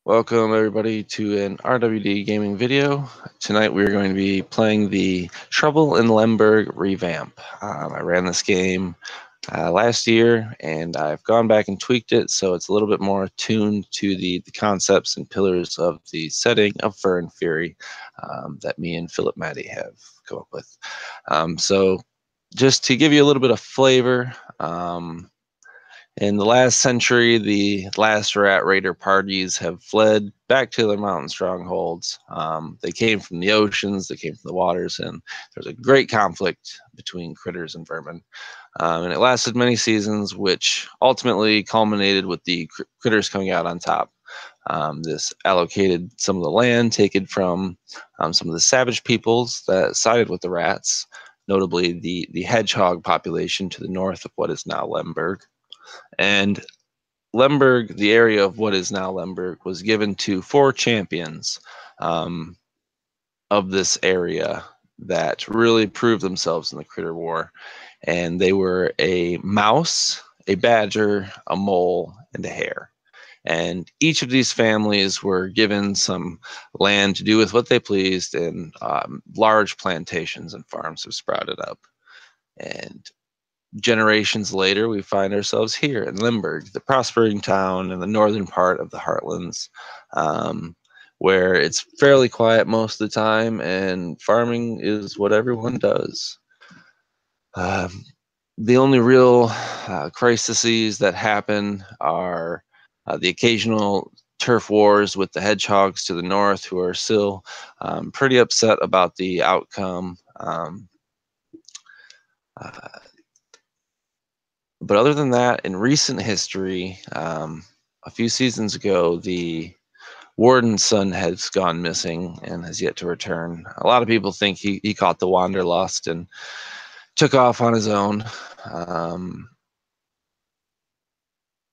Welcome everybody to an RWD gaming video. Tonight we're going to be playing the Trouble in Lemburg Revamp. I ran this game last year and I've gone back and tweaked it so it's a little bit more attuned to the concepts and pillars of the setting of Fur and Fury that me and Philip Matty have come up with. So just to give you a little bit of flavor, in the last century, the last rat raider parties have fled back to their mountain strongholds. They came from the oceans, they came from the waters, and there's a great conflict between critters and vermin. And it lasted many seasons, which ultimately culminated with the critters coming out on top. This allocated some of the land taken from some of the savage peoples that sided with the rats, notably the hedgehog population to the north of what is now Lemberg. And Lemberg, the area of what is now Lemberg, was given to 4 champions of this area that really proved themselves in the critter war. And they were a mouse, a badger, a mole, and a hare. And each of these families were given some land to do with what they pleased, and large plantations and farms have sprouted up. And generations later, we find ourselves here in Lemberg, the prospering town in the northern part of the Heartlands, where it's fairly quiet most of the time, and farming is what everyone does. The only real crises that happen are the occasional turf wars with the hedgehogs to the north, who are still pretty upset about the outcome. But other than that, in recent history, a few seasons ago, the warden's son has gone missing and has yet to return. A lot of people think he caught the wanderlust and took off on his own.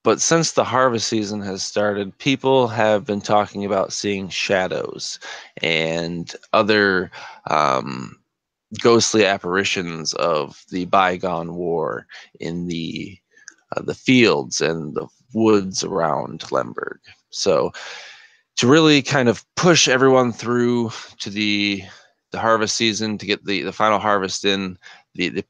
But since the harvest season has started, people have been talking about seeing shadows and other ghostly apparitions of the bygone war in the fields and the woods around Lemberg. So to really kind of push everyone through to the harvest season, to get the final harvest in, the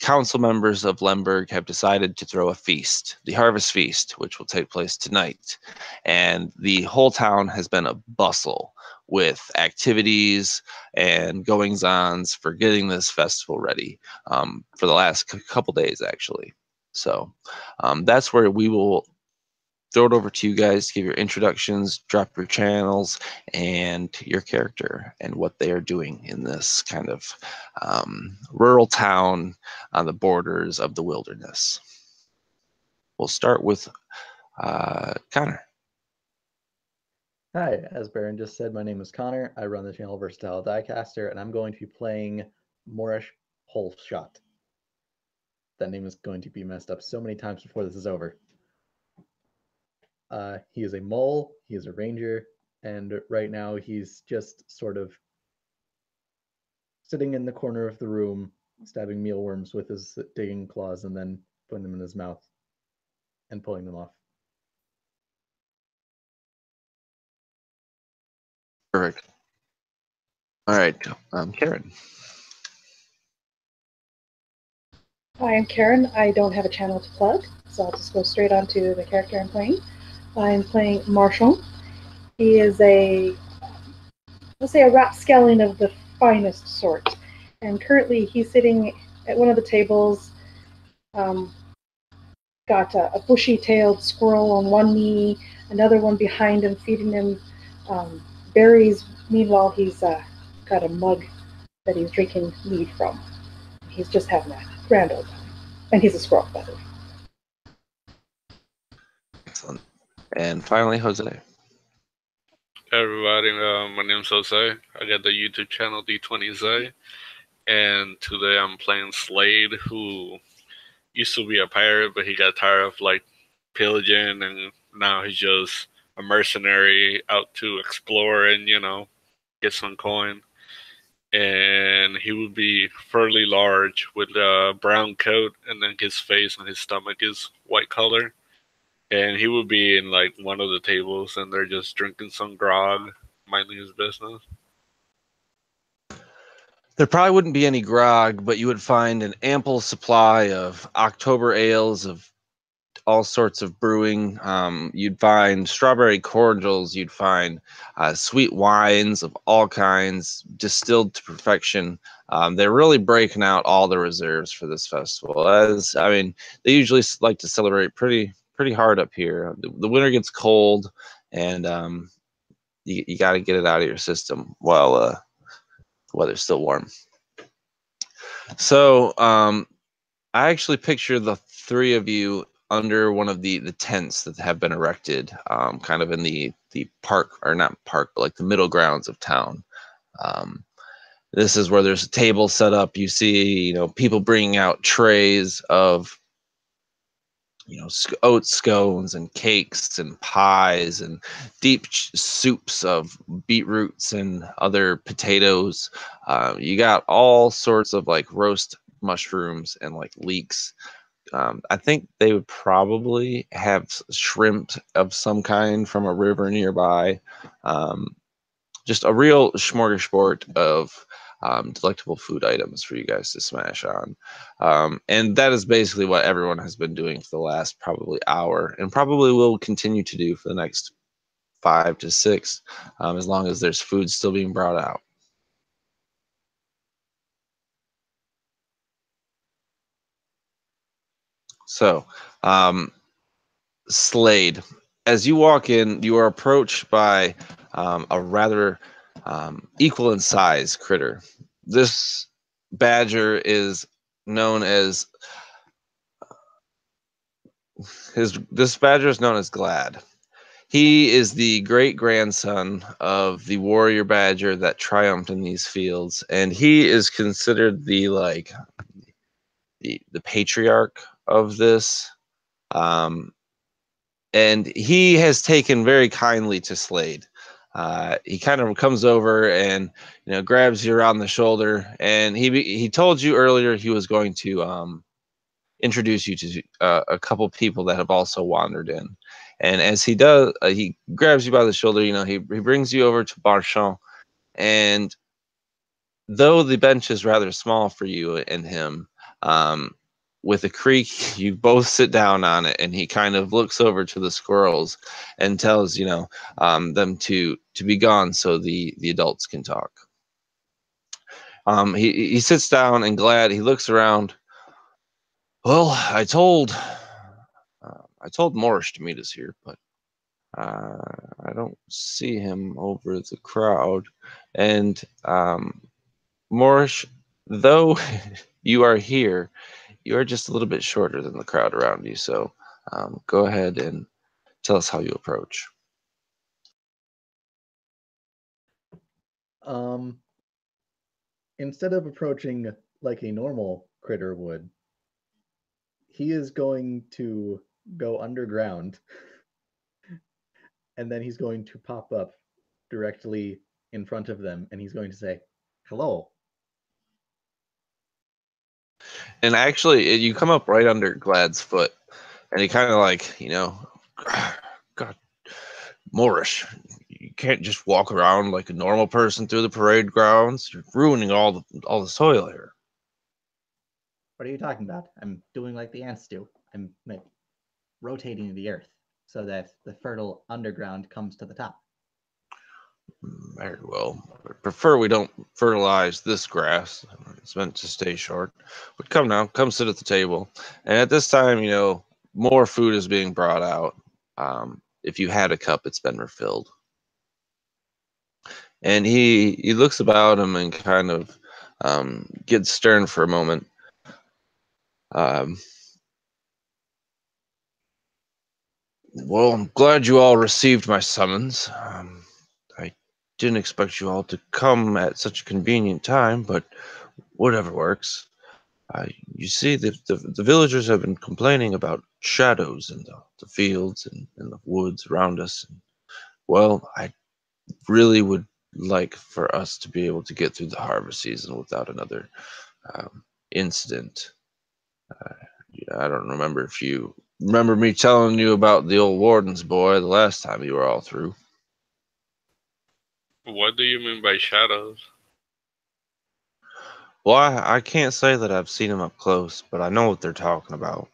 council members of Lemberg have decided to throw a feast, the harvest feast, which will take place tonight. And the whole town has been a bustle with activities and goings-ons for getting this festival ready for the last couple days, actually. So that's where we will throw it over to you guys to give your introductions, drop your channels, and your character and what they are doing in this kind of rural town on the borders of the wilderness. We'll start with Connor. Hi, as Baron just said, my name is Connor. I run the channel Versatile Diecaster, and I'm going to be playing Moorish Holeshot. That name is going to be messed up so many times before this is over. He is a mole, he is a ranger, and right now he's just sort of sitting in the corner of the room, stabbing mealworms with his digging claws and then putting them in his mouth and pulling them off. Perfect. All right, Karen. Hi, I'm Karen. I don't have a channel to plug, so I'll just go straight on to the character I'm playing. I'm playing Marshall. He is let's say a rapscallion of the finest sort. And currently he's sitting at one of the tables, got a bushy-tailed squirrel on one knee, another one behind him feeding him berries. Meanwhile, he's got a mug that he's drinking mead from. He's just having a grand old time. And he's a squirrel, by the way. Excellent. And finally, Jose. Hey everybody, my name's Jose. I got the YouTube channel D20Z, and today I'm playing Slade, who used to be a pirate, but he got tired of like pillaging, and now he's just a mercenary out to explore and, you know, get some coin. And he would be fairly large with a brown coat, and then his face and his stomach is white color. and he would be in like one of the tables, and they're just drinking some grog, minding his business. There probably wouldn't be any grog, but you would find an ample supply of October ales of all sorts of brewing. You'd find strawberry cordials. You'd find sweet wines of all kinds, distilled to perfection. They're really breaking out all the reserves for this festival. As I mean, they usually like to celebrate pretty hard up here. The winter gets cold, and you got to get it out of your system while the weather's still warm. So I actually picture the three of you under one of the tents that have been erected, kind of in the park, or not park, but like the middle grounds of town. This is where there's a table set up. You see, people bringing out trays of, oat scones and cakes and pies and deep soups of beetroots and other potatoes. You got all sorts of like roast mushrooms and like leeks. I think they would probably have shrimp of some kind from a river nearby. Just a real smorgasbord of delectable food items for you guys to smash on. And that is basically what everyone has been doing for the last probably hour, and probably will continue to do for the next 5 to 6, as long as there's food still being brought out. So, Slade, as you walk in, you are approached by a rather equal in size critter. This badger is known as Glad. He is the great grandson of the warrior badger that triumphed in these fields, and he is considered the patriarch of this. And he has taken very kindly to Slade. He kind of comes over and grabs you around the shoulder, and he told you earlier he was going to introduce you to a couple people that have also wandered in. And as he does, he grabs you by the shoulder. He brings you over to Marchand, and though the bench is rather small for you and him, with a creak, you both sit down on it, and he kind of looks over to the squirrels and tells them to be gone so the adults can talk. He sits down, and Glad, he looks around. Well, I told Morris to meet us here, but I don't see him over the crowd. And Morris, though you are here, you are just a little bit shorter than the crowd around you. So go ahead and tell us how you approach. Instead of approaching like a normal critter would, he is going to go underground, and then he's going to pop up directly in front of them, and he's going to say, "Hello." And actually, you come up right under Glad's foot, and he kind of like, God, Morris, you can't just walk around like a normal person through the parade grounds. You're ruining all the soil here. What are you talking about? I'm doing like the ants do. I'm like rotating the earth so that the fertile underground comes to the top. Very well. I prefer we don't fertilize this grass. It's meant to stay short. But come now, come sit at the table. And at this time, more food is being brought out. If you had a cup, it's been refilled. And he looks about him and kind of gets stern for a moment. Well, I'm glad you all received my summons. I didn't expect you all to come at such a convenient time, but whatever works. You see, the villagers have been complaining about shadows in the fields and in the woods around us. Well, I really would like for us to be able to get through the harvest season without another incident. I don't remember if you remember me telling you about the old warden's boy the last time you were all through. What do you mean by shadows? Well, I can't say that I've seen them up close, but I know what they're talking about.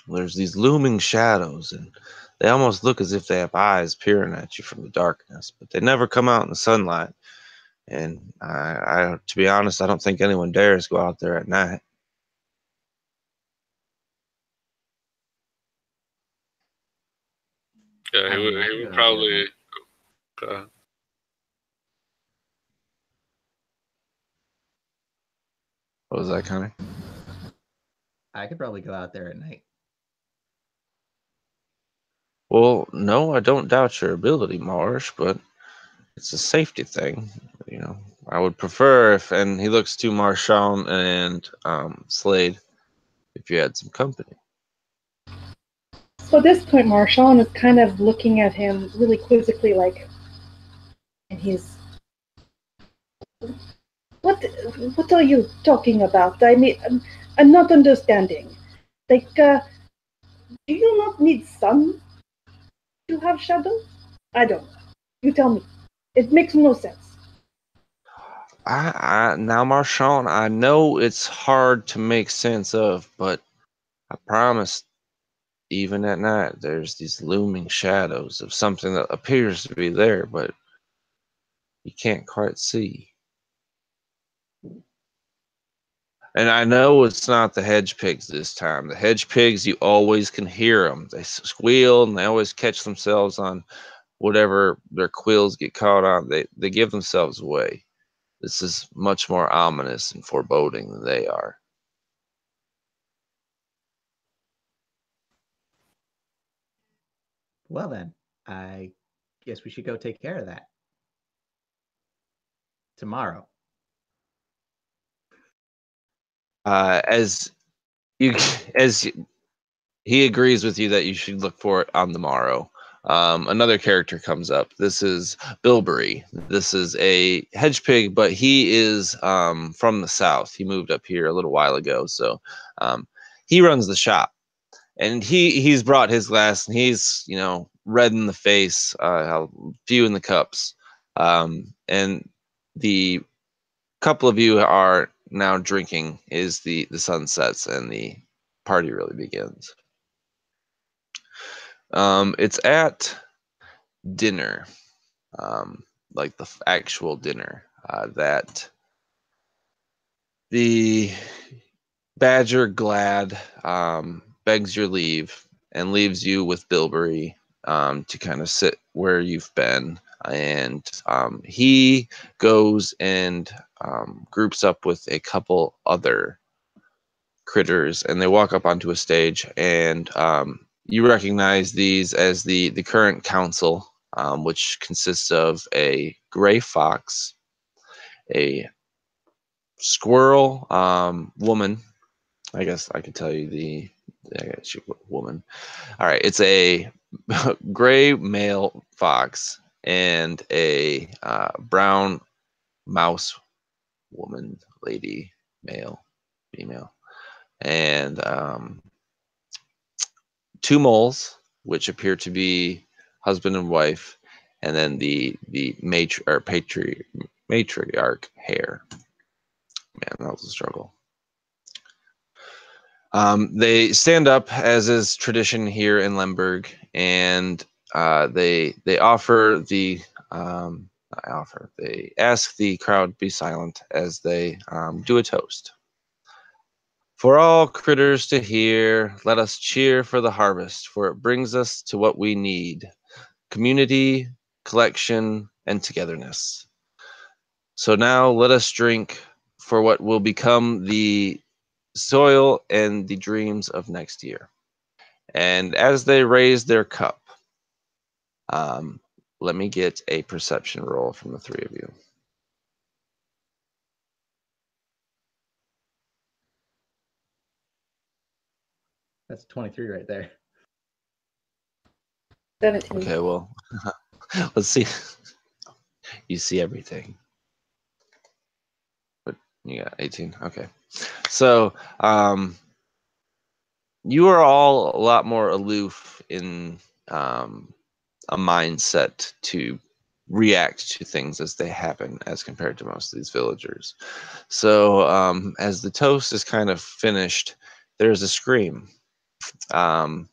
There's these looming shadows, and they almost look as if they have eyes peering at you from the darkness, but they never come out in the sunlight. And to be honest, I don't think anyone dares go out there at night. Yeah, I mean, I he could would go out there at probably. night. What was that, Connor? I could probably go out there at night. Well, no, I don't doubt your ability, Marsh, but it's a safety thing. You know, I would prefer if, and he looks to Marshawn and Slade, if you had some company. So at this point, Marshawn is kind of looking at him really quizzically, like, and he's, what are you talking about? I mean, I'm not understanding. Like, do you not need sun to have shadows? I don't know. You tell me. It makes no sense. Now, Marshawn, I know it's hard to make sense of, but I promise, even at night, there's these looming shadows of something that appears to be there, but you can't quite see. And I know it's not the hedge pigs this time. The hedge pigs, you always can hear them. They squeal and they always catch themselves on whatever their quills get caught on. They give themselves away. This is much more ominous and foreboding than they are. Well then, I guess we should go take care of that. Tomorrow. As you, as he agrees with you that you should look for it on the morrow. Another character comes up. This is Bilberry. This is a hedge pig, but he is from the south. He moved up here a little while ago, so he runs the shop, and he's brought his glass, and he's red in the face, a few in the cups, and the couple of you are now drinking. Is the sun sets and the party really begins. It's at dinner, like the actual dinner, that the Badger Glad begs your leave and leaves you with Bilberry to kind of sit where you've been. And he goes and groups up with a couple other critters, and they walk up onto a stage, and you recognize these as the current council, which consists of a gray fox, a squirrel woman. I guess I could tell you woman. All right, it's a gray male fox and a brown mouse woman, lady, male, female, and two moles, which appear to be husband and wife, and then the matriarch hare. Man, that was a struggle. They stand up, as is tradition here in Lemberg, and they ask the crowd to be silent as they do a toast. For all critters to hear, let us cheer for the harvest, for it brings us to what we need: community, collection, and togetherness. So now let us drink for what will become the soil and the dreams of next year. And as they raise their cup, let me get a perception roll from the three of you. That's 23 right there. 17. Okay, well, let's see. You see everything. But you got 18. Okay. So, you are all a lot more aloof in a mindset to react to things as they happen as compared to most of these villagers. So as the toast is kind of finished, there's a scream. And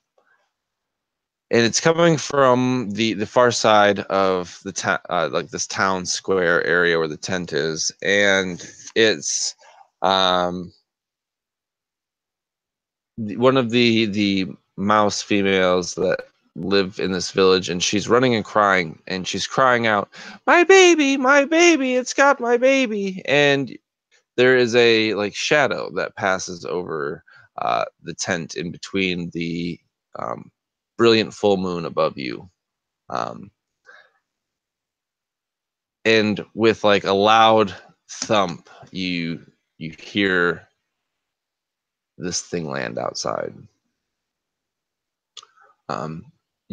it's coming from the far side of the town, like this town square area where the tent is, and it's one of the mouse females that live in this village, and she's running and crying, and she's crying out, my baby, it's got my baby. And there is a like shadow that passes over the tent in between the brilliant full moon above you, and with like a loud thump, you hear this thing land outside.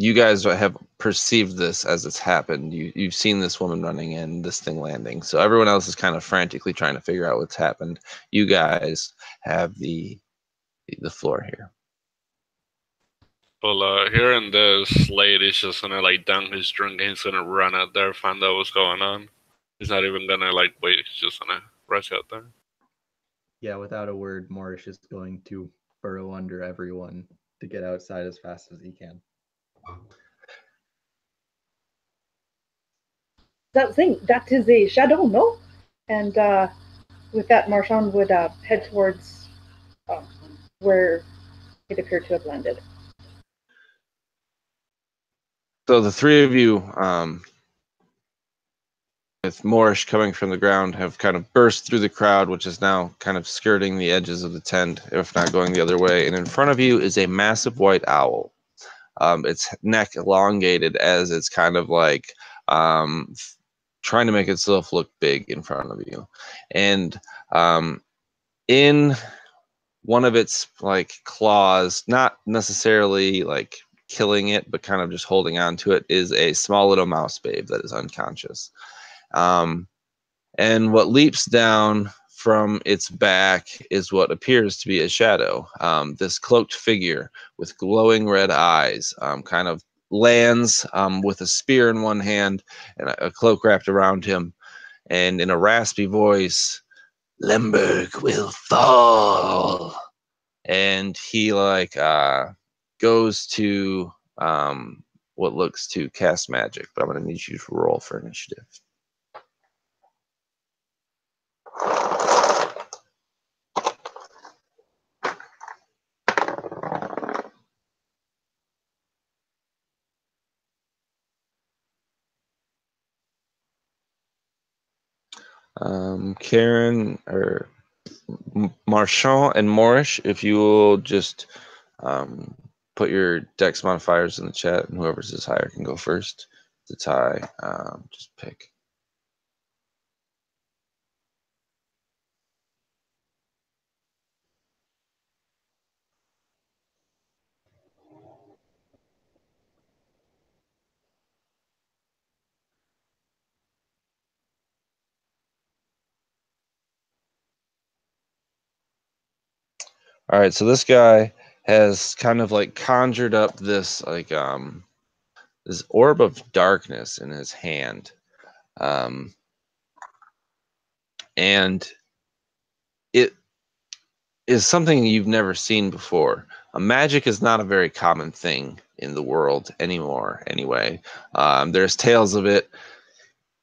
You guys have perceived this as it's happened. You've seen this woman running in, this thing landing. So everyone else is kind of frantically trying to figure out what's happened. You guys have the floor here. Well, hearing this, Slade is just gonna like dunk his drink and he's gonna run out there, find out what's going on. He's not even gonna like wait, he's just gonna rush out there. Yeah, without a word, Morris is going to burrow under everyone to get outside as fast as he can. That thing, that is a shadow, no? And with that, Marchand would head towards where it appeared to have landed. So the three of you, with Morris coming from the ground, have kind of burst through the crowd, which is now kind of skirting the edges of the tent, if not going the other way. And in front of you is a massive white owl. Its neck elongated as it's kind of like trying to make itself look big in front of you. And in one of its like claws, not necessarily like killing it, but kind of just holding on to it, is a small little mouse babe that is unconscious. And what leaps down from its back is what appears to be a shadow. This cloaked figure with glowing red eyes kind of lands with a spear in one hand and a cloak wrapped around him. And in a raspy voice, Lemberg will fall. And he like goes to what looks to cast magic, but I'm going to need you to roll for initiative. Karen or Marchand and Morris, if you will just put your dex modifiers in the chat, and whoever's is higher can go first. To tie, just pick. All right, so this guy has kind of like conjured up this like this orb of darkness in his hand, and it is something you've never seen before. Magic is not a very common thing in the world anymore. Anyway, there's tales of it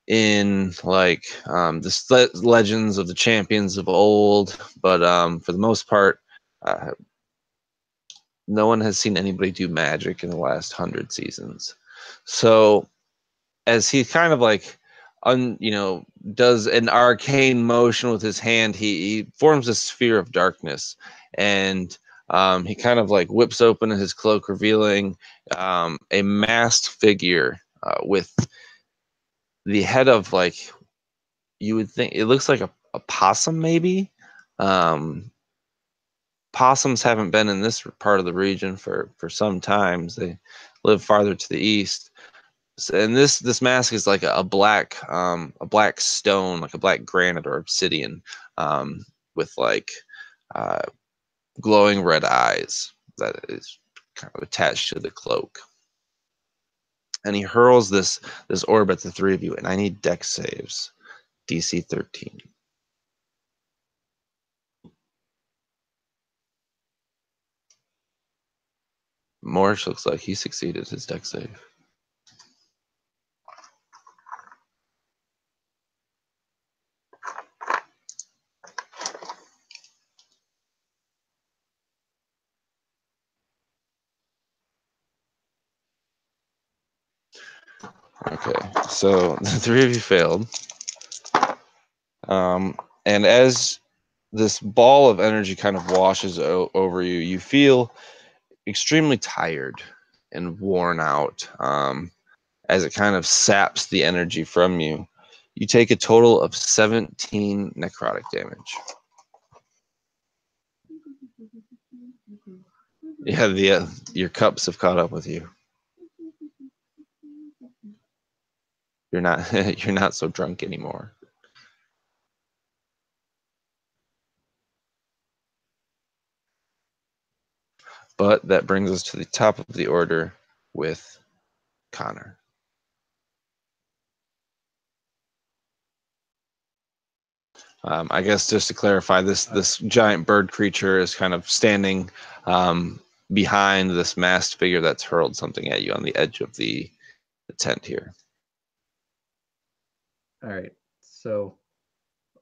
in like the legends of the champions of old, but for the most part, no one has seen anybody do magic in the last 100 seasons. So as he kind of like does an arcane motion with his hand, he forms a sphere of darkness, and he kind of like whips open his cloak, revealing a masked figure with the head of like, you would think it looks like a possum maybe. Possums haven't been in this part of the region for some times. They live farther to the east. And this mask is like a black stone, like a black granite or obsidian, with like glowing red eyes. that is kind of attached to the cloak. And he hurls this orb at the three of you, and I need dex saves. DC 13. Morris looks like he succeeded his dex save. Okay, so the three of you failed. And as this ball of energy kind of washes over you, you feel extremely tired and worn out as it kind of saps the energy from you. You take a total of 17 necrotic damage. Yeah, your cups have caught up with you. You're not so drunk anymore. But that brings us to the top of the order with Connor. I guess just to clarify, this giant bird creature is kind of standing behind this masked figure that's hurled something at you on the edge of the tent here. All right, so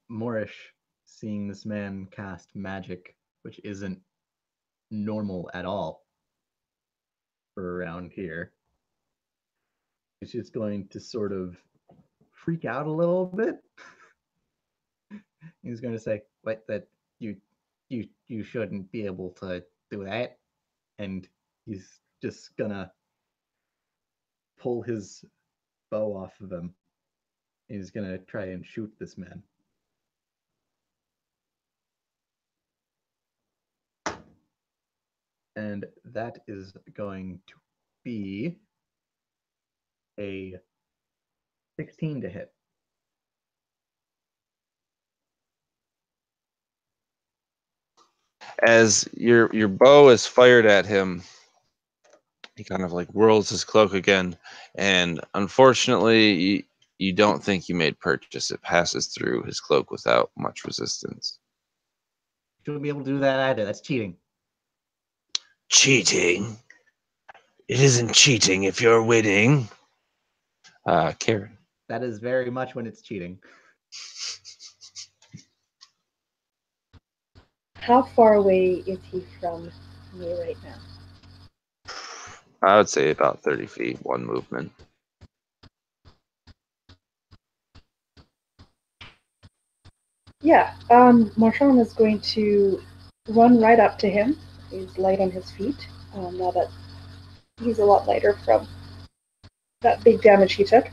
Moorish, seeing this man cast magic, which isn't normal at all for around here, is just going to sort of freak out a little bit. He's going to say, "What? That you shouldn't be able to do that," and he's just gonna pull his bow off of him. He's gonna try and shoot this man. And that is going to be a 16 to hit. As your bow is fired at him, he kind of like whirls his cloak again, and unfortunately, you don't think you made purchase. It passes through his cloak without much resistance. Shouldn't be able to do that either. That's cheating. Cheating? It isn't cheating if you're winning. Karen. That is very much when it's cheating. How far away is he from me right now? I would say about 30 feet, one movement. Yeah, Marchand is going to run right up to him. He's light on his feet, now that he's a lot lighter from that big damage he took.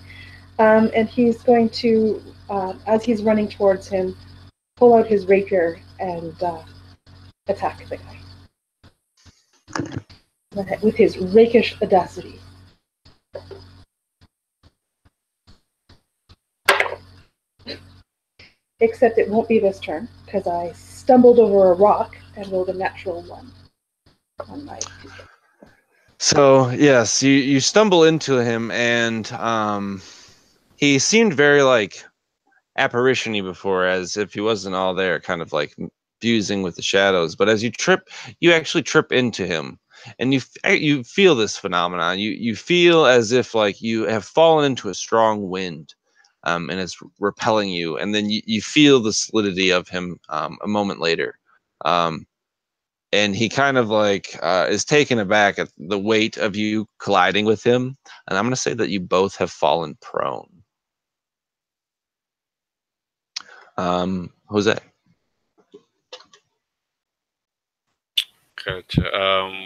And he's going to, as he's running towards him, pull out his rapier and attack the guy with his rakish audacity. Except it won't be this turn, because I stumbled over a rock and rolled a natural 1 on my 2. So, yes, you stumble into him, and he seemed very, like, apparition-y before, as if he wasn't all there, kind of, like, fusing with the shadows. But as you trip, you actually trip into him, and you feel this phenomenon. You feel as if, like, you have fallen into a strong wind. And it's repelling you, and then you feel the solidity of him a moment later, and he kind of like is taken aback at the weight of you colliding with him, and I'm going to say that you both have fallen prone. Jose. Gotcha.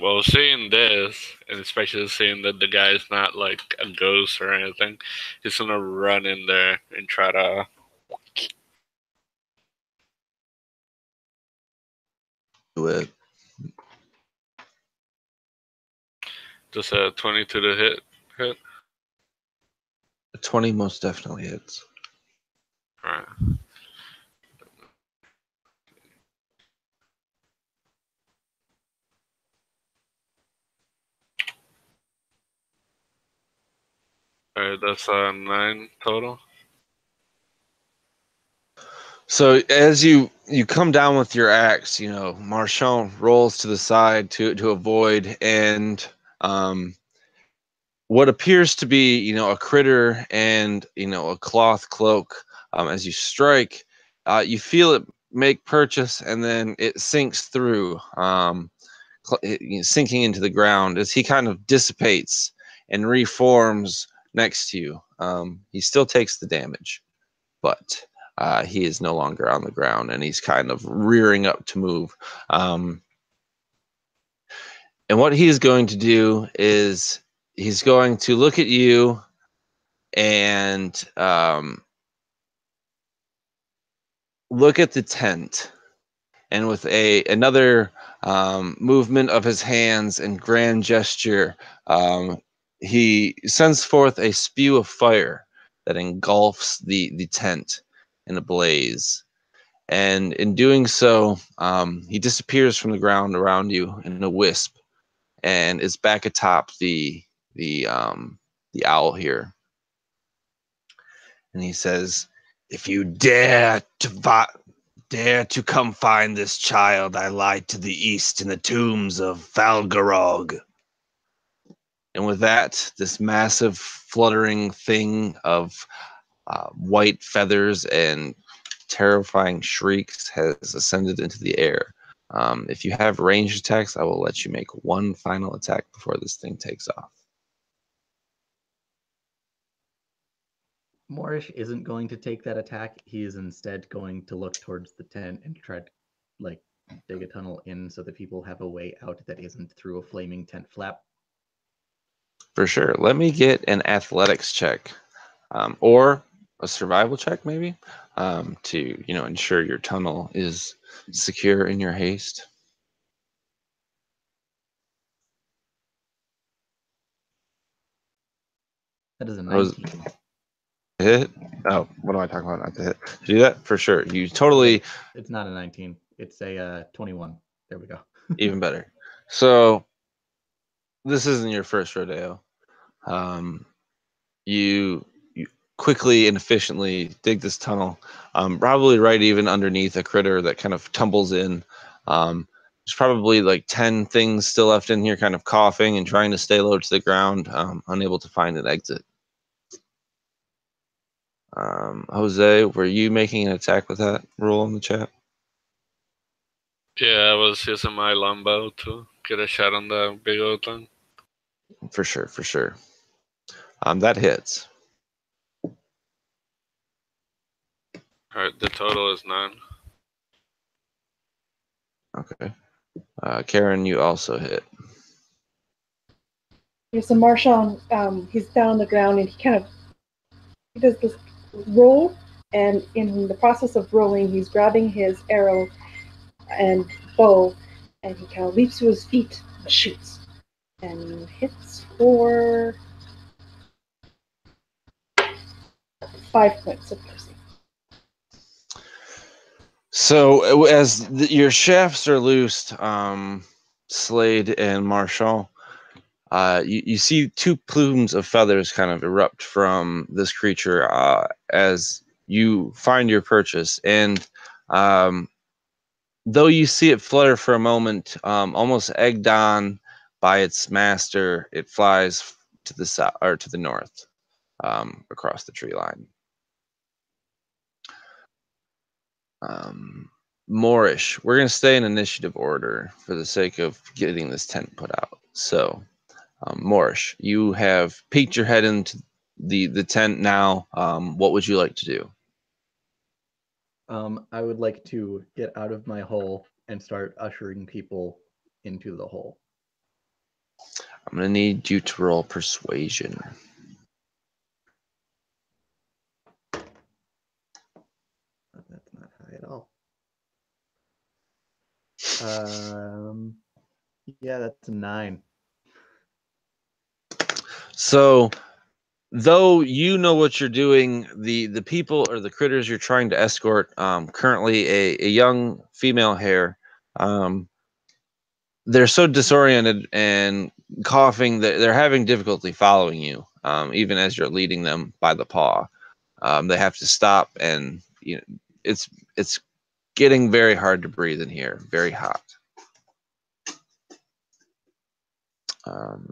Well, seeing this, and especially seeing that the guy's not like a ghost or anything, he's gonna run in there and try to. Do it. Just a 22 to hit. A 20 most definitely hits. All right. Alright, that's 9 total. So as you come down with your axe, you know, Marchand rolls to the side to avoid, and what appears to be, you know, a critter and, you know, a cloth cloak. As you strike, you feel it make purchase, and then it sinks through, sinking into the ground as he kind of dissipates and reforms next to you. He still takes the damage, but he is no longer on the ground, and he's kind of rearing up to move. And what he's going to do is he's going to look at you and look at the tent, and with another movement of his hands and grand gesture, he sends forth a spew of fire that engulfs the tent in a blaze. And in doing so, he disappears from the ground around you in a wisp, and is back atop the owl here. And he says, "If you dare to come find this child, I lie to the east in the tombs of Valgarog." And with that, this massive fluttering thing of white feathers and terrifying shrieks has ascended into the air. If you have ranged attacks, I will let you make one final attack before this thing takes off. Moorish isn't going to take that attack. He is instead going to look towards the tent and try to, like, dig a tunnel in so that people have a way out that isn't through a flaming tent flap. For sure. Let me get an athletics check, or a survival check, maybe, to, you know, ensure your tunnel is secure in your haste. That is a 19. Hit? Oh, what am I talking about? Not to hit. To do that? For sure. You totally. It's not a 19. It's a 21. There we go. Even better. So, this isn't your first rodeo. You quickly and efficiently dig this tunnel, probably right even underneath a critter that kind of tumbles in. There's probably like 10 things still left in here, kind of coughing and trying to stay low to the ground, unable to find an exit. Jose, were you making an attack with that roll in the chat? Yeah, I was using my longbow to get a shot on the big old thing. For sure, for sure. That hits. Alright, the total is 9. Okay. Karen, you also hit. There's a Marchand, he's down on the ground, and he does this roll, and in the process of rolling, he's grabbing his arrow and bow, and he kind of leaps to his feet and shoots, and hits for 5 points of mercy. So as your shafts are loosed, Slade and Marchand, you see 2 plumes of feathers kind of erupt from this creature as you find your purchase. And though you see it flutter for a moment, almost egged on by its master, it flies to the south or to the north, across the tree line. Moorish, we're going to stay in initiative order for the sake of getting this tent put out. So, Moorish, you have peeked your head into the tent now. What would you like to do? I would like to get out of my hole and start ushering people into the hole. I'm going to need you to roll persuasion. That's not high at all. Yeah, that's a 9. So, though you know what you're doing, the people or the critters you're trying to escort, currently a young female hare, they're so disoriented and coughing that they're having difficulty following you. even as you're leading them by the paw. They have to stop, and it's getting very hard to breathe in here. Very hot.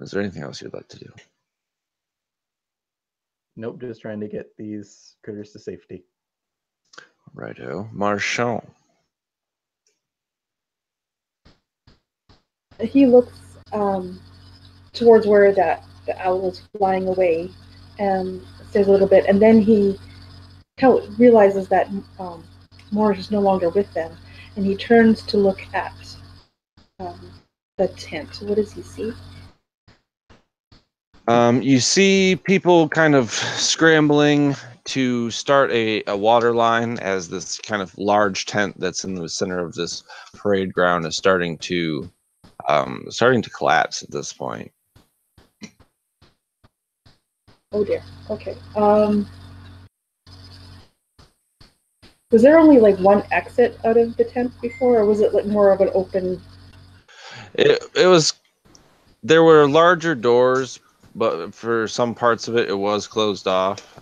Is there anything else you'd like to do? Nope, just trying to get these critters to safety. Righto. Marchand. He looks towards where the owl is flying away and stays a little bit, and then he realizes that Morris is no longer with them, and he turns to look at the tent. What does he see? You see people kind of scrambling to start a water line as this kind of large tent that's in the center of this parade ground is starting to collapse at this point. Oh dear. Okay. Was there only like one exit out of the tent before, or was it like more of an open? It was. There were larger doors, but for some parts of it, it was closed off,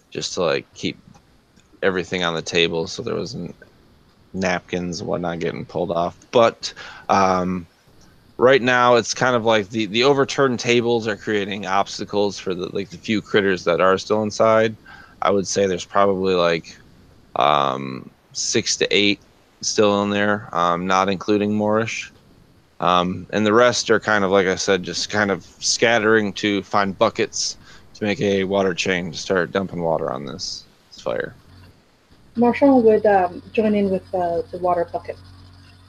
just to like keep everything on the table, so there wasn't napkins and whatnot getting pulled off. But right now, it's kind of like the overturned tables are creating obstacles for the few critters that are still inside. I would say there's probably like 6 to 8 still in there, not including Moorish. And the rest are kind of, like I said, just kind of scattering to find buckets to make a water chain to start dumping water on this fire. Marshall would join in with the water bucket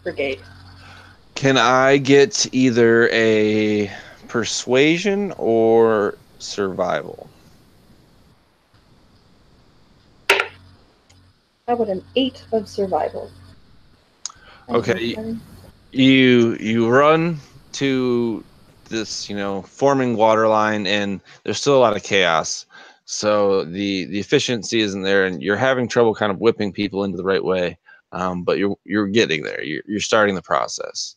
brigade. Can I get either a persuasion or survival? How about an 8 of survival? Okay. You run to this, forming water line, and there's still a lot of chaos. So the efficiency isn't there, and you're having trouble kind of whipping people into the right way. But you're getting there. You're starting the process.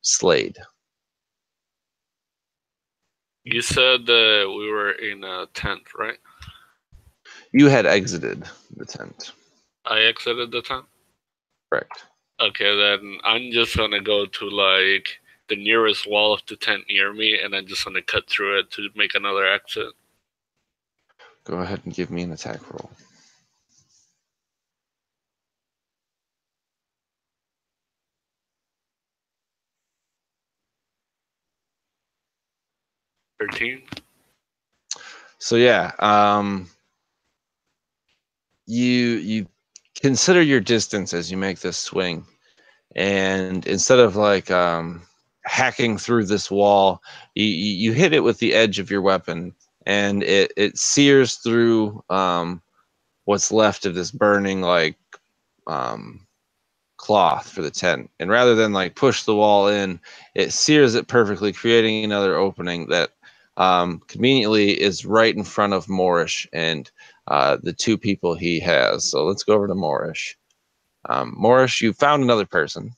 Slade. You said that we were in a tent, right? You had exited the tent. I exited the tent? Correct. Okay, then I'm just gonna go to like the nearest wall of the tent near me, and I'm just gonna cut through it to make another exit. Go ahead and give me an attack roll. So yeah, you consider your distance as you make this swing, and instead of like hacking through this wall, you hit it with the edge of your weapon, and it sears through what's left of this burning like cloth for the tent, and rather than like push the wall in, it sears it perfectly, creating another opening that conveniently is right in front of Moorish and the 2 people he has. So let's go over to Moorish. Moorish, you found another person,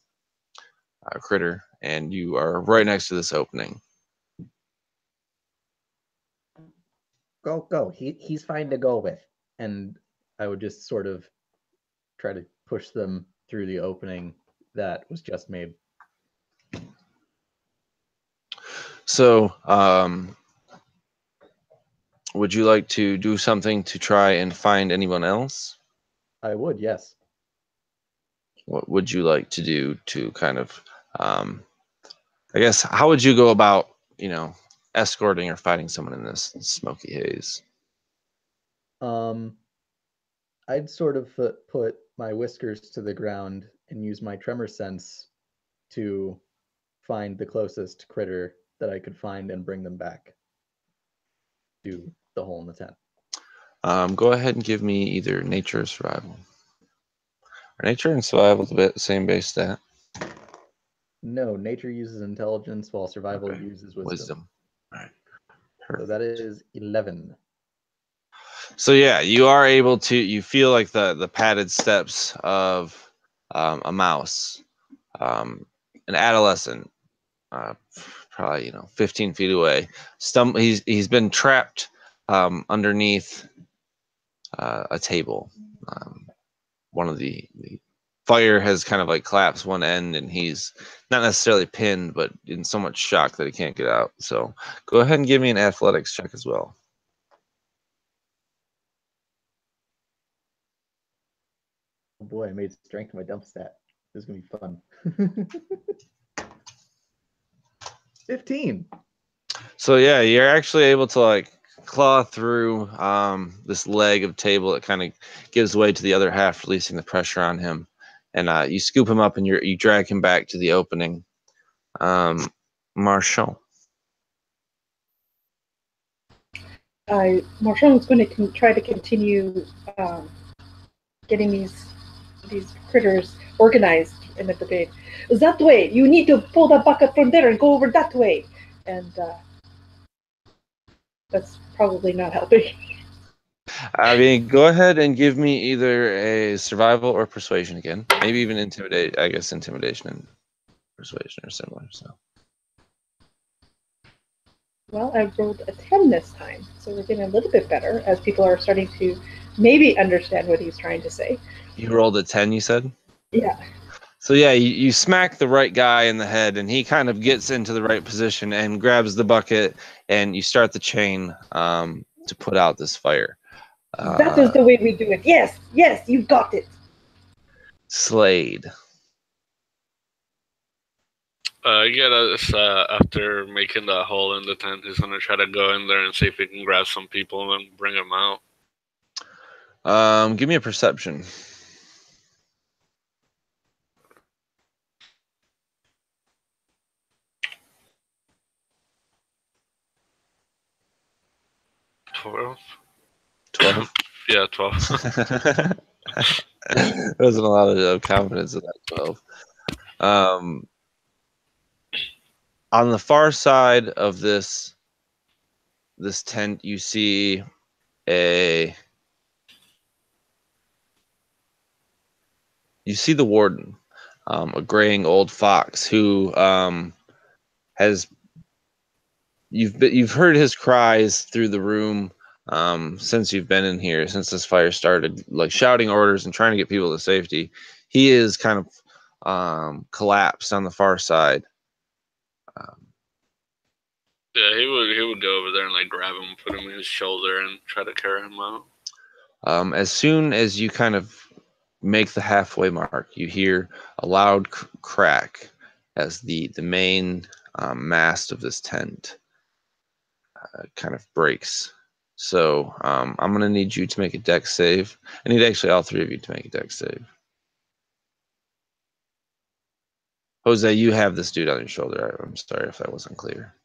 a critter, and you are right next to this opening. Go. He's fine to go with. And I would just sort of try to push them through the opening that was just made. So, would you like to do something to try and find anyone else? I would, yes. What would you like to do to kind of, I guess, how would you go about, escorting or fighting someone in this smoky haze? I'd sort of put my whiskers to the ground and use my tremor sense to find the closest critter that I could find and bring them back to the hole in the tent. Go ahead and give me either nature or survival. Nature and survival is the same base stat. No, nature uses intelligence while survival uses wisdom. All right. So that is 11. So yeah, you are able to. You feel like the padded steps of a mouse, an adolescent, probably 15 feet away. He's been trapped underneath a table. One of the fire has kind of like collapsed one end, and he's not necessarily pinned, but in so much shock that he can't get out. So go ahead and give me an athletics check as well. Oh boy, I made strength my dump stat. This is gonna be fun. 15. So yeah, you're actually able to like claw through this leg of table that kind of gives way to the other half, releasing the pressure on him. And you scoop him up and you drag him back to the opening. Marshall. Marshall is going to try to continue getting these critters organized in the brigade. That way, you need to pull the bucket from there and go over that way. And that's probably not helping. I mean, go ahead and give me either a survival or persuasion again. Maybe even intimidate. I guess intimidation and persuasion are similar. So. Well, I rolled a 10 this time, so we're getting a little bit better as people are starting to maybe understand what he's trying to say. You rolled a 10, you said? Yeah. So yeah, you smack the right guy in the head, and he kind of gets into the right position and grabs the bucket, and you start the chain to put out this fire. That is the way we do it. Yes, yes, you got it. Slade. After making the hole in the tent, he's gonna try to go in there and see if he can grab some people and bring them out. Give me a perception. $12. 12. Yeah, 12. There wasn't a lot of confidence in that 12. On the far side of this tent, you see the warden, a graying old fox who you've heard his cries through the room since you've been in here, since this fire started, like shouting orders and trying to get people to safety. He is kind of collapsed on the far side. Yeah, he would go over there and like grab him, put him in his shoulder, and try to carry him out. As soon as you kind of make the halfway mark, you hear a loud crack as the main mast of this tent kind of breaks. So I'm going to need you to make a dex save. I need actually all three of you to make a dex save. Jose, you have this dude on your shoulder. I'm sorry if that wasn't clear.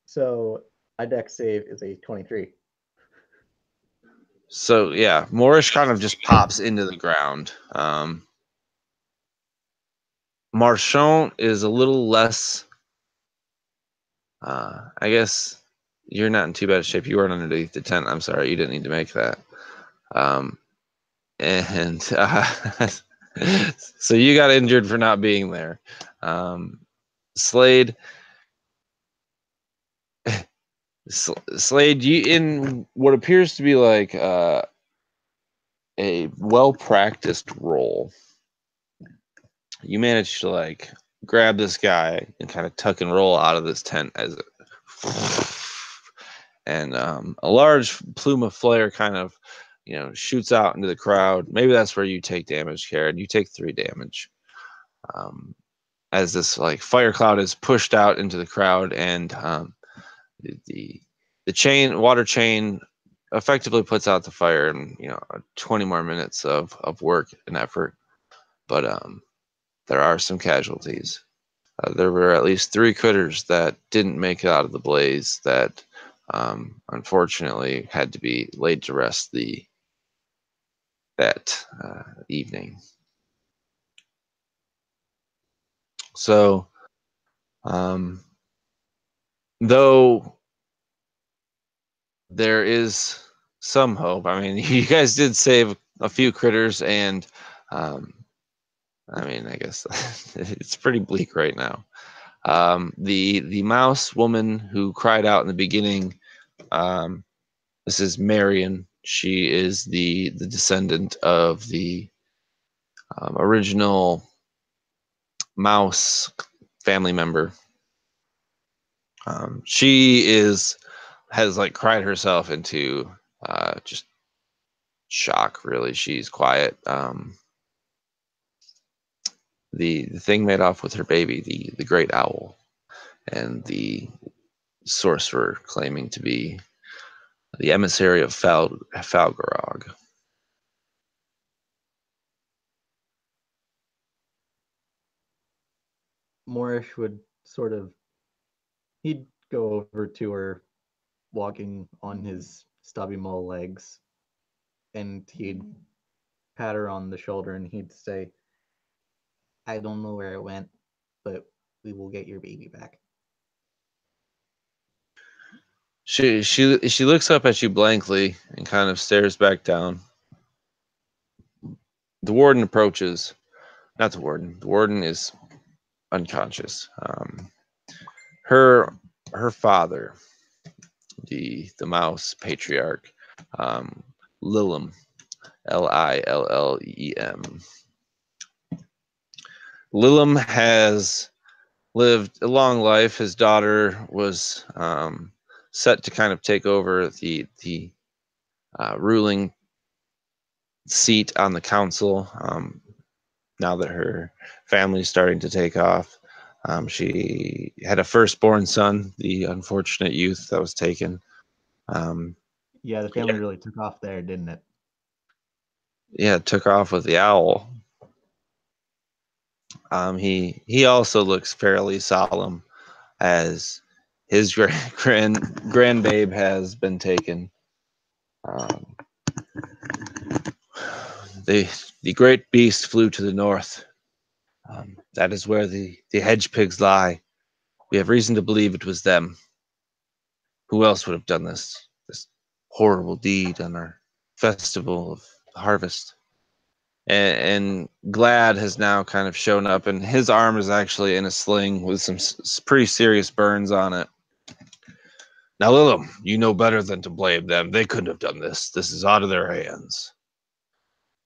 So my dex save is a 23. So yeah, Moorish kind of just pops into the ground. Marchand is a little less. I guess you're not in too bad a shape. You weren't underneath the tent. I'm sorry, you didn't need to make that. So you got injured for not being there. Slade. Slade, you in what appears to be like a well-practiced roll. You managed to like grab this guy and kind of tuck and roll out of this tent as it, and a large plume of flare kind of shoots out into the crowd. Maybe that's where you take damage, Karen. You take 3 damage as this like fire cloud is pushed out into the crowd, and the water chain effectively puts out the fire in 20 more minutes of work and effort. But there are some casualties. There were at least 3 critters that didn't make it out of the blaze that unfortunately had to be laid to rest that evening. So though there is some hope. I mean, you guys did save a few critters, and I mean, I guess it's pretty bleak right now. The mouse woman who cried out in the beginning, this is Marion. She is the descendant of the original mouse family member. She has like cried herself into just shock. Really, she's quiet. The thing made off with her baby, the great owl, and the sorcerer claiming to be the emissary of Falgarog. Moorish would he'd go over to her, walking on his stubby mole legs, and he'd pat her on the shoulder and he'd say, I don't know where it went, but we will get your baby back. She looks up at you blankly and kind of stares back down. The warden approaches. Not the warden. The warden is unconscious. Her father, the mouse patriarch, Lillem, Lillem. Lillem has lived a long life. His daughter was set to kind of take over the ruling seat on the council. Now that her family's starting to take off, she had a firstborn son, the unfortunate youth that was taken. Yeah, the family really took off there, didn't it? Yeah, took off with the owl. He also looks fairly solemn, as his grandbabe has been taken. The great beast flew to the north. That is where the hedge pigs lie. We have reason to believe it was them. Who else would have done this horrible deed on our festival of harvest? And Glad has now kind of shown up, and his arm is actually in a sling with some pretty serious burns on it. Now, Lillem, you know better than to blame them. They couldn't have done this. This is out of their hands.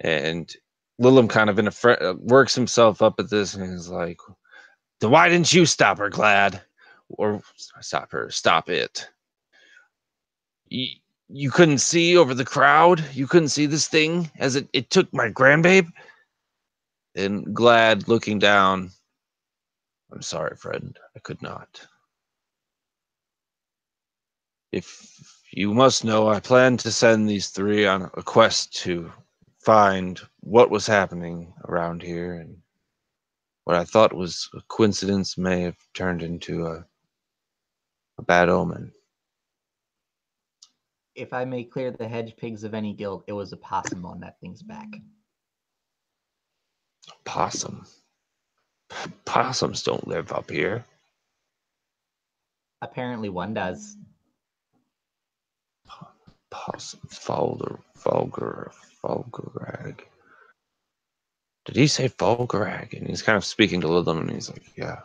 And Lillem kind of works himself up at this, and he's like, then why didn't you stop her, Glad? Or stop her, stop it. You couldn't see over the crowd? You couldn't see this thing as it took my grandbabe? And Glad, looking down, I'm sorry, friend, I could not. If you must know, I plan to send these three on a quest to find what was happening around here, and what I thought was a coincidence may have turned into a bad omen. If I may clear the hedge pigs of any guilt, it was a possum on that thing's back. Possum? Possums don't live up here. Apparently one does. Possum, Fulgurag. Did he say Fulgurag? And he's kind of speaking to Lillem, and he's like, yeah.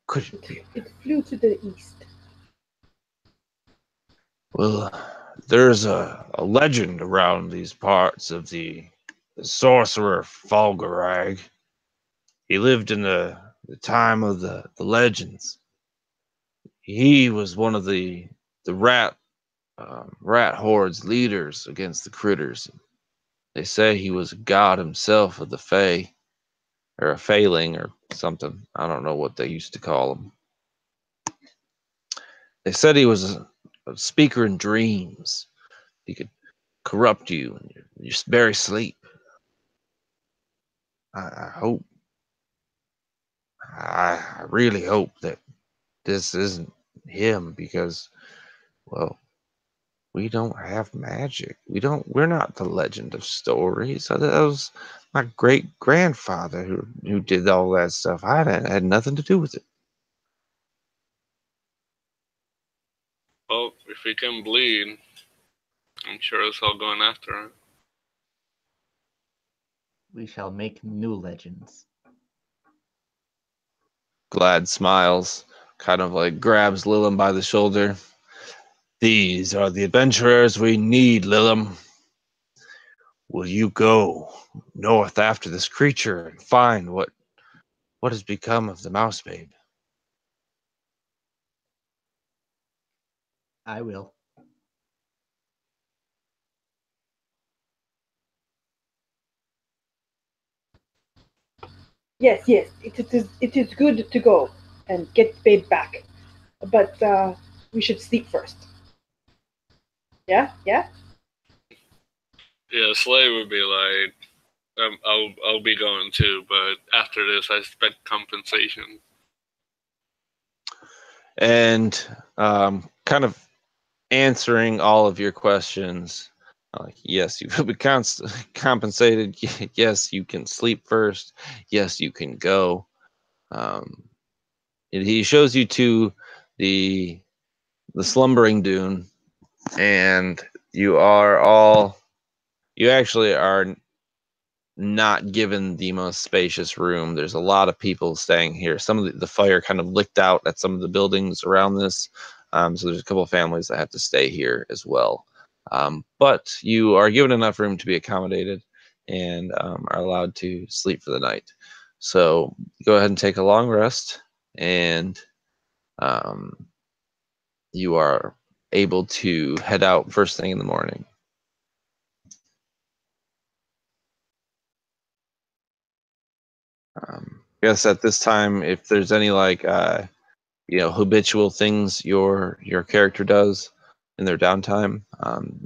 Could it be? It flew to the east. Well, there's a legend around these parts of the sorcerer Fulgurag. He lived in the time of the legends. He was one of the rat hordes leaders against the critters. They say he was a god himself of the Fae, or a Failing, or something. I don't know what they used to call him. They said he was a speaker in dreams. He could corrupt you in your very sleep. I really hope that this isn't him, because, well, we don't have magic. We're not the legend of stories. That was my great grandfather who did all that stuff. I had nothing to do with it. Well, if he can bleed, I'm sure it's all going after him. We shall make new legends. Glad smiles, kind of like grabs Lilum by the shoulder. These are the adventurers we need, Lilum. Will you go north after this creature and find what has become of the mouse babe? I will. Yes, yes, it is good to go and get babe back. But we should sleep first. Yeah, yeah? Yeah, Slade would be like, I'll be going too, but after this, I expect compensation. And kind of answering all of your questions. Like, yes, you will be compensated. Yes, you can sleep first. Yes, you can go. He shows you to the slumbering dune, and you actually are not given the most spacious room. There's a lot of people staying here. Some of the fire kind of licked out at some of the buildings around this. So there's a couple of families that have to stay here as well. But you are given enough room to be accommodated and are allowed to sleep for the night. So go ahead and take a long rest, and you are able to head out first thing in the morning. I guess at this time, if there's any like habitual things your character does in their downtime,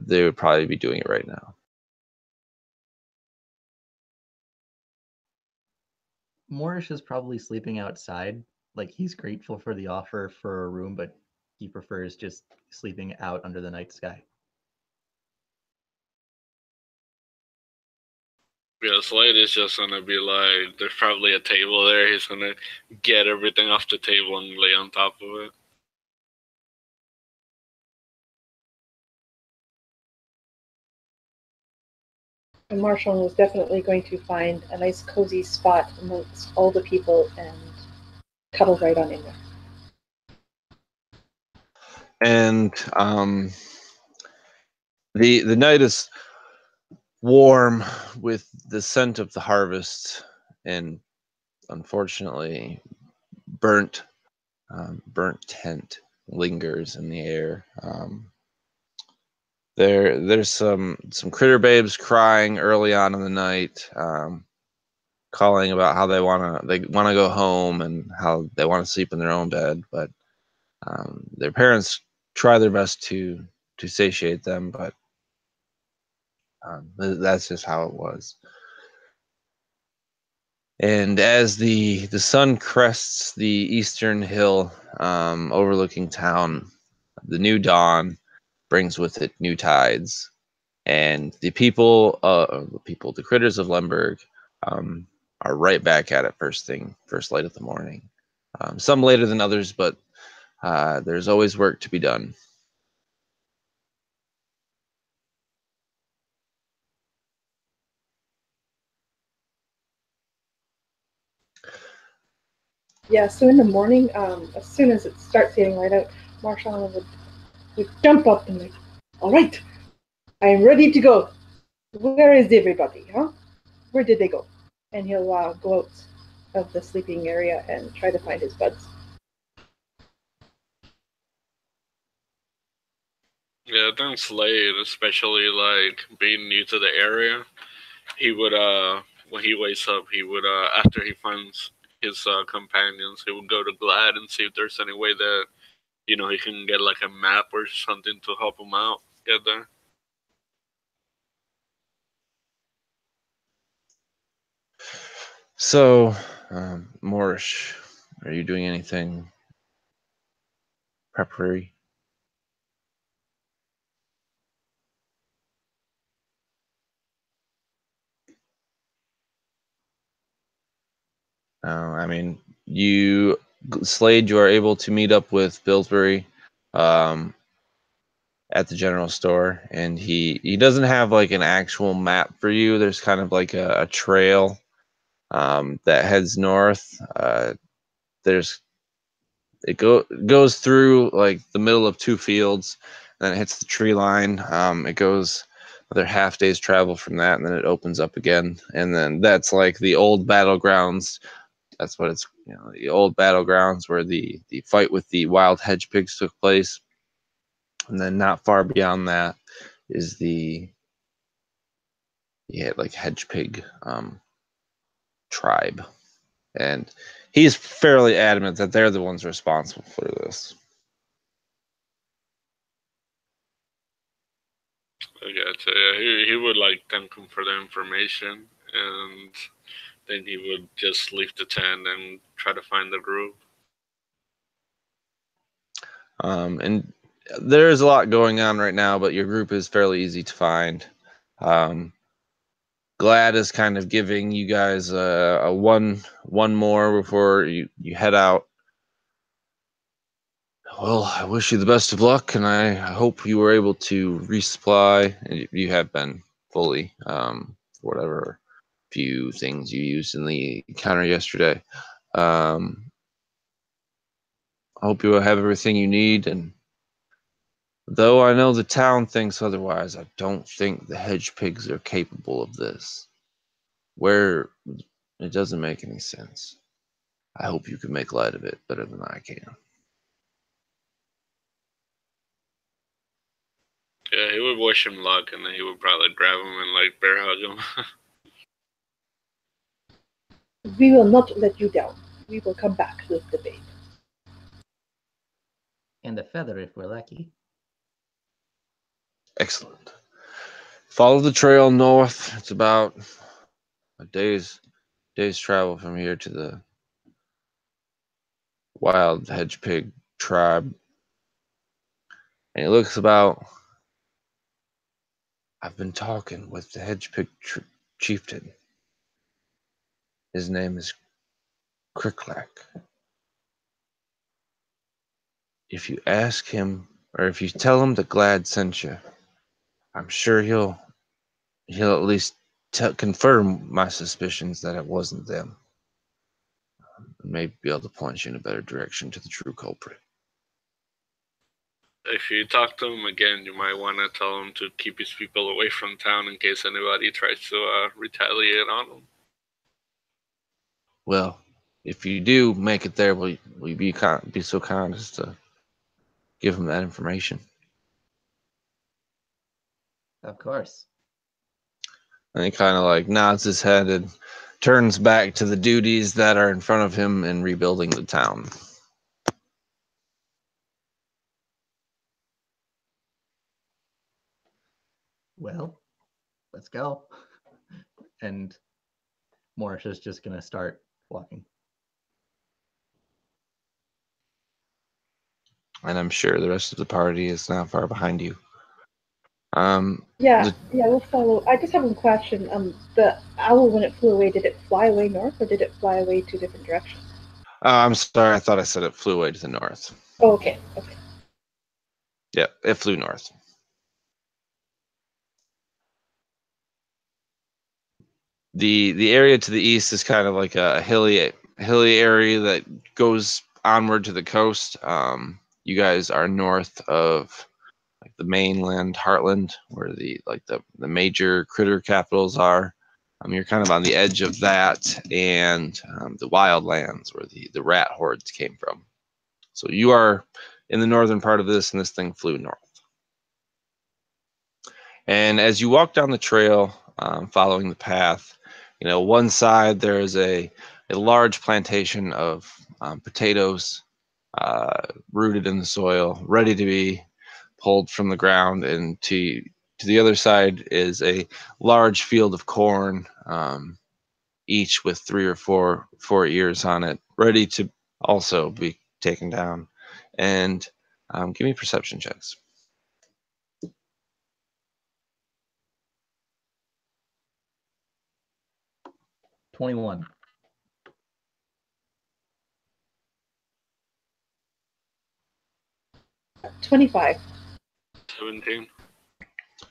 they would probably be doing it right now. Moorish is probably sleeping outside. Like, he's grateful for the offer for a room, but he prefers just sleeping out under the night sky. Yeah, Slade is just gonna be like, there's probably a table there. He's gonna get everything off the table and lay on top of it. And Marshall is definitely going to find a nice cozy spot amongst all the people and cuddle right on in there. And the night is warm with the scent of the harvest, and unfortunately, burnt tent lingers in the air. There's some critter babes crying early on in the night, calling about how they wanna go home and how they want to sleep in their own bed, but their parents try their best to satiate them, but that's just how it was. And as the sun crests the eastern hill overlooking town, the new dawn brings with it new tides, and the critters of Lemberg are right back at it first light of the morning. Some later than others, but there's always work to be done. Yeah, so in the morning, as soon as it starts getting light out, Marshall would jump up and like, all right, I am ready to go. Where is everybody, huh? Where did they go? And he'll go out of the sleeping area and try to find his buds. Yeah, I think Slade, especially like being new to the area, he would when he wakes up, he would after he finds his companions, he would go to Glad and see if there's any way that he can get like a map or something to help him out get there. So, Morish, are you doing anything preparatory? I mean, Slade, you are able to meet up with Pillsbury at the general store, and he doesn't have like an actual map for you. There's kind of like a trail that heads north it goes through like the middle of 2 fields, then it hits the tree line. It goes another half day's travel from that, and then it opens up again, and then that's like the old battlegrounds. That's what it's, the old battlegrounds where the fight with the wild hedge pigs took place. And then not far beyond that is the like hedge pig tribe. And he's fairly adamant that they're the ones responsible for this. I gotcha. Yeah, he would like thank him for the information, and then he would just leave the tent and try to find the group. And there's a lot going on right now, but your group is fairly easy to find. Glad is kind of giving you guys a one more before you head out. Well, I wish you the best of luck, and I hope you were able to resupply. You have been fully, whatever few things you used in the encounter yesterday. I hope you have everything you need, and though I know the town thinks otherwise, I don't think the hedge pigs are capable of this. Where it doesn't make any sense. I hope you can make light of it better than I can. Yeah, he would wish him luck, and then he would probably grab him and like bear hug him. We will not let you down. We will come back with the babe. And a feather if we're lucky. Excellent. Follow the trail north. It's about a day's travel from here to the wild hedge pig tribe. And it looks about... I've been talking with the hedge pig chieftain. His name is Cricklack. If you ask him, or if you tell him that Glad sent you, I'm sure he'll at least confirm my suspicions that it wasn't them. And maybe be able to point you in a better direction to the true culprit. If you talk to him again, you might want to tell him to keep his people away from town in case anybody tries to retaliate on him. Well, if you do make it there, will you be so kind as to give him that information? Of course. And he kind of like nods his head and turns back to the duties that are in front of him in rebuilding the town. Well, let's go. And Morris is just going to start walking. And I'm sure the rest of the party is not far behind you. Yeah, we'll follow. I just have one question. The owl, when it flew away, did it fly away north or did it fly away to different directions? I'm sorry, I thought I said it flew away to the north. Oh, okay. Yeah, it flew north. The area to the east is kind of like a hilly area that goes onward to the coast. You guys are north of like the mainland heartland, where the major critter capitals are. You're kind of on the edge of that and the wildlands where the rat hordes came from. So you are in the northern part of this, and this thing flew north. And as you walk down the trail, following the path, one side there is a large plantation of potatoes rooted in the soil, ready to be pulled from the ground, and to the other side is a large field of corn, each with 3 or 4 ears on it, ready to also be taken down. And give me perception checks. 21. 25. 17.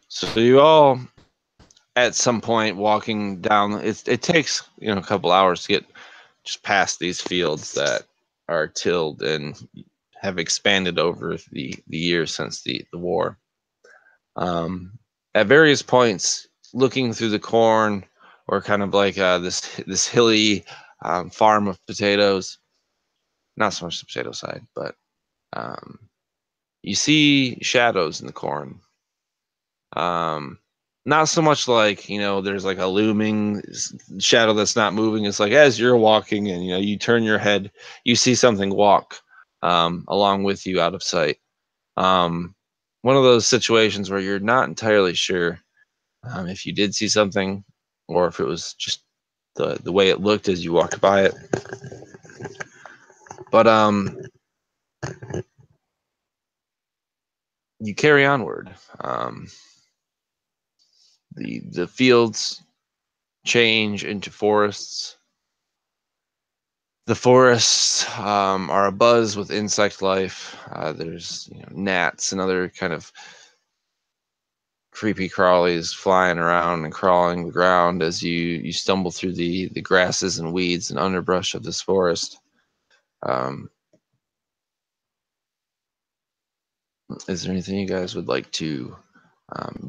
So you all, at some point, walking down, it takes a couple hours to get just past these fields that are tilled and have expanded over the years since the war. At various points, looking through the corn, or kind of like this hilly farm of potatoes. Not so much the potato side, but you see shadows in the corn. Not so much like, there's like a looming shadow that's not moving. It's like as you're walking and, you turn your head, you see something walk along with you out of sight. One of those situations where you're not entirely sure if you did see something or if it was just the way it looked as you walked by it. But you carry onward. The fields change into forests. The forests are abuzz with insect life. There's gnats and other kind of creepy crawlies flying around and crawling the ground as you stumble through the grasses and weeds and underbrush of this forest. Is there anything you guys would like to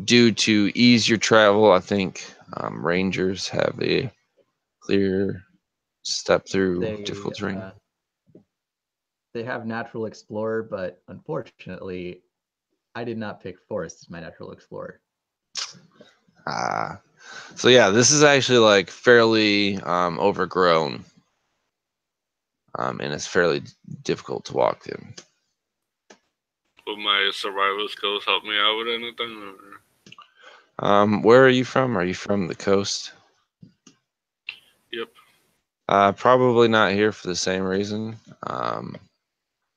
do to ease your travel? I think rangers have a clear step through difficult terrain. They have natural explorer, but unfortunately, I did not pick forest as my natural explorer. So yeah, this is actually like fairly overgrown, and it's fairly difficult to walk in. Will my survival skills help me out with anything? Where are you from? Are you from the coast? Yep. Probably not here for the same reason.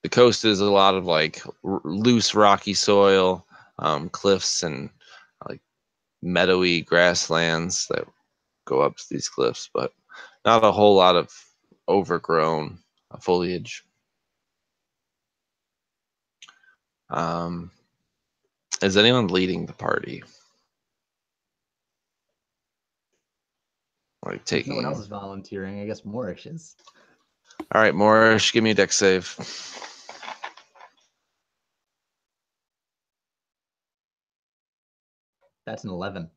The coast is a lot of like loose rocky soil, cliffs, and like meadowy grasslands that go up to these cliffs, but not a whole lot of overgrown foliage. Is anyone leading the party? Like taking. No one else is volunteering. I guess Moorish is. All right, Moorish, give me a dex save. That's an 11.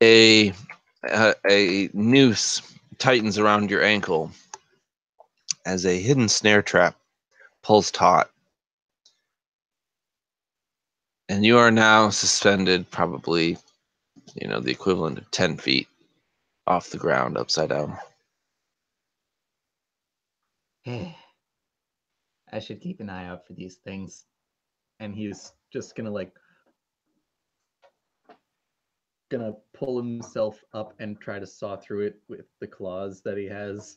A noose tightens around your ankle as a hidden snare trap pulls taut. And you are now suspended probably, the equivalent of 10 feet off the ground, upside down. I should keep an eye out for these things. And he's just gonna pull himself up and try to saw through it with the claws that he has.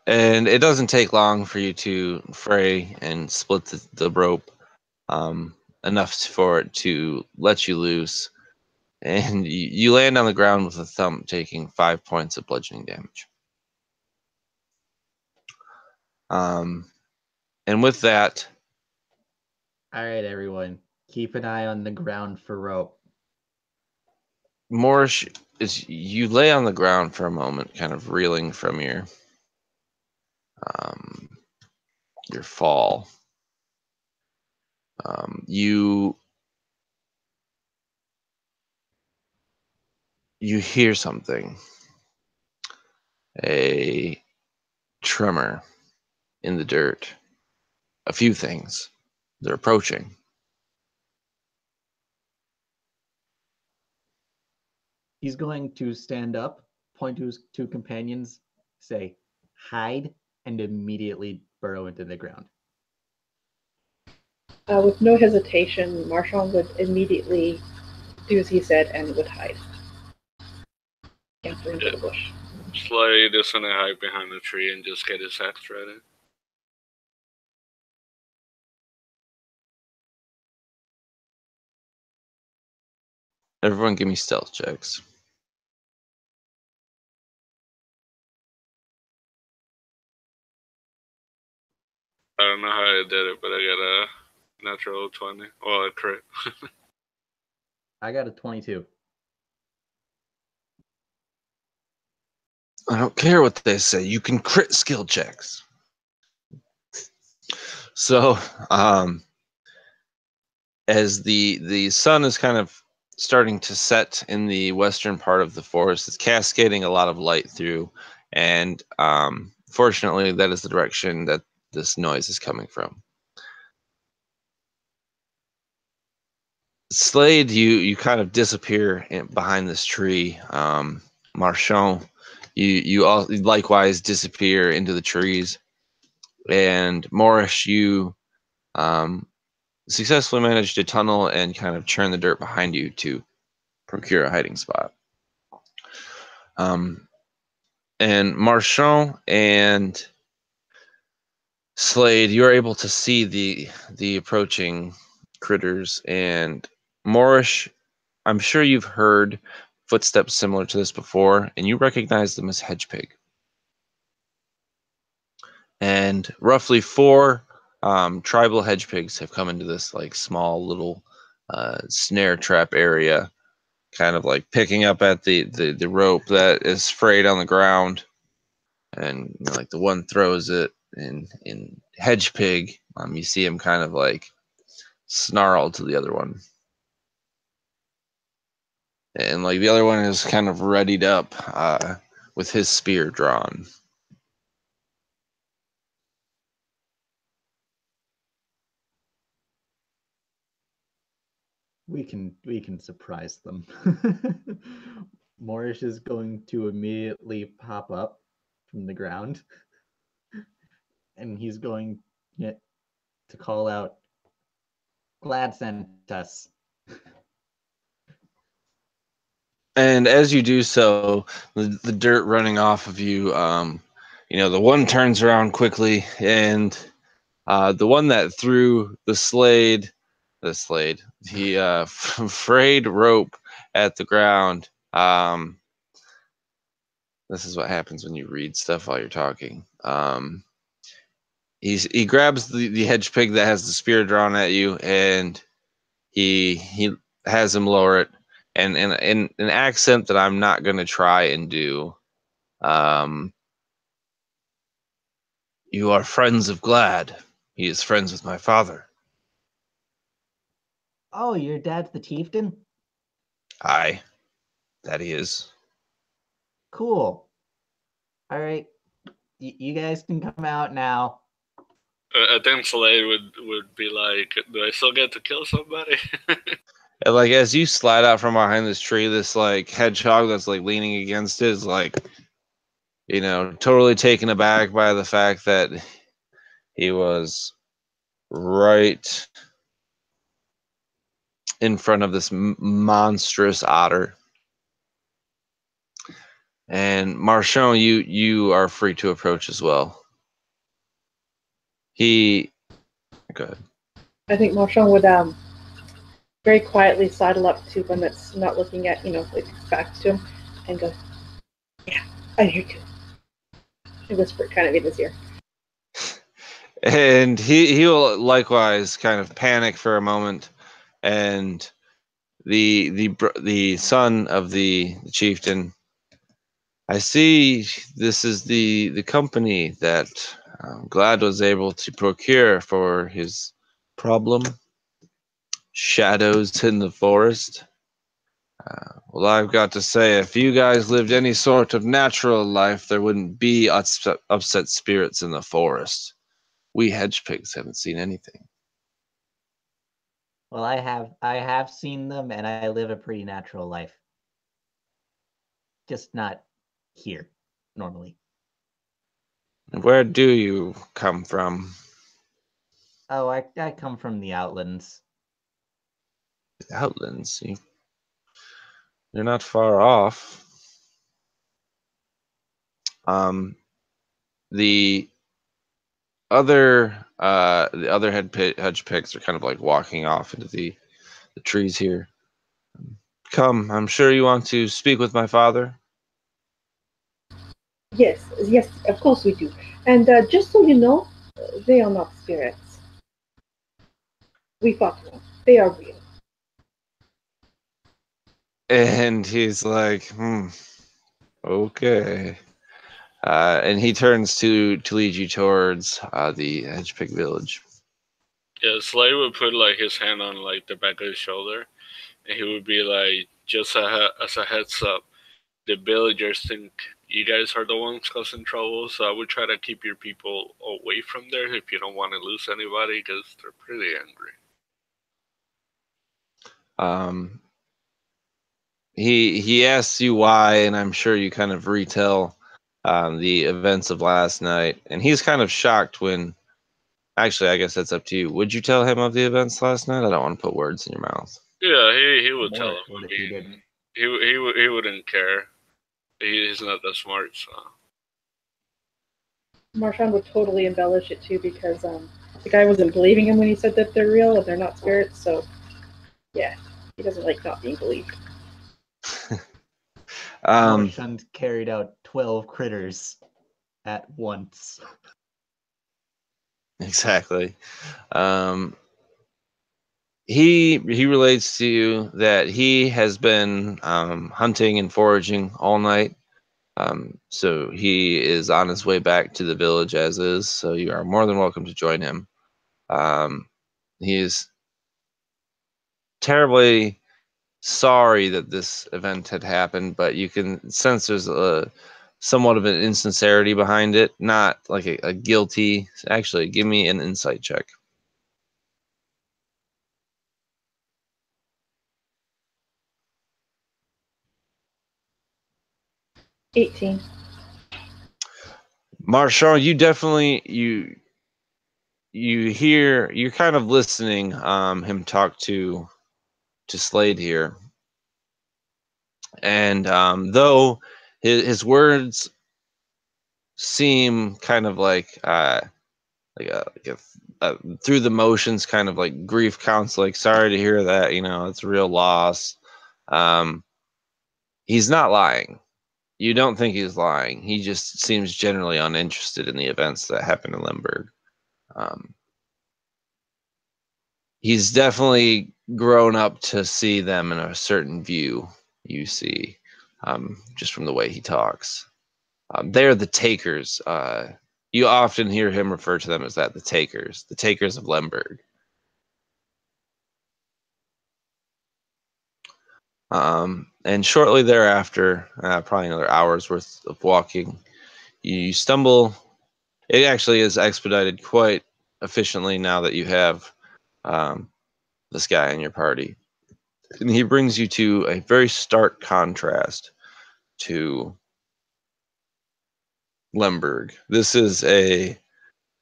And it doesn't take long for you to fray and split the rope enough for it to let you loose. And you land on the ground with a thump, taking 5 points of bludgeoning damage. And with that... All right, everyone. Keep an eye on the ground for rope. Moorish, you lay on the ground for a moment, kind of reeling from your fall. You hear something. A tremor in the dirt. A few things. They're approaching. He's going to stand up, point to his two companions, say, hide, and immediately burrow into the ground. With no hesitation, Marshall would immediately do as he said and would hide. Camper into the bush. Slade is gonna hide behind a tree and just get his axe ready. Everyone give me stealth checks. I don't know how I did it, but I got a natural 20. Well, a crit. I got a 22. I don't care what they say. You can crit skill checks. So, as the sun is kind of starting to set in the western part of the forest, it's cascading a lot of light through, and fortunately, that is the direction that this noise is coming from. Slade, you kind of disappear behind this tree. Marchand, you all likewise disappear into the trees, and Morris, you successfully managed to tunnel and kind of churn the dirt behind you to procure a hiding spot. And Marchand and Slade, you're able to see the approaching critters, and Morris, I'm sure you've heard footsteps similar to this before, and you recognize them as hedgehog. And roughly 4 tribal hedgehogs have come into this like small little snare trap area, kind of like picking up at the rope that is frayed on the ground, and like the one throws it in hedgehog. You see him kind of like snarl to the other one, and like the other one is kind of readied up with his spear drawn. We can surprise them. Morris is going to immediately pop up from the ground, and he's going to call out, "Glad sent us." And as you do so, the dirt running off of you, the one turns around quickly, and the one that threw the frayed rope at the ground. This is what happens when you read stuff while you're talking. He grabs the hedgehog that has the spear drawn at you, and he has him lower it, and in an accent that I'm not going to try and do. You are friends of Glad. He is friends with my father. Oh, your dad's the chieftain? Aye, that he is. Cool. All right, you guys can come out now. I think Slade would be like, "Do I still get to kill somebody?" And like as you slide out from behind this tree, this like hedgehog that's like leaning against it is like, totally taken aback by the fact that he was right in front of this monstrous otter. And Marchand, you are free to approach as well. Go ahead. I think Marchand would very quietly sidle up to one that's not looking at, like back to him, and go, "Yeah, I hear you." And whisper kind of in his ear. And he will likewise kind of panic for a moment, and the son of the chieftain, I see this is the company that Glad was able to procure for his problem, shadows in the forest. Well, I've got to say, if you guys lived any sort of natural life, there wouldn't be upset spirits in the forest. We hedgehogs haven't seen anything. Well, I have seen them, and I live a pretty natural life. Just not here, normally. Where do you come from? Oh, I come from the Outlands. Outlands. You're not far off. The other hedgehogs are kind of like walking off into the trees here. Come, I'm sure you want to speak with my father. Yes, of course we do. And just so you know, they are not spirits. We fought them. They are real. And he's like, okay. And he turns to lead you towards the hedgehog village. Yeah, Slade would put like his hand on like the back of his shoulder, and he would be like, "Just as a heads up, the villagers think you guys are the ones causing trouble, so I would try to keep your people away from there if you don't want to lose anybody, because they're pretty angry." He asks you why, and I'm sure you kind of retell the events of last night, and he's kind of shocked when. Actually, I guess that's up to you. Would you tell him of the events last night? I don't want to put words in your mouth. Yeah, he would tell Morris him. would I if he mean, didn't. he wouldn't care. He's not that smart, so. Marshawn would totally embellish it too because the guy wasn't believing him when he said that they're real and they're not spirits. So, yeah, he doesn't like not being believed. Marchand carried out 12 critters at once. Exactly. He relates to you that he has been hunting and foraging all night. So he is on his way back to the village as is. So you are more than welcome to join him. He is terribly sorry that this event had happened, but you can sense there's a somewhat of an insincerity behind it, not like a guilty. Actually, give me an insight check. $18. Marshall, you definitely you hear, you're kind of listening him talk to Slade here, and though his words seem kind of like through the motions, kind of like grief counts, like sorry to hear that, it's a real loss. He's not lying. You don't think he's lying. He just seems generally uninterested in the events that happen in Lemberg. He's definitely grown up to see them in a certain view, you see, just from the way he talks. They're the takers. You often hear him refer to them as that, the takers of Lemberg. And shortly thereafter, probably another hour's worth of walking, you stumble. It actually is expedited quite efficiently now that you have this guy in your party. And he brings you to a very stark contrast to Lemberg. This is a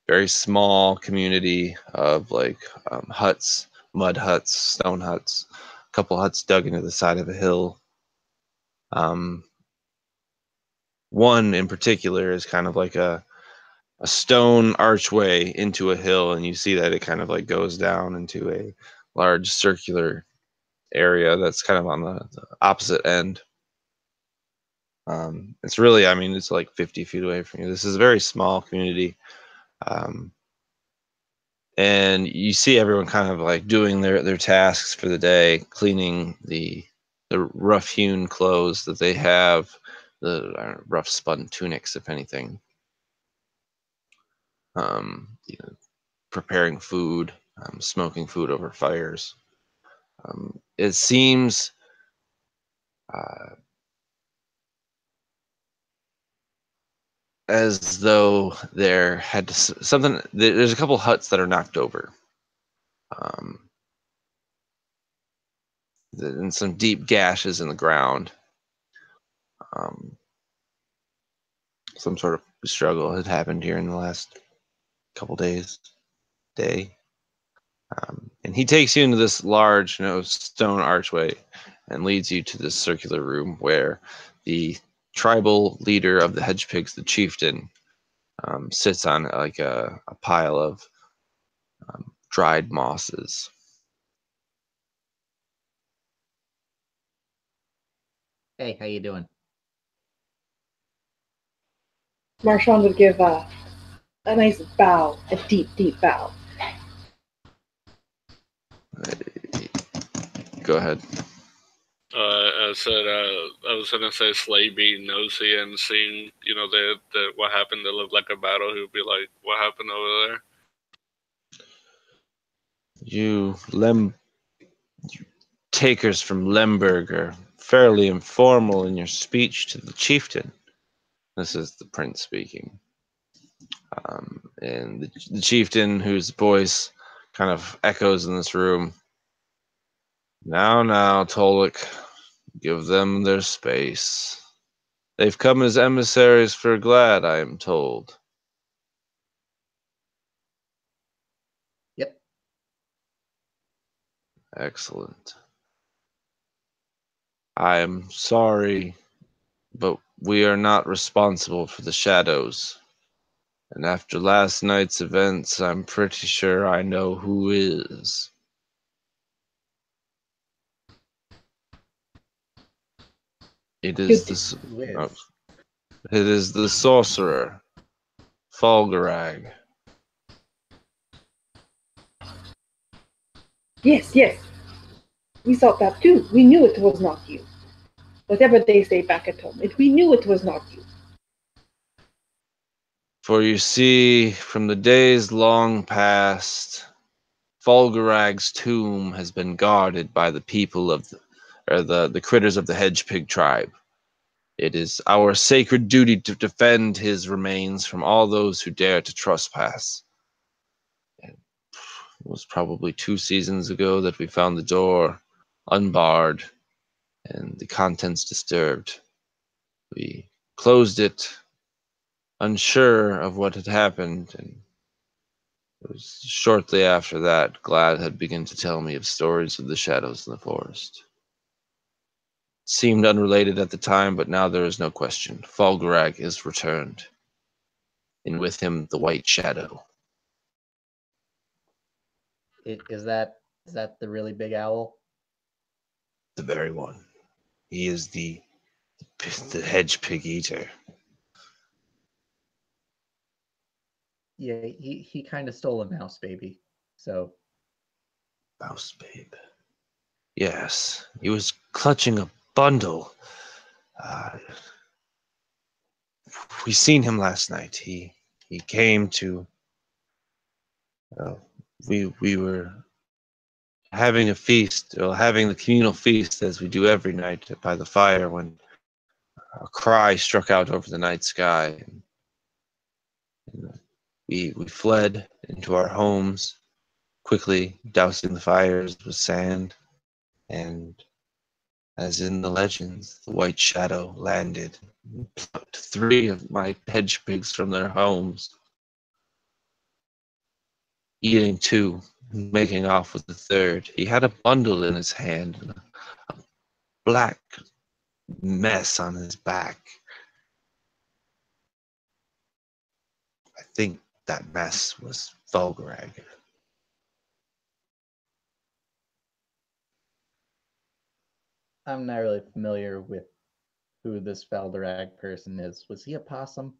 very small community of like huts, mud huts, stone huts, a couple huts dug into the side of a hill. One in particular is kind of like a stone archway into a hill, and you see that it kind of like goes down into a large circular area that's kind of on the opposite end. It's really, I mean, it's like 50 feet away from you. This is a very small community. And you see everyone kind of like doing their tasks for the day, cleaning the rough hewn clothes that they have, the rough spun tunics, if anything. Preparing food, smoking food over fires. It seems as though there had something. There's a couple huts that are knocked over, and some deep gashes in the ground. Some sort of struggle had happened here in the last couple days. And he takes you into this large, stone archway and leads you to this circular room where the tribal leader of the hedge pigs, the chieftain, sits on like a pile of dried mosses. Hey, how you doing? Marshawn would give a nice bow, a deep, deep bow. Go ahead. I said I was gonna say Slade being nosy and seeing, you know, the what happened that looked like a battle. He would be like, "What happened over there?" You takers from Lemberg are fairly informal in your speech to the chieftain. This is the prince speaking. And the chieftain, whose voice kind of echoes in this room. Now, Tolek, give them their space. They've come as emissaries for Glad, I am told. Yep. Excellent. I am sorry, but we are not responsible for the shadows. And after last night's events, I'm pretty sure I know who is. It is the Who is? oh, it is the sorcerer, Falgarag. Yes, yes. We thought that too. We knew it was not you. Whatever they say back at home, we knew it was not you. For you see, from the days long past, Falgarag's tomb has been guarded by the people of the critters of the hedgepig tribe. It is our sacred duty to defend his remains from all those who dare to trespass. It was probably 2 seasons ago that we found the door unbarred and the contents disturbed. We closed it, unsure of what had happened, and it was shortly after that Glad had begun to tell me of stories of the shadows in the forest. It seemed unrelated at the time, but now there is no question. Falgarag is returned, and with him the white shadow. Is that the really big owl? The very one. He is the hedge pig eater. Yeah, he kind of stole a mouse baby. So Mouse babe. Yes, he was clutching a bundle. We seen him last night. He came to. We were having a feast, or having the communal feast as we do every night by the fire, when a cry struck out over the night sky. And we fled into our homes, quickly dousing the fires with sand, and as in the legends, the white shadow landed and plucked 3 of my hedge pigs from their homes, eating 2, making off with the 3rd. He had a bundle in his hand and a black mess on his back. I think that mess was Volgarag. I'm not really familiar with who this Valdarag person is. Was he a possum?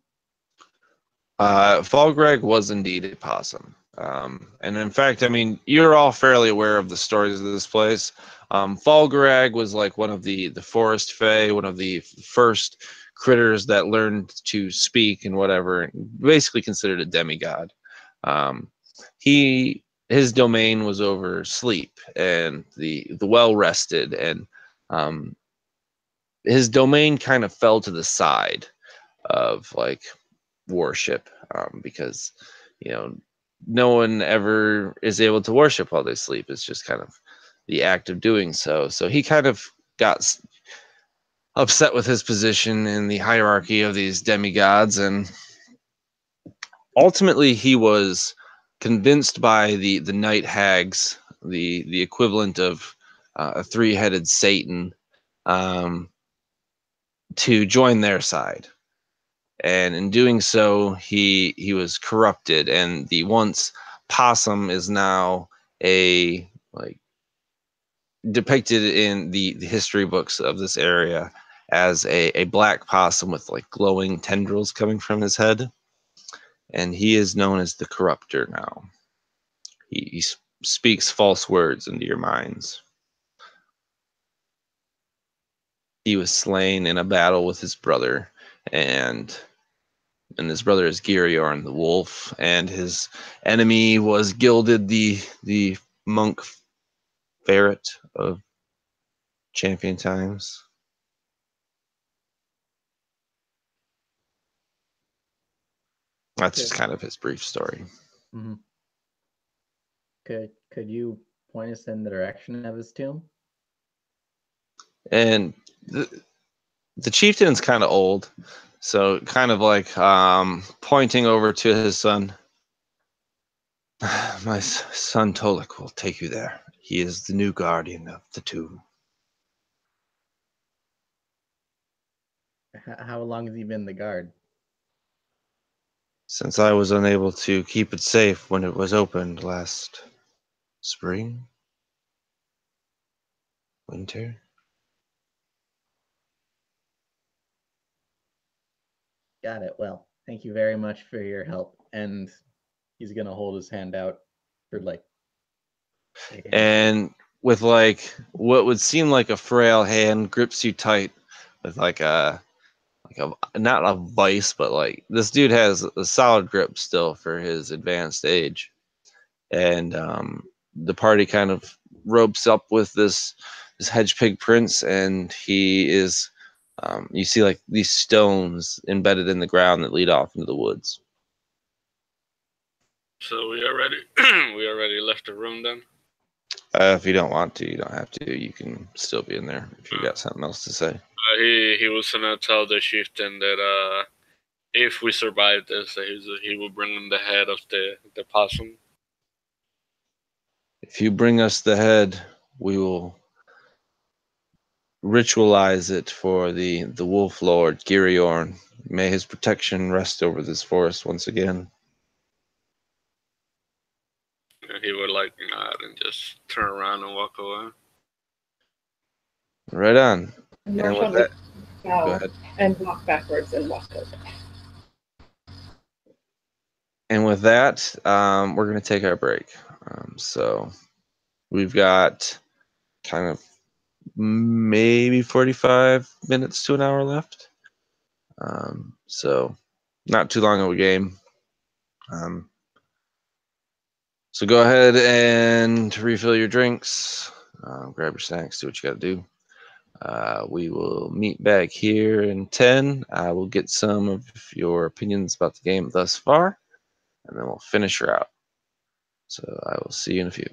Volgreg was indeed a possum. And in fact, I mean, you're all fairly aware of the stories of this place. Volgreg was like one of the forest fae, one of the first critters that learned to speak and whatever, basically considered a demigod. His domain was over sleep and the well rested, and his domain kind of fell to the side of like worship, because no one ever is able to worship while they sleep. It's just kind of the act of doing so. So he kind of got upset with his position in the hierarchy of these demigods, and ultimately he was convinced by the night hags, the equivalent of a 3-headed Satan, to join their side. And in doing so, he was corrupted, and the once possum is now a depicted in the history books of this area as a black possum with like glowing tendrils coming from his head, and he is known as the Corruptor now. He speaks false words into your minds. he was slain in a battle with his brother, and his brother is Giriorn the wolf, and his enemy was Gilded the monk ferret of Champion Times. That's just kind of his brief story. Mm-hmm. Could you point us in the direction of his tomb? And the chieftain's kind of old, so kind of like pointing over to his son. My son Tolek will take you there. He is the new guardian of the tomb. How long has he been the guard? Since I was unable to keep it safe when it was opened last spring, winter. Got it. Well, thank you very much for your help. And he's gonna hold his hand out for like a handshake. And with like what would seem like a frail hand grips you tight with like a not a vice, but like this dude has a solid grip still for his advanced age. And the party kind of ropes up with this hedge pig prince, and he is you see like these stones embedded in the ground that lead off into the woods. So we already we already left the room then. If you don't want to, you don't have to. You can still be in there if you got something else to say. He was gonna tell the chieftain that if we survive this, that he will bring him the head of the possum. If you bring us the head, we will ritualize it for the wolf lord Giriorn. May his protection rest over this forest once again. And he would like nod and just turn around and walk away. Right on. And And Marshall with that, would bow go ahead. and walk backwards and walk over. And with that, we're going to take our break. So we've got kind of maybe 45 minutes to an hour left. So not too long of a game. So go ahead and refill your drinks, grab your snacks, do what you got to do. We will meet back here in 10. I will get some of your opinions about the game thus far, and then we'll finish her out. So I will see you in a few.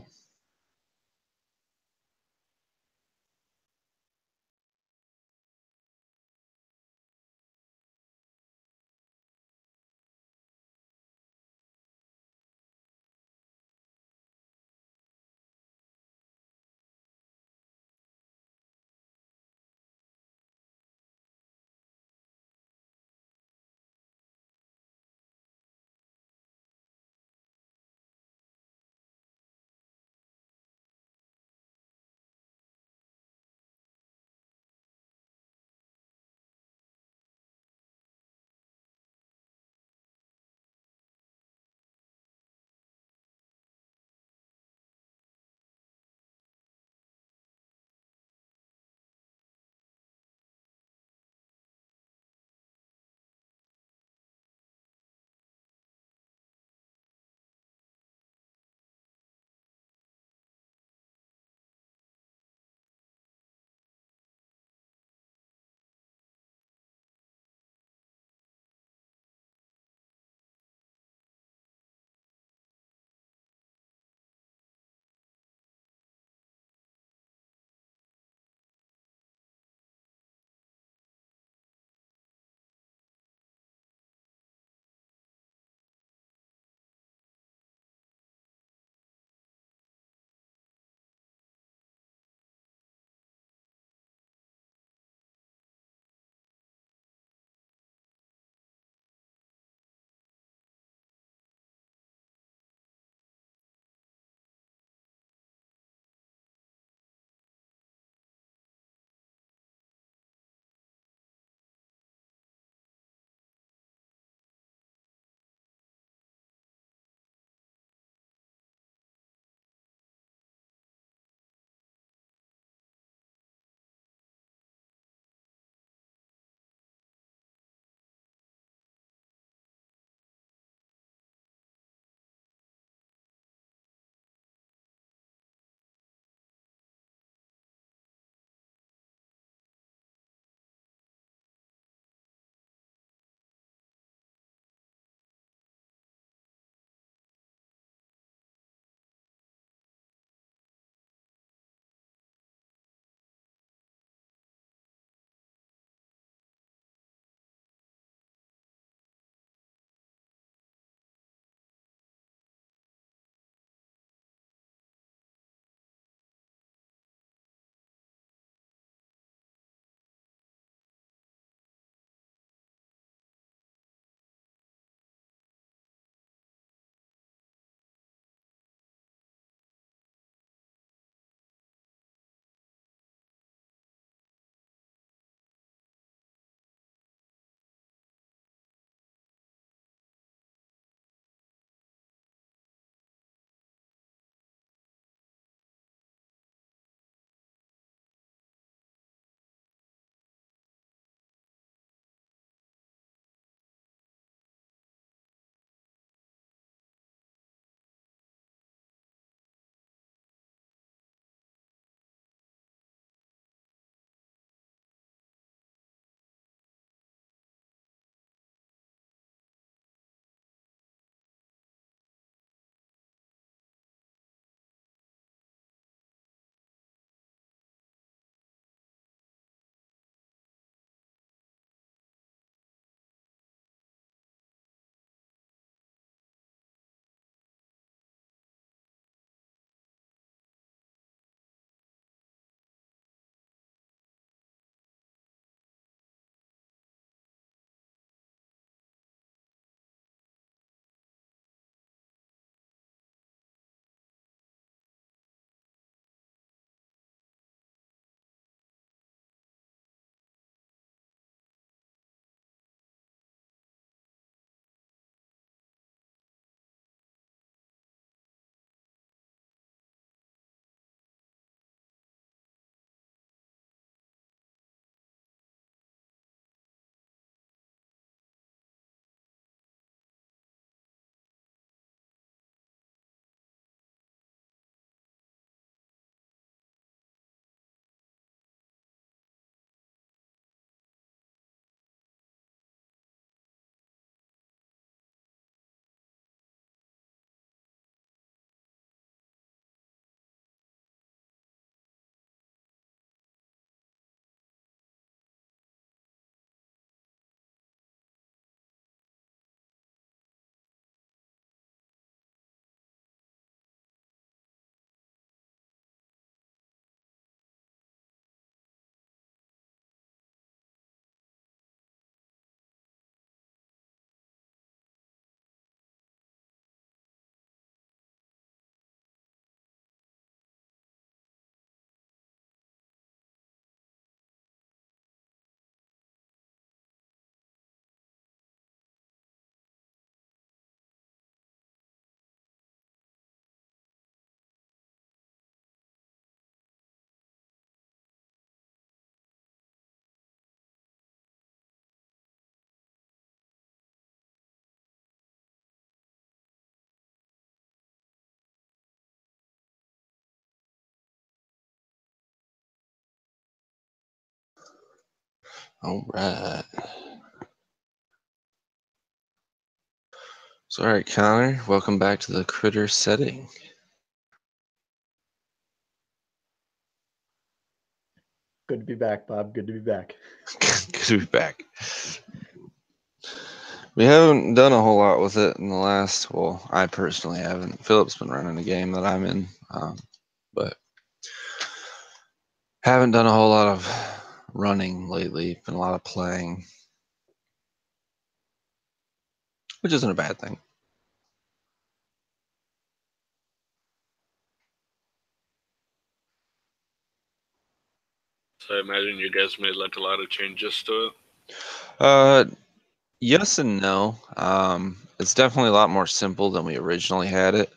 All right. So, all right, Connor, welcome back to the critter setting. Good to be back, Bob. Good to be back. Good to be back. We haven't done a whole lot with it in the last, well, I personally haven't. Philip's been running a game that I'm in, but haven't done a whole lot of running lately. Been a lot of playing, which isn't a bad thing. So I imagine you guys made like a lot of changes to it. Yes and no. It's definitely a lot more simple than we originally had it.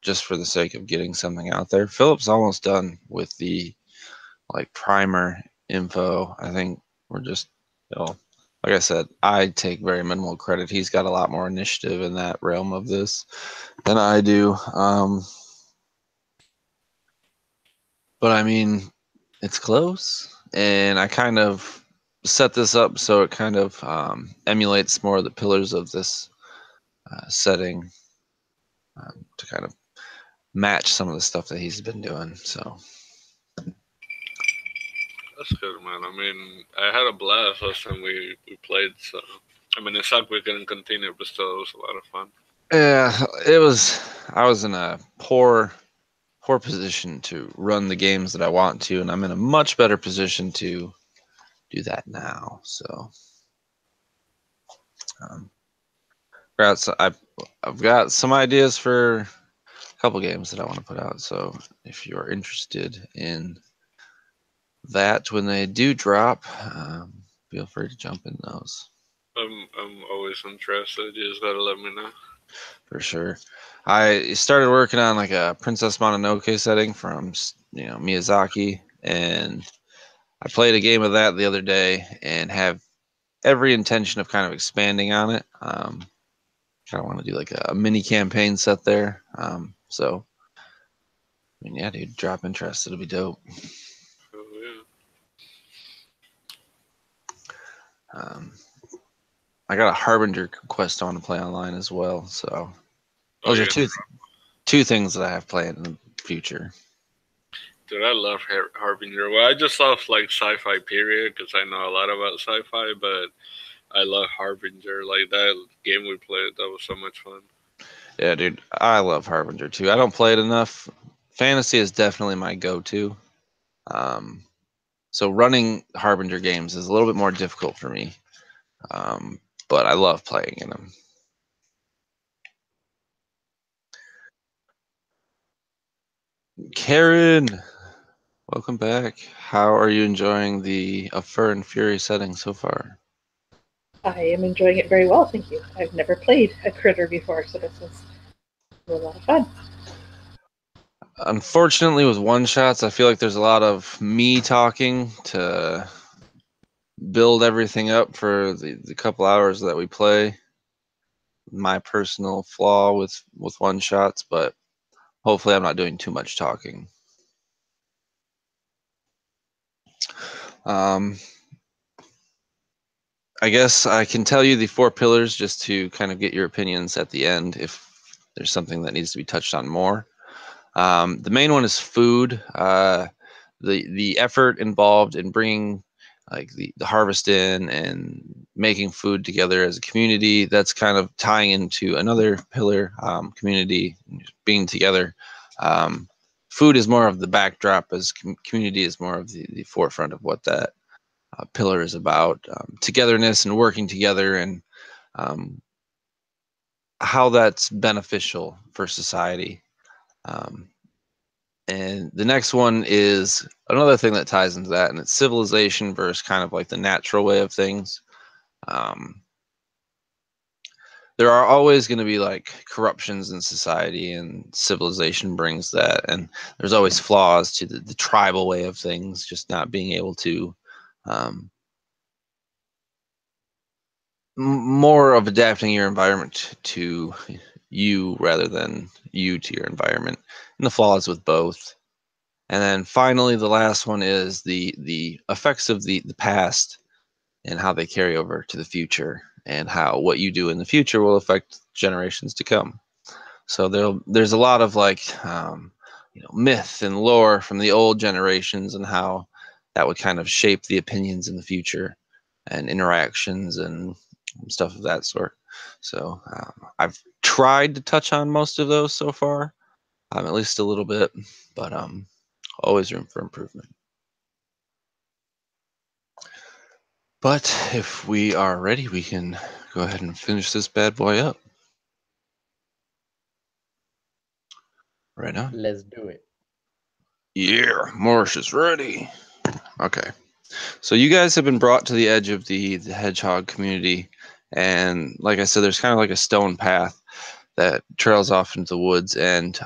Just for the sake of getting something out there. Philip's almost done with the like primer info. I think we're just, like I said, I take very minimal credit. He's got a lot more initiative in that realm of this than I do. But I mean, it's close, and I kind of set this up so it kind of emulates more of the pillars of this setting to kind of match some of the stuff that he's been doing. So That's good, man. I mean, I had a blast last time we played. So I mean, it sucked we couldn't continue, but still, it was a lot of fun. yeah, it was. I was in a poor position to run the games that I want to, and I'm in a much better position to do that now. So I've got some ideas for a couple games that I want to put out. So if you're interested in that when they do drop, feel free to jump in those. I'm always interested. You just gotta let me know. For sure. I started working on like a Princess Mononoke setting from Miyazaki, and I played a game of that the other day and have every intention of kind of expanding on it. Kind of want to do like a mini campaign set there. So, I mean, yeah, dude, drop interest. It'll be dope. Oh, yeah. I got a Harbinger quest I want to play online as well. So those are two things that I have planned in the future. Dude, I love Harbinger. Well, I just love like sci-fi period because I know a lot about sci-fi, but I love Harbinger. Like that game we played, that was so much fun. Yeah, dude, I love Harbinger too. I don't play it enough. Fantasy is definitely my go-to. So running Harbinger games is a little bit more difficult for me, but I love playing in them. Karen, welcome back. How are you enjoying the Of Fur and Fury setting so far? I am enjoying it very well, thank you. I've never played a critter before, so this is a lot of fun. Unfortunately, with one-shots, I feel like there's a lot of me talking to build everything up for the couple hours that we play. My personal flaw with one-shots, but hopefully I'm not doing too much talking. I guess I can tell you the 4 pillars just to kind of get your opinions at the end if there's something that needs to be touched on more. The main one is food. The effort involved in bringing like the harvest in and making food together as a community, that's kind of tying into another pillar, community being together. Food is more of the backdrop as community is more of the forefront of what that pillar is about. Togetherness and working together, and how that's beneficial for society. And the next one is another thing that ties into that, and it's civilization versus kind of like the natural way of things. There are always going to be like corruptions in society, and civilization brings that. And there's always flaws to the tribal way of things, just not being able to more of adapting your environment to you rather than you to your environment, and the flaws with both. And then finally, the last one is the effects of the past and how they carry over to the future, and how what you do in the future will affect generations to come. So there's a lot of like myth and lore from the old generations, and how that would kind of shape the opinions in the future and interactions and stuff of that sort. So I've tried to touch on most of those so far, at least a little bit, but always room for improvement. But if we are ready, we can go ahead and finish this bad boy up. Right on. Let's do it. Yeah, Morris is ready. Okay. So you guys have been brought to the edge of the hedgehog community. And like I said, there's kind of like a stone path that trails off into the woods. And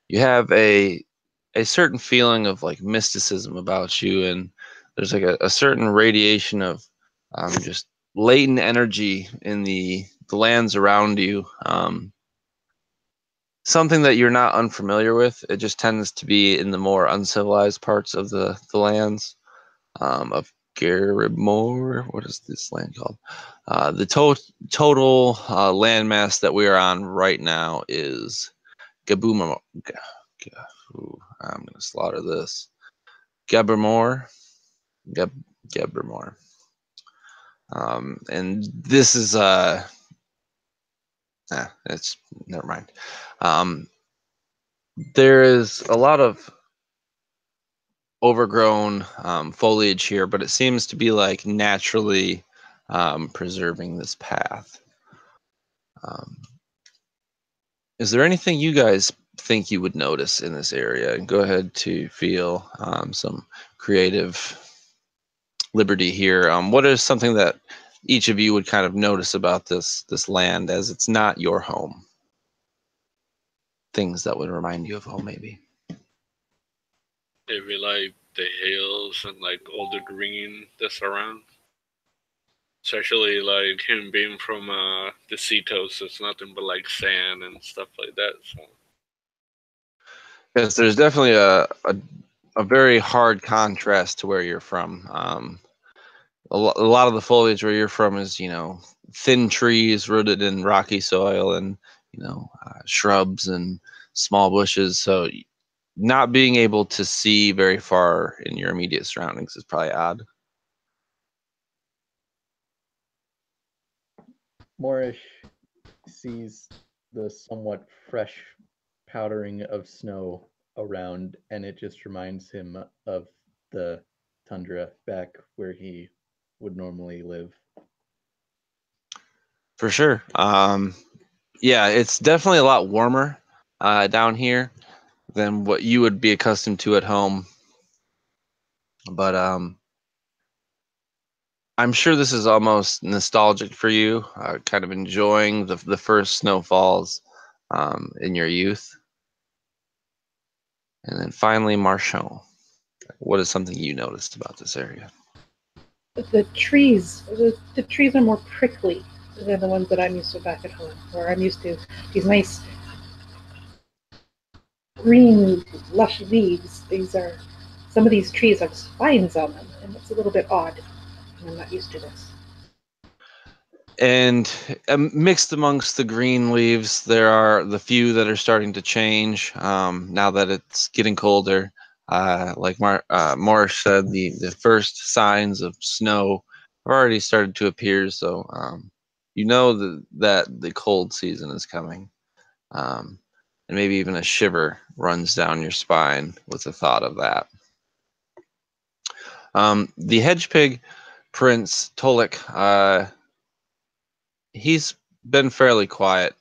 you have a certain feeling of like mysticism about you. And there's like a certain radiation of just latent energy in the lands around you. Something that you're not unfamiliar with. It just tends to be in the more uncivilized parts of the lands of Gebümor. What is this land called? The total landmass that we are on right now is Gebümor. I'm going to slaughter this. Gebümor. Gebümor. And this is it's never mind. There is a lot of overgrown foliage here, but it seems to be like naturally preserving this path. Is there anything you guys think you would notice in this area? And go ahead to feel some creative liberty here. What is something that each of you would kind of notice about this land, as it's not your home? Things that would remind you of home, maybe. Maybe like the hills and like all the green that's around. Especially like him being from the seacoast, it's nothing but like sand and stuff like that. So yes, there's definitely a very hard contrast to where you're from. A lot of the foliage where you're from is, thin trees rooted in rocky soil, and shrubs and small bushes. So not being able to see very far in your immediate surroundings is probably odd. Moorish sees the somewhat fresh powdering of snow around, and it just reminds him of the tundra back where he would normally live. For sure. Yeah, it's definitely a lot warmer down here than what you would be accustomed to at home. But I'm sure this is almost nostalgic for you, kind of enjoying the first snowfalls in your youth. And then finally, Marchand. What is something you noticed about this area? The trees are more prickly than the ones that I'm used to back at home, where I'm used to these nice green, lush leaves. Some of these trees have spines on them, and it's a little bit odd. I'm not used to this. And mixed amongst the green leaves, there are the few that are starting to change now that it's getting colder. Like Morris said, the first signs of snow have already started to appear, so that the cold season is coming. And maybe even a shiver runs down your spine with the thought of that. The hedge pig prince Tolik, he's been fairly quiet,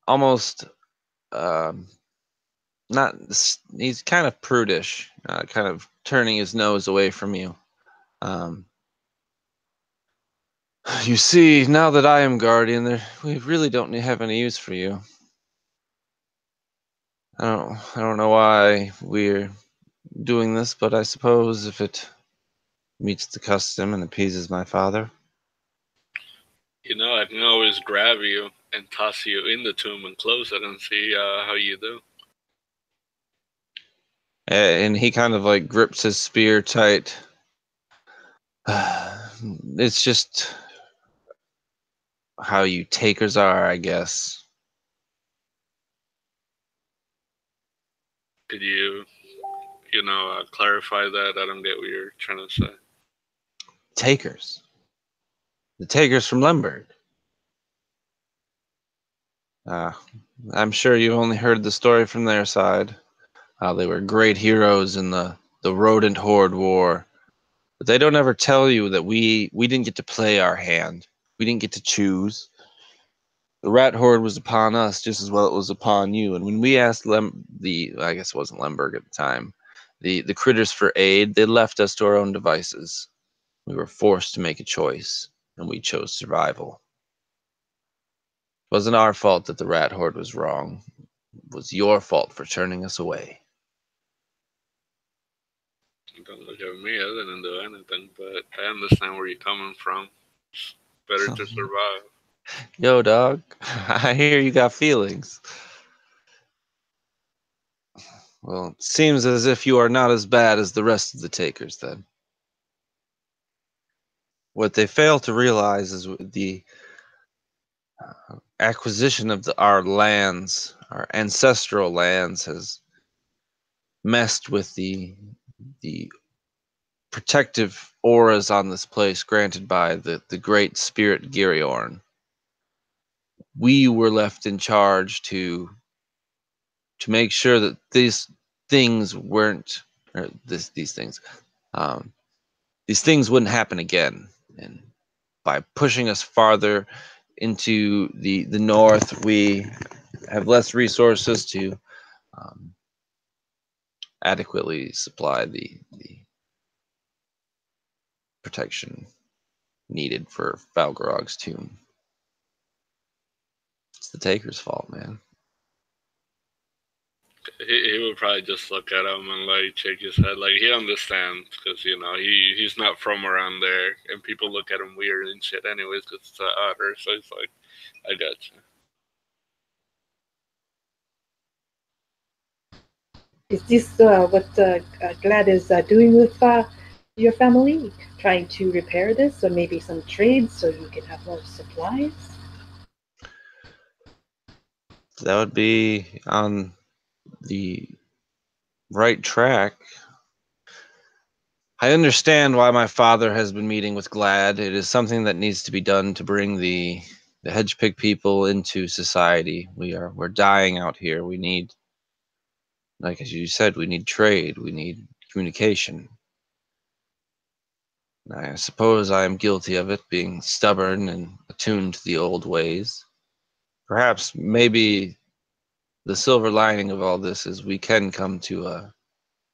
almost not. He's kind of prudish, kind of turning his nose away from you. You see, now that I am guardian, we really don't have any use for you. I don't know why we're doing this, but I suppose if it meets the custom and appeases my father. I can always grab you and toss you in the tomb and close it and see how you do. And he kind of like grips his spear tight. It's just how you takers are, I guess. Could you clarify that? I don't get what you're trying to say. Takers. The takers from Lemberg. I'm sure you've only heard the story from their side. How they were great heroes in the rodent horde war. But they don't ever tell you that we didn't get to play our hand. We didn't get to choose. The rat horde was upon us just as well it was upon you. And when we asked I guess it wasn't Lemberg at the time, the critters for aid, they left us to our own devices. We were forced to make a choice, and we chose survival. It wasn't our fault that the rat horde was wrong. It was your fault for turning us away. Don't look at me. I didn't do anything, but I understand where you're coming from. It's better to survive. Yo, dog. I hear you got feelings. Well, it seems as if you are not as bad as the rest of the takers, then. What they fail to realize is the acquisition of our lands, our ancestral lands, has messed with the protective auras on this place granted by the great spirit Giriorn. We were left in charge to make sure that these things weren't, or these things wouldn't happen again. And by pushing us farther into the north, we have less resources to adequately supply the protection needed for Valgarog's tomb. It's the taker's fault, man. He would probably just look at him and like shake his head, like he understands, because he's not from around there, and people look at him weird and shit, anyways, because it's an otter. So it's like, I got you. Is this what Glad is doing with your family? Trying to repair this, or maybe some trades so you can have more supplies? That would be on the right track. I understand why my father has been meeting with Glad. It is something that needs to be done to bring the hedge pig people into society. We're dying out here. We need, like as you said, we need trade. We need communication. I suppose I am guilty of it, being stubborn and attuned to the old ways. Perhaps, maybe the silver lining of all this is we can come to a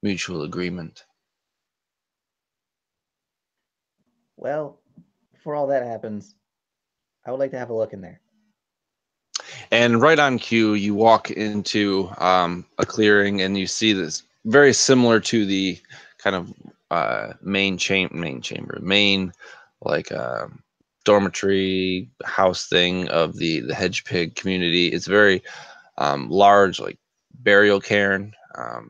mutual agreement. Well, before all that happens, I would like to have a look in there. And right on cue, you walk into a clearing, and you see this very similar to the kind of main like dormitory house thing of the hedge pig community. It's very large, like burial cairn.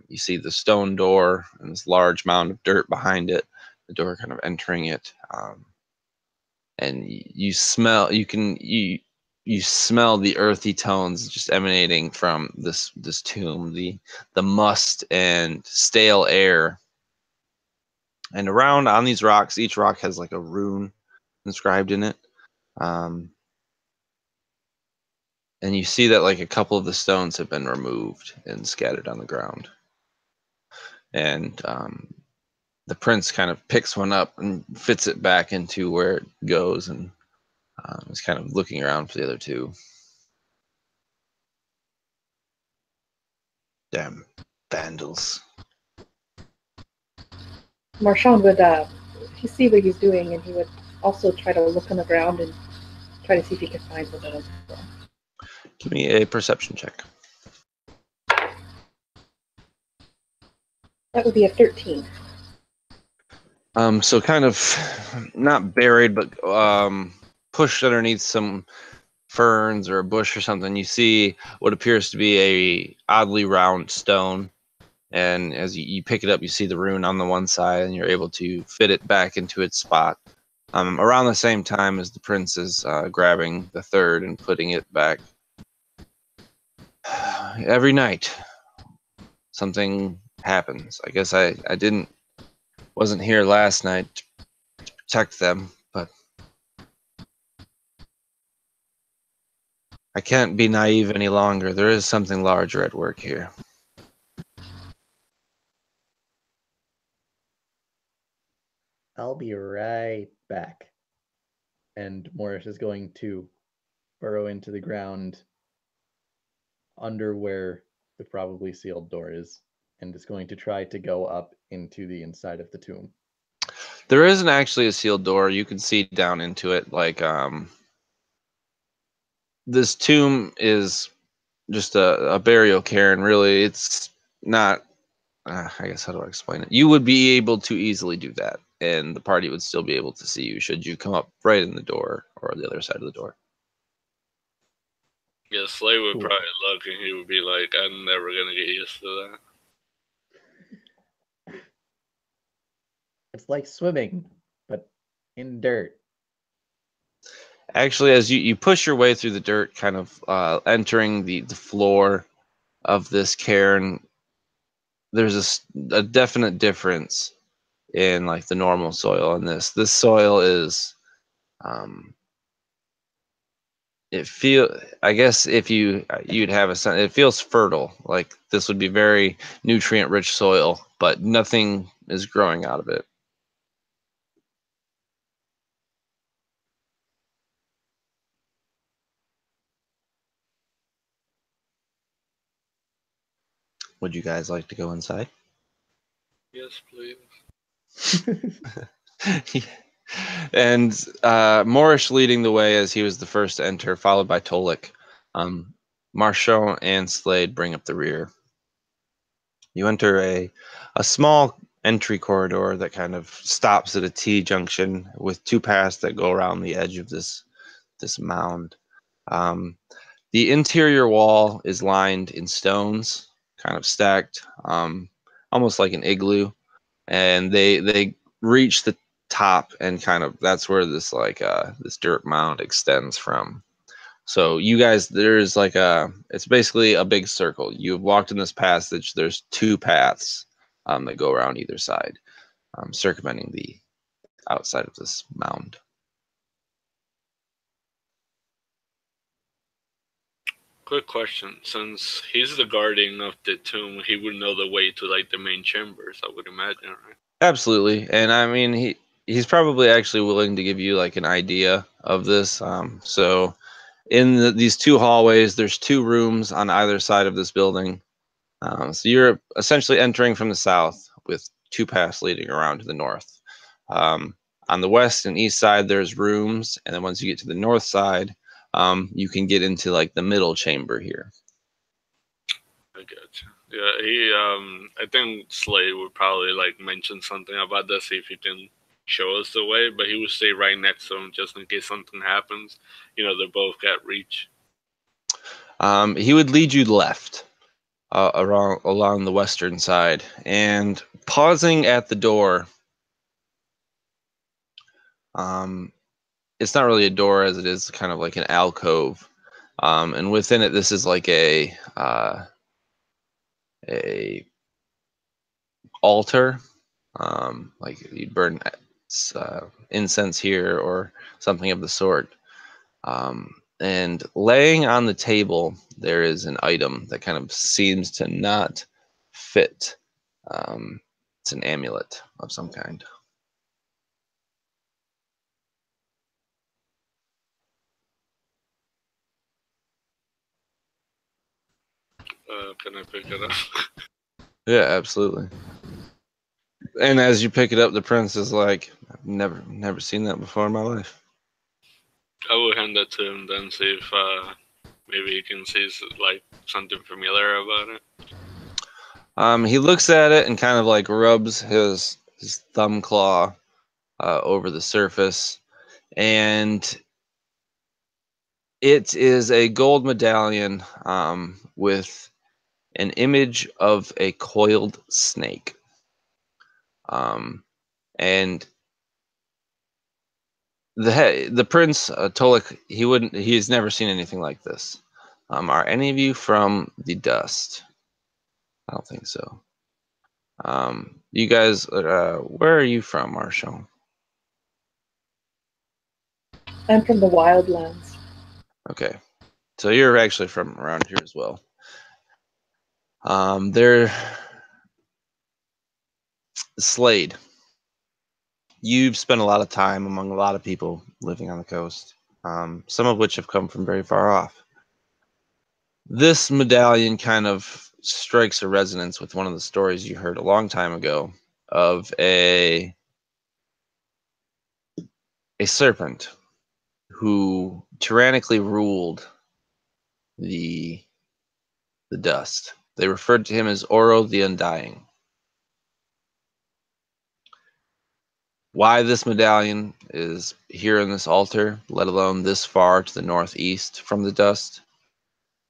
You see the stone door and this large mound of dirt behind it, the door kind of entering it, and you smell the earthy tones just emanating from this tomb, the must and stale air. And around on these rocks, each rock has like a rune inscribed in it. And you see that like a couple of the stones have been removed and scattered on the ground. And the prince kind of picks one up and fits it back into where it goes, and is kind of looking around for the other two. Damn vandals. Marchand would he see what he's doing, and he would also try to look on the ground and try to see if he could find something as well. Give me a perception check. That would be a 13. So kind of not buried, but pushed underneath some ferns or a bush or something, you see what appears to be a oddly round stone, and as you pick it up, you see the rune on the one side, and you're able to fit it back into its spot. Around the same time as the prince is grabbing the third and putting it back. Every night, something happens. I guess I wasn't here last night to protect them, but I can't be naive any longer. There is something larger at work here. I'll be right back. And Morris is going to burrow into the ground under where the probably sealed door is, and is going to try to go up into the inside of the tomb. There isn't actually a sealed door. You can see down into it. Like, this tomb is just a burial cairn. Really, it's not. I guess, how do I explain it? You would be able to easily do that, and the party would still be able to see you should you come up right in the door or the other side of the door. Yeah, Slay would Cool. probably look and he would be like, I'm never going to get used to that. It's like swimming, but in dirt. Actually, as you push your way through the dirt, kind of entering the floor of this cairn, there's a definite difference in like the normal soil and this soil is I guess if you'd have a sense, it feels fertile. Like this would be very nutrient rich soil, but nothing is growing out of it. Would you guys like to go inside? Yes, please. And Morish leading the way as he was the first to enter, followed by Tolik. Marchand and Slade bring up the rear. You enter a small entry corridor that kind of stops at a T-junction with two paths that go around the edge of this mound. The interior wall is lined in stones, kind of stacked, almost like an igloo, and they reach the top, and kind of that's where this this dirt mound extends from. So you guys, there's like it's basically a big circle. You've walked in this passage. There's two paths that go around either side, circumventing the outside of this mound. Quick question. Since he's the guardian of the tomb, he would know the way to like the main chambers, I would imagine, right? Absolutely. And I mean, he's probably actually willing to give you like an idea of this. So in these two hallways, there's two rooms on either side of this building. So you're essentially entering from the south with two paths leading around to the north. On the west and east side, there's rooms. And then once you get to the north side, you can get into like the middle chamber here. I gotcha. Yeah, I think Slade would probably like mention something about this, see if he can show us the way, but he would stay right next to him just in case something happens. You know, they both got reach. He would lead you left along the western side, and pausing at the door. It's not really a door as it is kind of like an alcove, and within it, this is like a altar, like you'd burn incense here or something of the sort. And laying on the table, there is an item that kind of seems to not fit. It's an amulet of some kind. Can I pick it up? Yeah, absolutely. And as you pick it up, the prince is like, I've never seen that before in my life. I will hand that to him then, see if maybe he can see like something familiar about it. He looks at it and kind of like rubs his thumb claw over the surface, and it is a gold medallion with an image of a coiled snake. And the prince Tolik, he's never seen anything like this. Are any of you from the dust? I don't think so. You guys, where are you from, Marshall? I'm from the wildlands. Okay, so you're actually from around here as well. They're Slade. You've spent a lot of time among a lot of people living on the coast, some of which have come from very far off. This medallion kind of strikes a resonance with one of the stories you heard a long time ago of a serpent who tyrannically ruled the dust. They referred to him as Oro the Undying. Why this medallion is here in this altar, let alone this far to the northeast from the dust,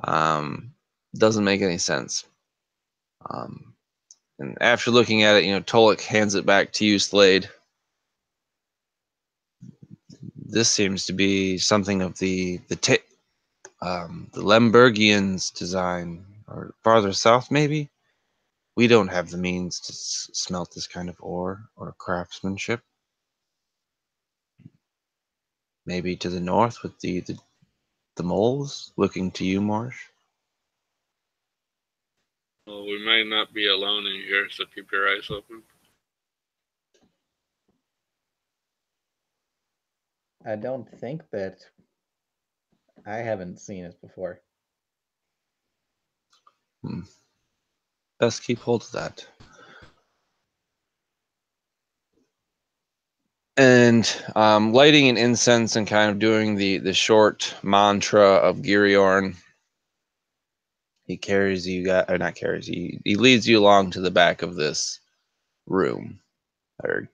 doesn't make any sense. And after looking at it, Tolik hands it back to you, Slade. This seems to be something of the Lembergians' design, or farther south, maybe. We don't have the means to smelt this kind of ore or craftsmanship. Maybe to the north with the moles looking to you, Marsh. Well, we might not be alone in here, so keep your eyes open. I don't think that I haven't seen it before. Best keep hold of that. And lighting an incense and kind of doing the short mantra of Giriorn, he carries you guys, or not carries you, he leads you along to the back of this room, or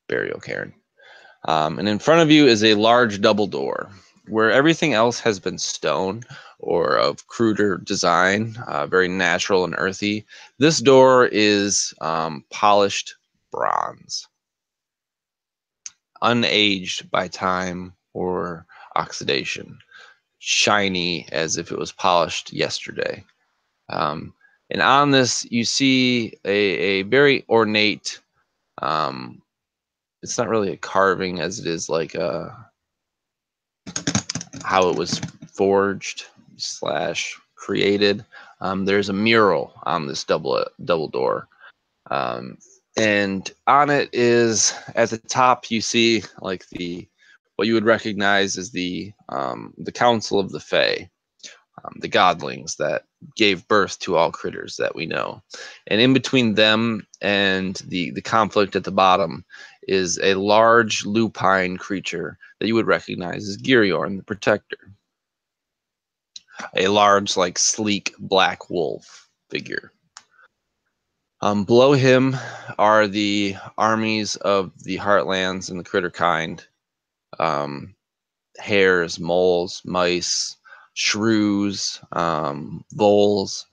burial cairn. And in front of you is a large double door, where everything else has been stone or of cruder design, very natural and earthy. This door is polished bronze, unaged by time or oxidation, shiny as if it was polished yesterday. And on this, you see a very ornate, it's not really a carving as it is like how it was forged / created. There's a mural on this double door. And on it is, at the top, you see like what you would recognize as the Council of the Fae, the godlings that gave birth to all critters that we know. And in between them and the conflict at the bottom is a large lupine creature that you would recognize as Giriorn, the Protector. A large, like, sleek black wolf figure. Below him are the armies of the Heartlands and the critter kind. Hares, moles, mice, shrews, voles,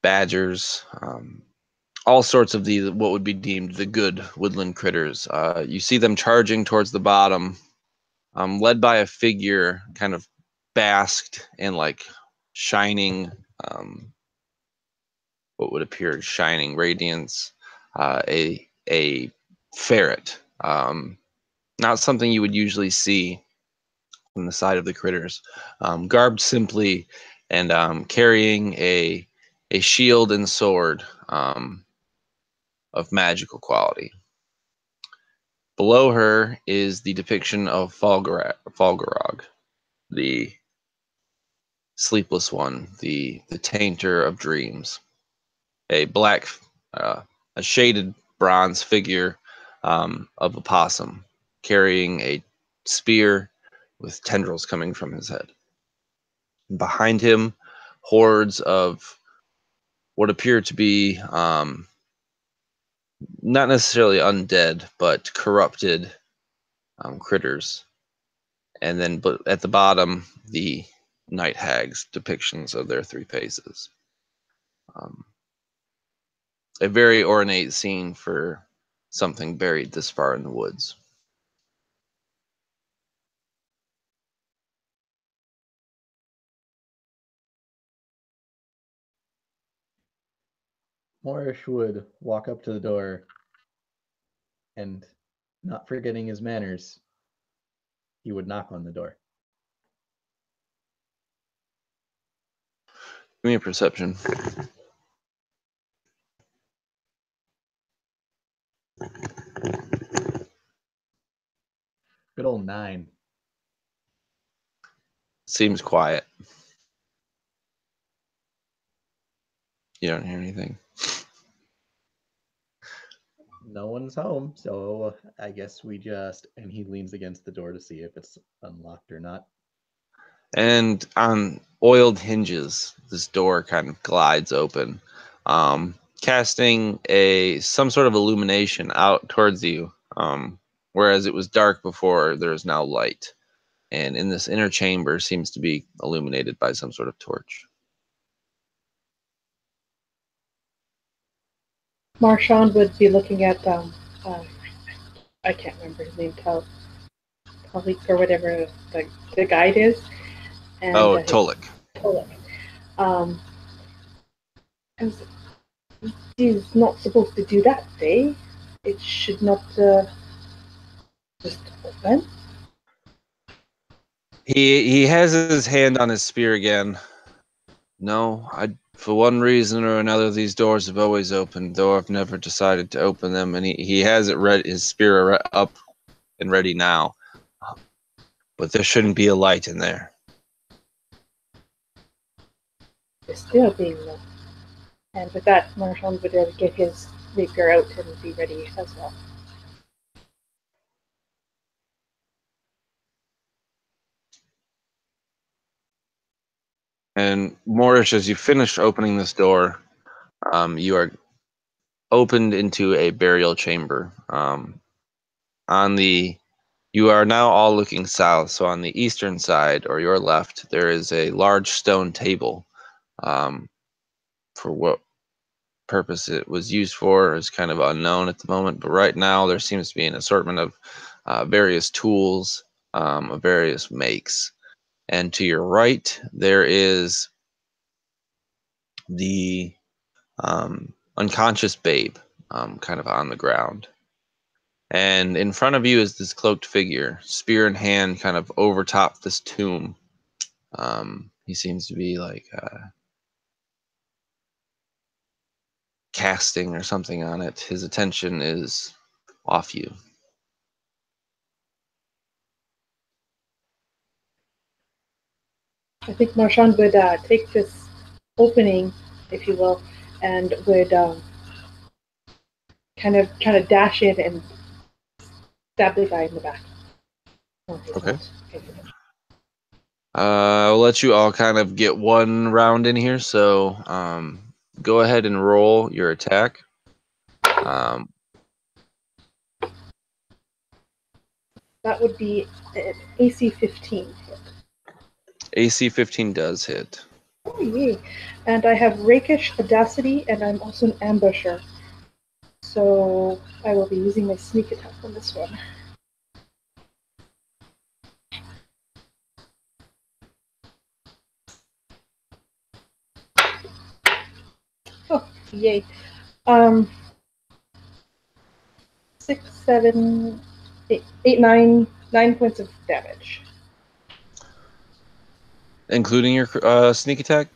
badgers, all sorts of what would be deemed the good woodland critters. You see them charging towards the bottom, led by a figure kind of basked in like shining, what would appear shining radiance, a ferret. Not something you would usually see on the side of the critters, garbed simply and carrying a shield and sword of magical quality. Below her is the depiction of Falgarog, the sleepless one, the tainter of dreams. A black, a shaded bronze figure of a possum carrying a spear with tendrils coming from his head. Behind him, hordes of what appear to be not necessarily undead, but corrupted critters. And then at the bottom, the night hags, depictions of their three faces. A very ornate scene for something buried this far in the woods. Morish would walk up to the door and, not forgetting his manners, he would knock on the door. Give me a perception. Good old 9. Seems quiet. You don't hear anything. No one's home, so I guess we just... And he leans against the door to see if it's unlocked or not. And on oiled hinges, this door kind of glides open, casting some sort of illumination out towards you. Whereas it was dark before, there is now light. And in this inner chamber seems to be illuminated by some sort of torch. Marchand would be looking at I can't remember his name, Talik or whatever the guide is. And, Tolik. Tolik. He's not supposed to do that, eh? It should not just open. He has his hand on his spear again. No, for one reason or another, these doors have always opened, though I've never decided to open them. And he has it ready, his spear up and ready now. But there shouldn't be a light in there. It's still being low. And with that, Marchand would get his rapier out and be ready as well. And Morish, as you finish opening this door, you are opened into a burial chamber. You are now all looking south. So on the eastern side, or your left, there is a large stone table. For what purpose it was used for is kind of unknown at the moment. But right now, there seems to be an assortment of various tools of various makes. And to your right, there is the unconscious babe kind of on the ground. And in front of you is this cloaked figure, spear in hand, kind of over top this tomb. He seems to be like casting or something on it. His attention is off you. I think Marchand would take this opening, if you will, and would kind of dash in and stab the guy in the back. Okay. I'll let you all kind of get one round in here, so go ahead and roll your attack. That would be an AC 15 hit. AC 15 does hit. Oh, yay. And I have Rakish, Audacity, and I'm also an ambusher. So I will be using my sneak attack on this one. Oh, yay. 6, 7, 8, 9 points of damage. Including your sneak attack?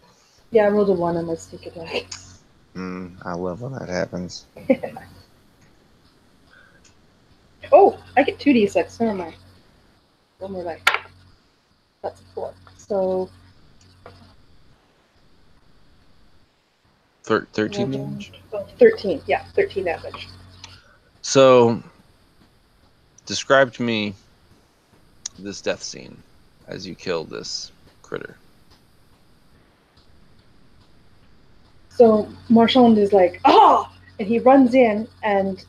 Yeah, I rolled a 1 on my sneak attack. I love when that happens. Oh, I get 2d6. Never mind. One more die. That's a 4. So 13 damage? 13, yeah, 13 damage. So, describe to me this death scene as you kill this critter. So Marchand is like, ah! And he runs in and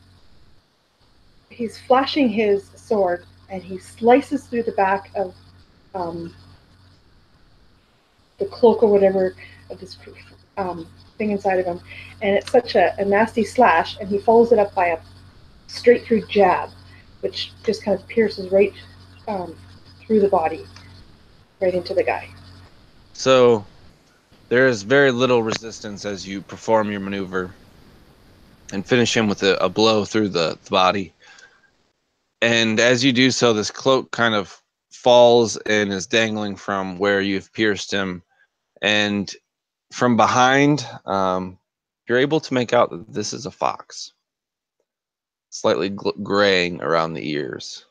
he's flashing his sword and he slices through the back of the cloak or whatever of this thing inside of him, and it's such a nasty slash, and he follows it up by a straight through jab, which just kind of pierces right through the body, right into the guy. So there is very little resistance as you perform your maneuver and finish him with a blow through the body. And as you do so, this cloak kind of falls and is dangling from where you've pierced him. And from behind, you're able to make out that this is a fox, slightly graying around the ears.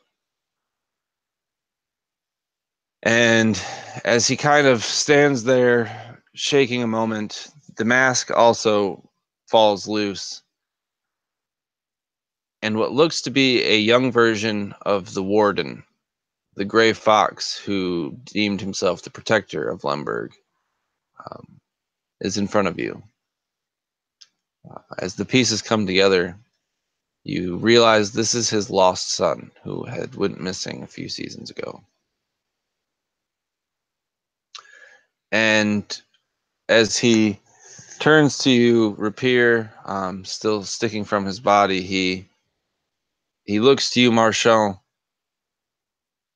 And as he kind of stands there, shaking a moment, the mask also falls loose. And what looks to be a young version of the warden, the gray fox who deemed himself the protector of Lemberg, is in front of you. As the pieces come together, you realize this is his lost son who had went missing a few seasons ago. And as he turns to you, Rapier, still sticking from his body, he looks to you, Marshal.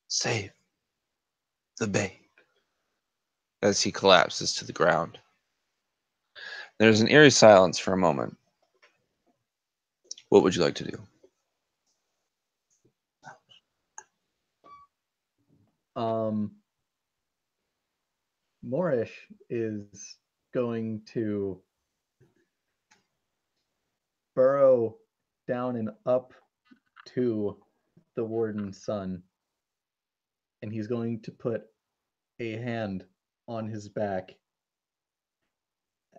Save the babe. As he collapses to the ground. There's an eerie silence for a moment. What would you like to do? Morish is going to burrow down and up to the warden's son, and he's going to put a hand on his back,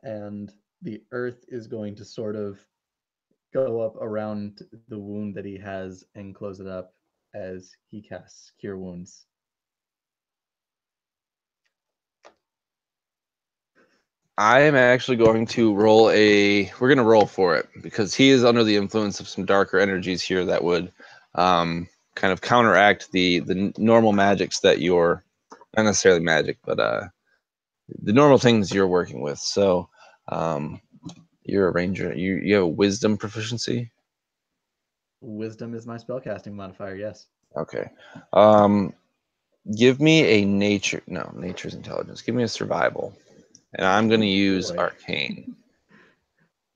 and the earth is going to sort of go up around the wound that he has and close it up as he casts Cure Wounds. I am actually going to roll we're going to roll for it because he is under the influence of some darker energies here that would kind of counteract the normal magics that you're, not necessarily magic, but the normal things you're working with. So you're a ranger. You have a wisdom proficiency? Wisdom is my spellcasting modifier, yes. Okay. Give me a nature. No, nature's intelligence. Give me a survival. And I'm going to use arcane.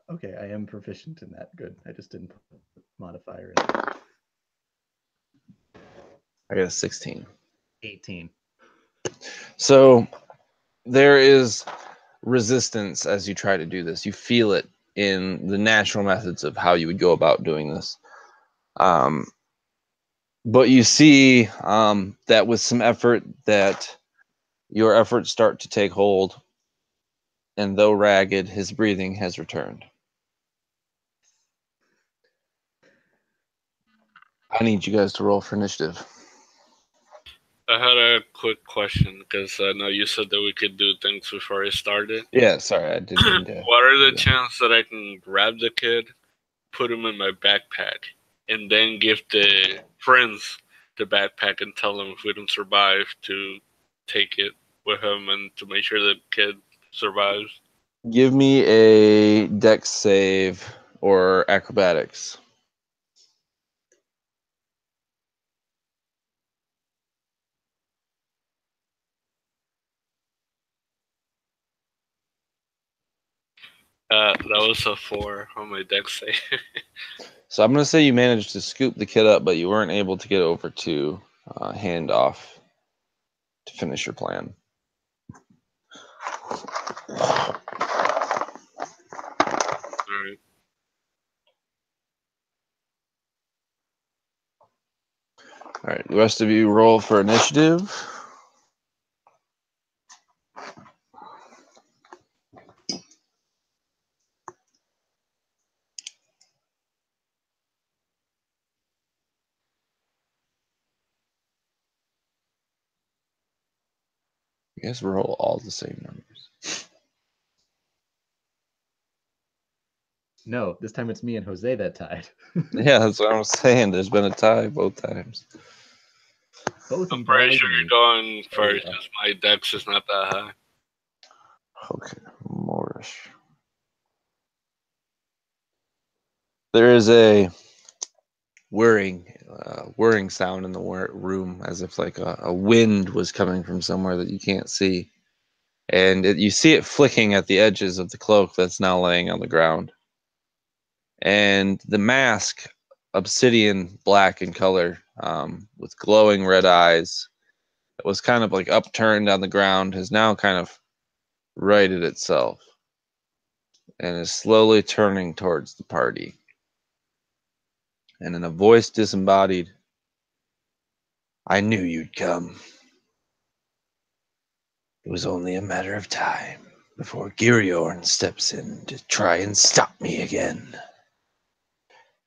Okay, I am proficient in that. Good. I just didn't put the modifier in. I got a 16. 18. So there is resistance as you try to do this. You feel it in the natural methods of how you would go about doing this. But you see that with some effort that your efforts start to take hold. And though ragged, his breathing has returned. I need you guys to roll for initiative. I had a quick question because I know you said that we could do things before I started. Yeah, sorry, I didn't. What are the chances that I can grab the kid, put him in my backpack, and then give the friends the backpack and tell them if we don't survive to take it with him and to make sure the kid survives? Give me a dex save or acrobatics. That was a 4 on my dex save. So I'm going to say you managed to scoop the kid up, but you weren't able to get over to hand off to finish your plan. Alright. All right, the rest of you roll for initiative. You guys roll all the same numbers. No, this time it's me and Jose that tied. Yeah, that's what I was saying. There's been a tie both times. Both I'm pretty sure you're going first yeah. because my dex is not that high. Okay, Moorish. There is a whirring sound in the room, as if like a wind was coming from somewhere that you can't see. And you see it flicking at the edges of the cloak that's now laying on the ground. And the mask, obsidian black in color, with glowing red eyes, that was kind of like upturned on the ground, has now kind of righted itself and is slowly turning towards the party. And in a voice disembodied, "I knew you'd come. It was only a matter of time before Giriorn steps in to try and stop me again."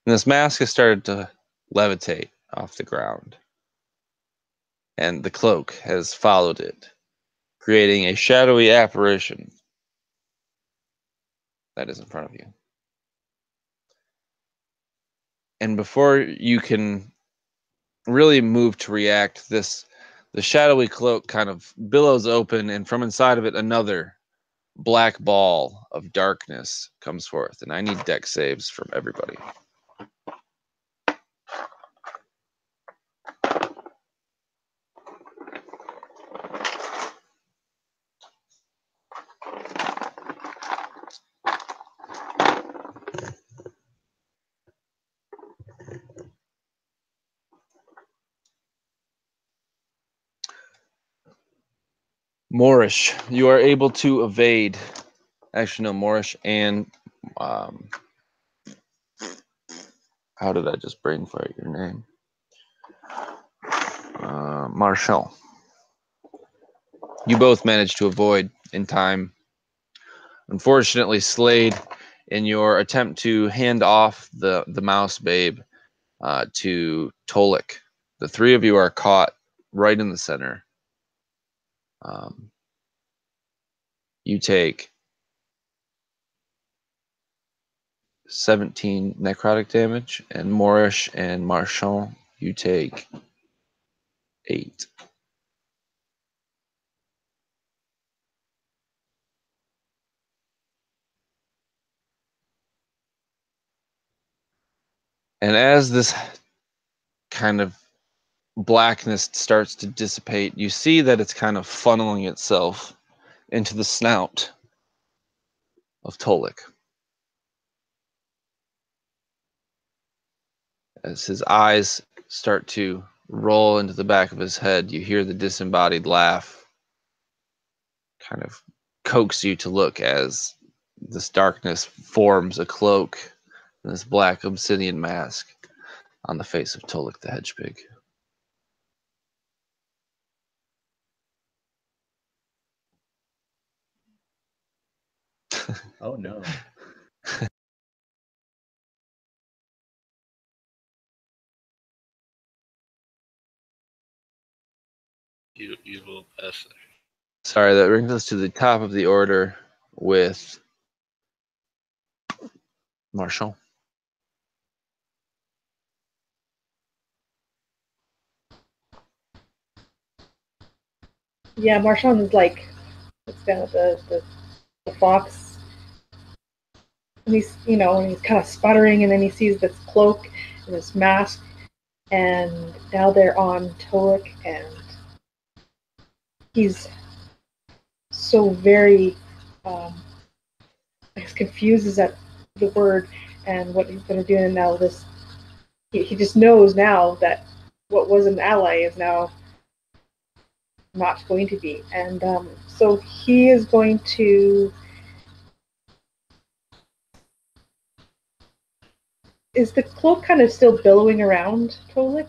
And this mask has started to levitate off the ground. And the cloak has followed it, creating a shadowy apparition that is in front of you. And before you can really move to react, the shadowy cloak kind of billows open, and from inside of it, another black ball of darkness comes forth. And I need deck saves from everybody. Moorish, you are able to evade. Actually, no, Moorish and how did I just brain fart your name? Marshall. You both managed to avoid in time. Unfortunately, Slade, in your attempt to hand off the mouse babe to Tolik, the three of you are caught right in the center. You take 17 necrotic damage, and Moorish and Marshall, you take 8. And as this kind of blackness starts to dissipate, you see that it's kind of funneling itself into the snout of Tolik. As his eyes start to roll into the back of his head, you hear the disembodied laugh kind of coax you to look as this darkness forms a cloak and this black obsidian mask on the face of Tolik the Hedgepig. Oh no. You evil bastard. Sorry, that brings us to the top of the order with Marshall. Yeah, Marshawn is like, looks down at the fox. And he's, and he's kind of sputtering, and then he sees this cloak and this mask, and now they're on Tolik, and he's so very, I guess, confused is that the word, and what he's going to do. And now he just knows now that what was an ally is now not going to be. And so he is going to... Is the cloak kind of still billowing around Tolik?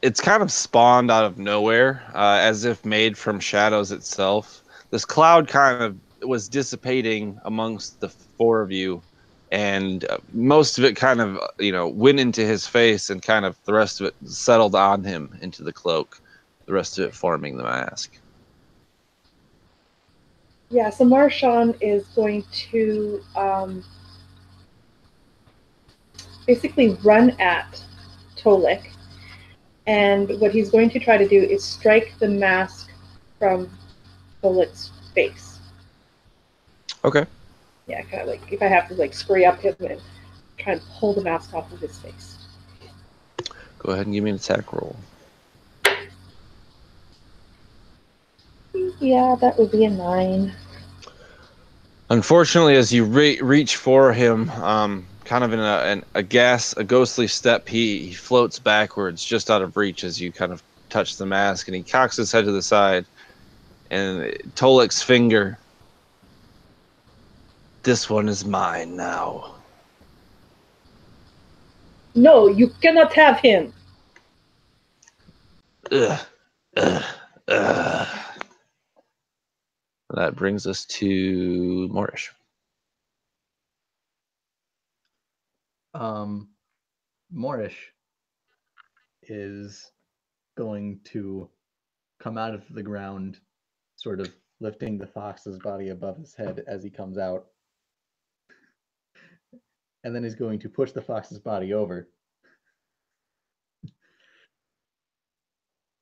It's kind of spawned out of nowhere, as if made from shadows itself. This cloud kind of was dissipating amongst the four of you, and most of it kind of, went into his face, and kind of the rest of it settled on him into the cloak, the rest of it forming the mask. Yeah, so Marshawn is going to basically run at Tolik, and what he's going to try to do is strike the mask from Tolik's face. Okay. Yeah, kind of like if I have to like scurry up him and try and pull the mask off of his face. Go ahead and give me an attack roll. Yeah, that would be a 9. Unfortunately, as you reach for him, kind of in a ghostly step, he floats backwards just out of reach as you kind of touch the mask, and he cocks his head to the side, and Tolik's finger. This one is mine now. No, you cannot have him. Ugh. Ugh. Ugh. That brings us to Morish. Morish is going to come out of the ground, sort of lifting the fox's body above his head as he comes out. And then he's going to push the fox's body over.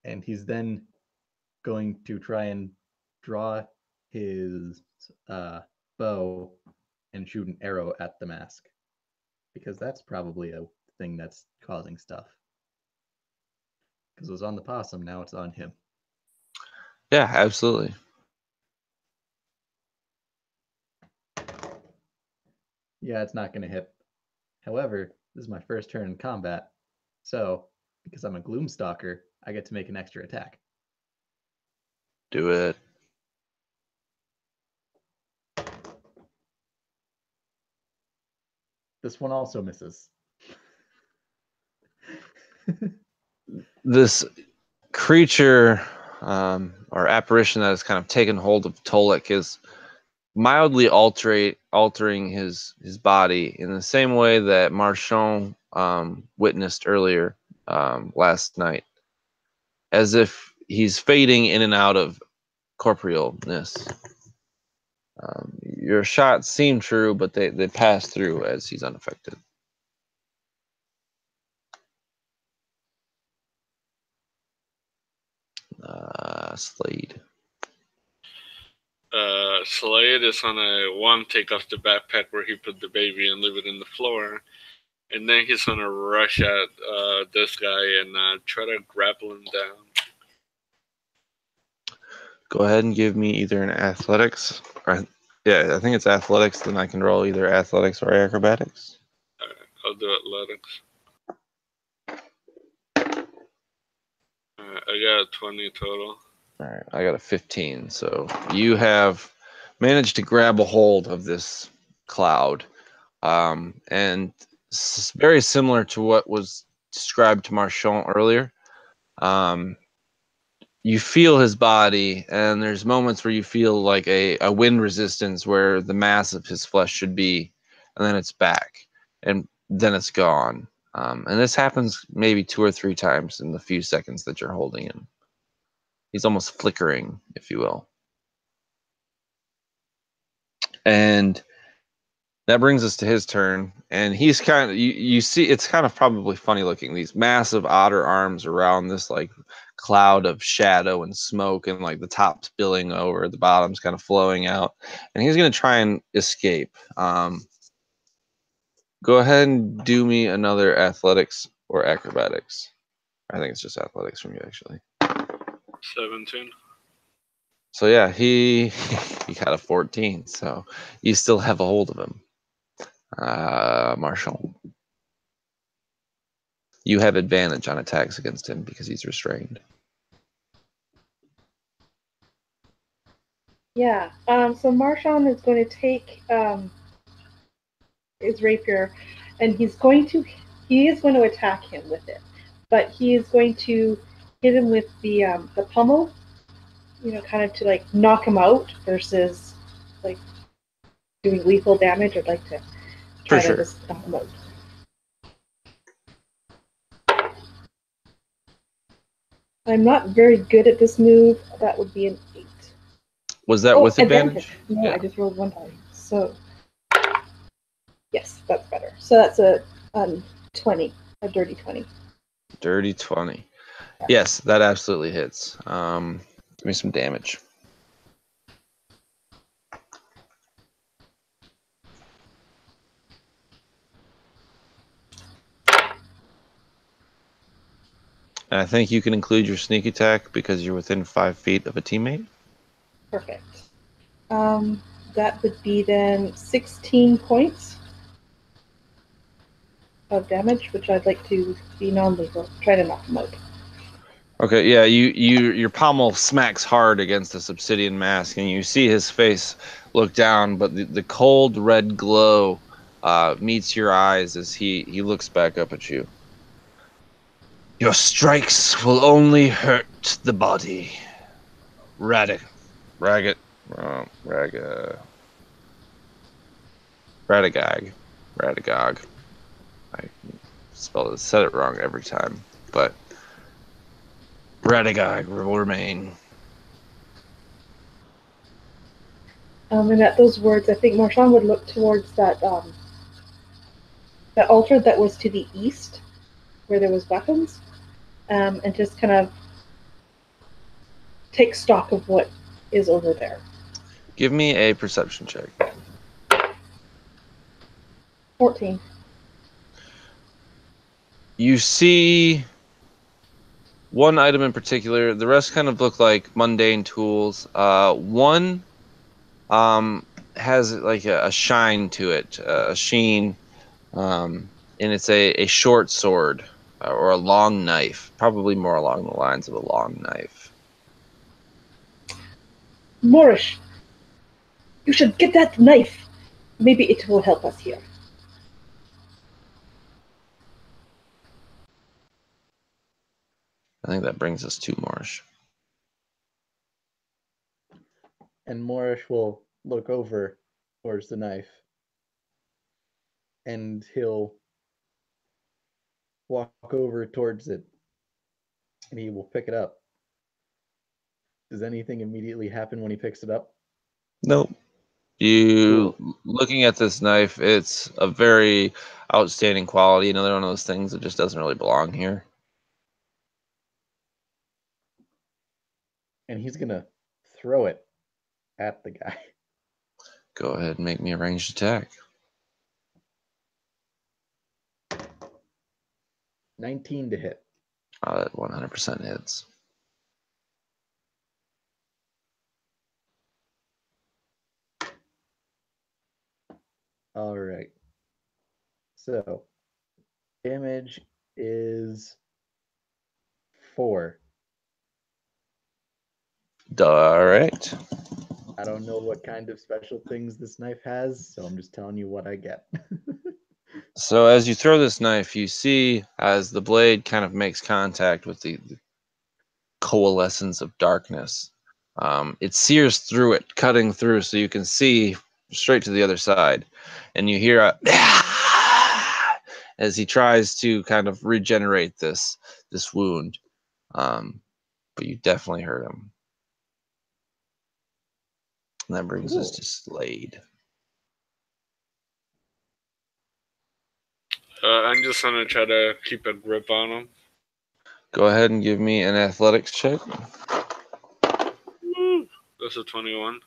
And he's then going to try and draw his bow and shoot an arrow at the mask. Because that's probably a thing that's causing stuff. Because it was on the possum, now it's on him. Yeah, absolutely. Yeah, it's not going to hit. However, this is my first turn in combat. So, because I'm a Gloomstalker, I get to make an extra attack. Do it. This one also misses. This creature or apparition that has kind of taken hold of Tolik is mildly altering his body in the same way that Marchand witnessed earlier last night, as if he's fading in and out of corporealness. Your shots seem true, but they pass through as he's unaffected. Slade. Slade is gonna take off the backpack where he put the baby and leave it in the floor, and then he's gonna rush at this guy and try to grapple him down. Go ahead and give me either an athletics or I think it's athletics. Then I can roll either athletics or acrobatics. Alright, I'll do athletics. I got a 20 total. All right, I got a 15. So you have managed to grab a hold of this cloud, and it's very similar to what was described to Marchand earlier. You feel his body, and there's moments where you feel like a wind resistance where the mass of his flesh should be, and then it's back, and then it's gone. And this happens maybe 2 or 3 times in the few seconds that you're holding him. He's almost flickering, if you will. And that brings us to his turn, and he's kind of you see it's kind of probably funny looking, these massive otter arms around this like cloud of shadow and smoke, and like the top spilling over, the bottom's kind of flowing out, and he's going to try and escape. Go ahead and do me another athletics or acrobatics. I think it's just athletics from you, actually. 17. So yeah, he got a 14, so you still have a hold of him. Marshall, you have advantage on attacks against him because he's restrained. Yeah. So Marchand is going to take his rapier, and he is going to attack him with it, but he is going to hit him with the pommel, kind of to like knock him out versus like doing lethal damage. I'd like to try to just knock him out. I'm not very good at this move. That would be an 8. Was that with advantage? No, yeah. I just rolled 1 die. So yes, that's better. So that's a 20, a dirty 20. Dirty 20. Yeah. Yes, that absolutely hits. Give me some damage. And I think you can include your sneak attack because you're within 5 feet of a teammate. Perfect. That would be then 16 points of damage, which I'd like to be non-lethal. Try to knock him out. Okay, yeah, your pommel smacks hard against this obsidian mask, and you see his face look down, but the cold red glow meets your eyes as he looks back up at you. Your strikes will only hurt the body. Radagog. I said it wrong every time, but Radagog will remain. And at those words, I think Marchand would look towards that altar that was to the east, where there was weapons, and just kind of take stock of what is over there. Give me a perception check. 14. You see one item in particular. The rest kind of look like mundane tools. One has like a shine to it, a sheen, and it's a short sword or a long knife, probably more along the lines of a long knife. Moorish, you should get that knife. Maybe it will help us here. I think that brings us to Moorish. And Moorish will look over towards the knife. And he'll walk over towards it. And he will pick it up. Does anything immediately happen when he picks it up? Nope. Looking at this knife, it's a very outstanding quality. Another one of those things that just doesn't really belong here. And he's gonna throw it at the guy. Go ahead and make me a ranged attack. 19 to hit. That 100% hits. All right. So, damage is 4. All right. I don't know what kind of special things this knife has, so I'm just telling you what I get. So as you throw this knife, you see as the blade kind of makes contact with the coalescence of darkness. It sears through it, cutting through, so you can see straight to the other side. And you hear a as he tries to kind of regenerate this wound. But you definitely hurt him. And that brings us to Slade. I'm just gonna try to keep a grip on him. Go ahead and give me an athletics check. Woo! That's a 21.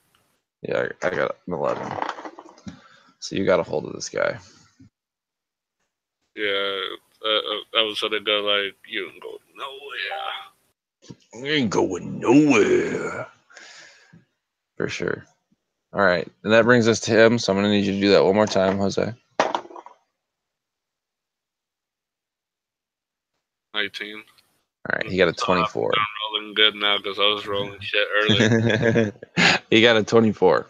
Yeah, I got an 11. So you got a hold of this guy. Yeah, I was gonna go like, you can go nowhere. You ain't going nowhere. For sure. All right. And that brings us to him. So I'm going to need you to do that one more time, Jose. 19. All right. He got a 24. I'm rolling good now because I was rolling shit earlier. He got a 24.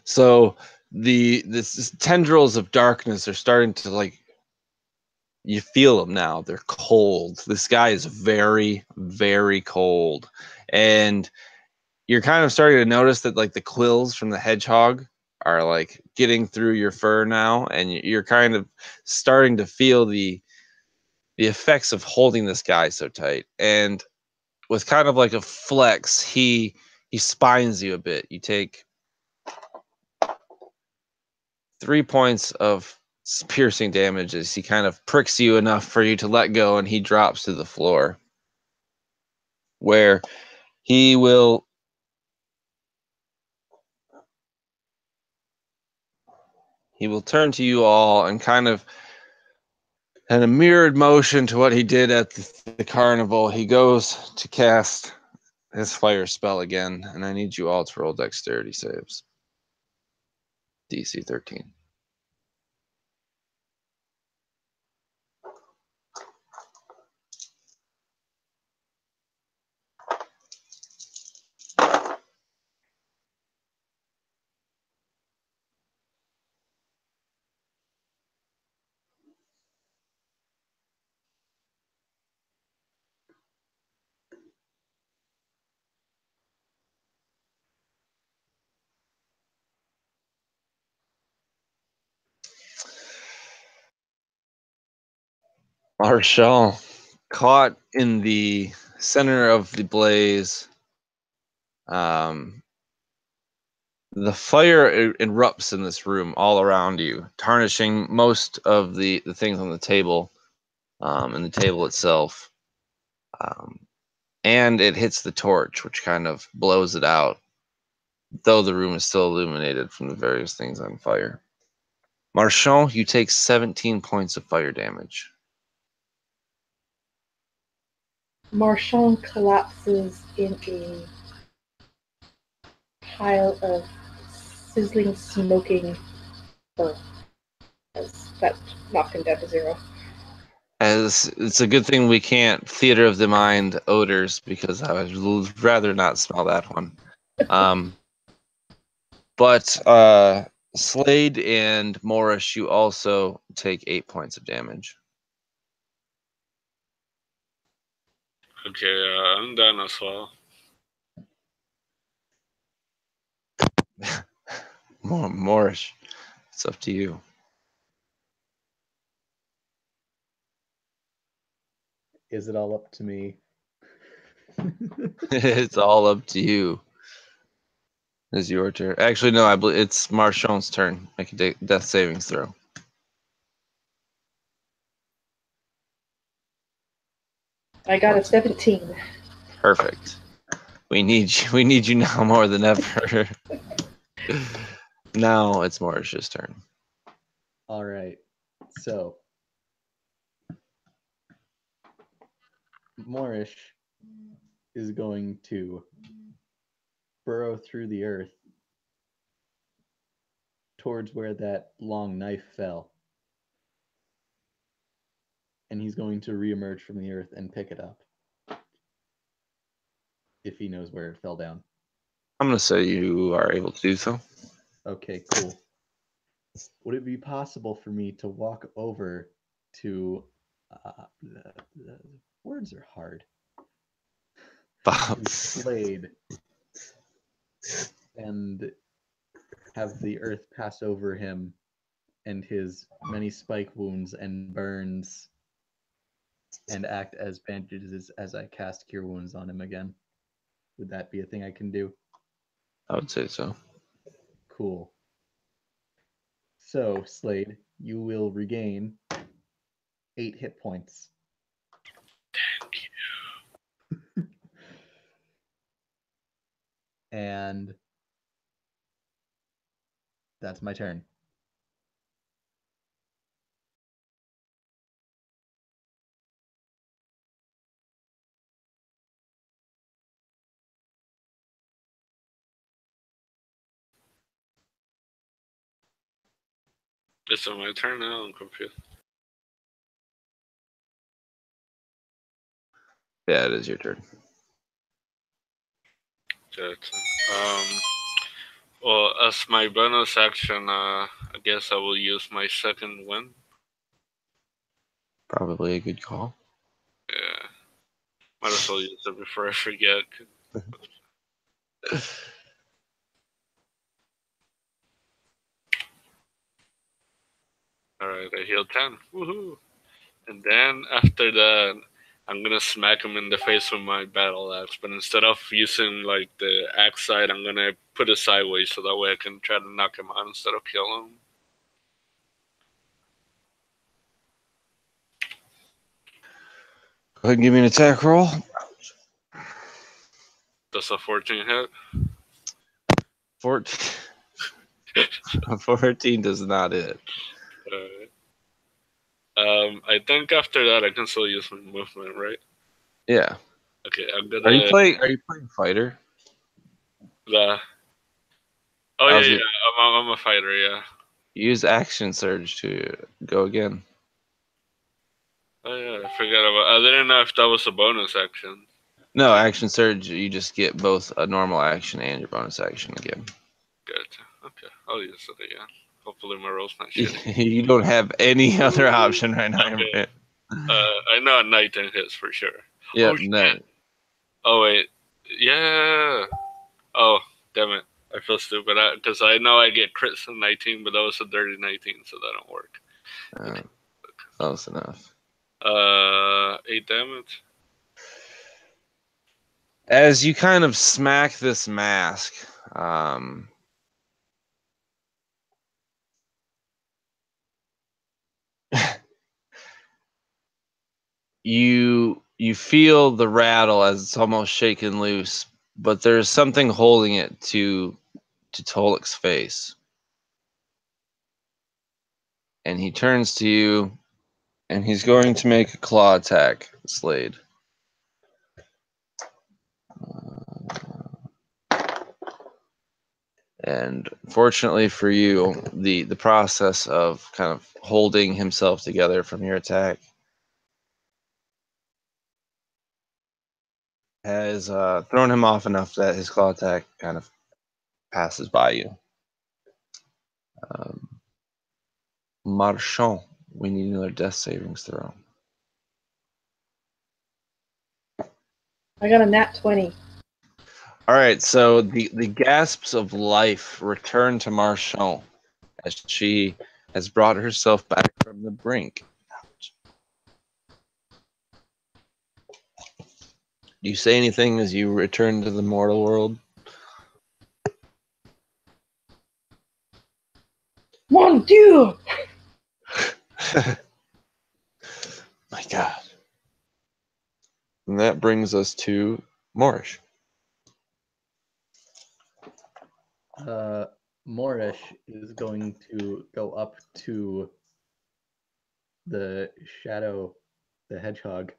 So the tendrils of darkness are starting to, like, you feel them now. They're cold. This guy is very, very cold. And you're kind of starting to notice that, like, the quills from the hedgehog are, like, getting through your fur now, and you're kind of starting to feel the effects of holding this guy so tight. And with kind of like a flex, he spines you a bit. You take 3 points of piercing damage as he kind of pricks you enough for you to let go, and he drops to the floor, where he will turn to you all and kind of And a mirrored motion to what he did at the carnival, he goes to cast his fire spell again, and I need you all to roll dexterity saves. DC 13. Marshall, caught in the center of the blaze, the fire erupts in this room all around you, tarnishing most of the things on the table, and the table itself. And it hits the torch, which kind of blows it out, though the room is still illuminated from the various things on fire. Marchand, you take 17 points of fire damage. Marchand collapses in a pile of sizzling, smoking earth. That knocked him down to 0. As it's a good thing we can't theater of the mind odors, because I would rather not smell that one. But Slade and Morris, you also take 8 points of damage. Okay, I'm done as well. Morris, it's up to you. Is it all up to me? It's all up to you. It's your turn. Actually, no, I believe it's Marchand's turn. Make a death savings throw. I got a 17. Perfect. We need you. We need you now more than ever. Now it's Morris's turn. All right. So, Morris is going to burrow through the earth towards where that long knife fell. And he's going to reemerge from the earth and pick it up. If he knows where it fell down. I'm going to say you are able to do so. Okay, cool. Would it be possible for me to walk over to... the words are hard. Slade and have the earth pass over him and his many spike wounds and burns and act as bandages as I cast Cure Wounds on him again? Would that be a thing I can do? I would say so. Cool. So, Slade, you will regain 8 hit points. Thank you. And that's my turn. Is it my turn now? I'm confused. Yeah, it is your turn. Good. Well, as my bonus action, I guess I will use my second win. Probably a good call. Yeah. Might as well use it before I forget. Alright, I healed 10. Woohoo! And then after that, I'm gonna smack him in the face with my battle axe. But instead of using like the axe side, I'm gonna put it sideways so that way I can try to knock him out instead of kill him. Go ahead and give me an attack roll. Does a 14 hit? 14. 14 does not hit. I think after that I can still use my movement, right? Yeah. Okay, I'm Are you gonna. playing fighter? Oh I was yeah, gonna- yeah. I'm a fighter. Yeah. Use action surge to go again. Oh yeah, I forgot about. I didn't know if that was a bonus action. No, action surge. You just get both a normal action and your bonus action again. Gotcha. Okay, I'll use it again. Hopefully my roll's not shitty. You don't have any other option right now. Okay. I know a 19 hits for sure. Yeah, Oh, no. shit. Oh wait, yeah. Oh damn it! I feel stupid because I know I get crits in 19, but that was a dirty 19, so that don't work. Close enough. 8 damage. As you kind of smack this mask, you feel the rattle as it's almost shaken loose, but there's something holding it to Tolik's face. And he turns to you, and he's going to make a claw attack, Slade. And fortunately for you, the process of kind of holding himself together from your attack has thrown him off enough that his claw attack kind of passes by you. Marchand, we need another death savings throw. I got a nat 20. All right, so the gasps of life return to Marchand as she has brought herself back from the brink. Do you say anything as you return to the mortal world? Mon Dieu! My God. And that brings us to Morish. Morish is going to go up to the shadow, the hedgehog.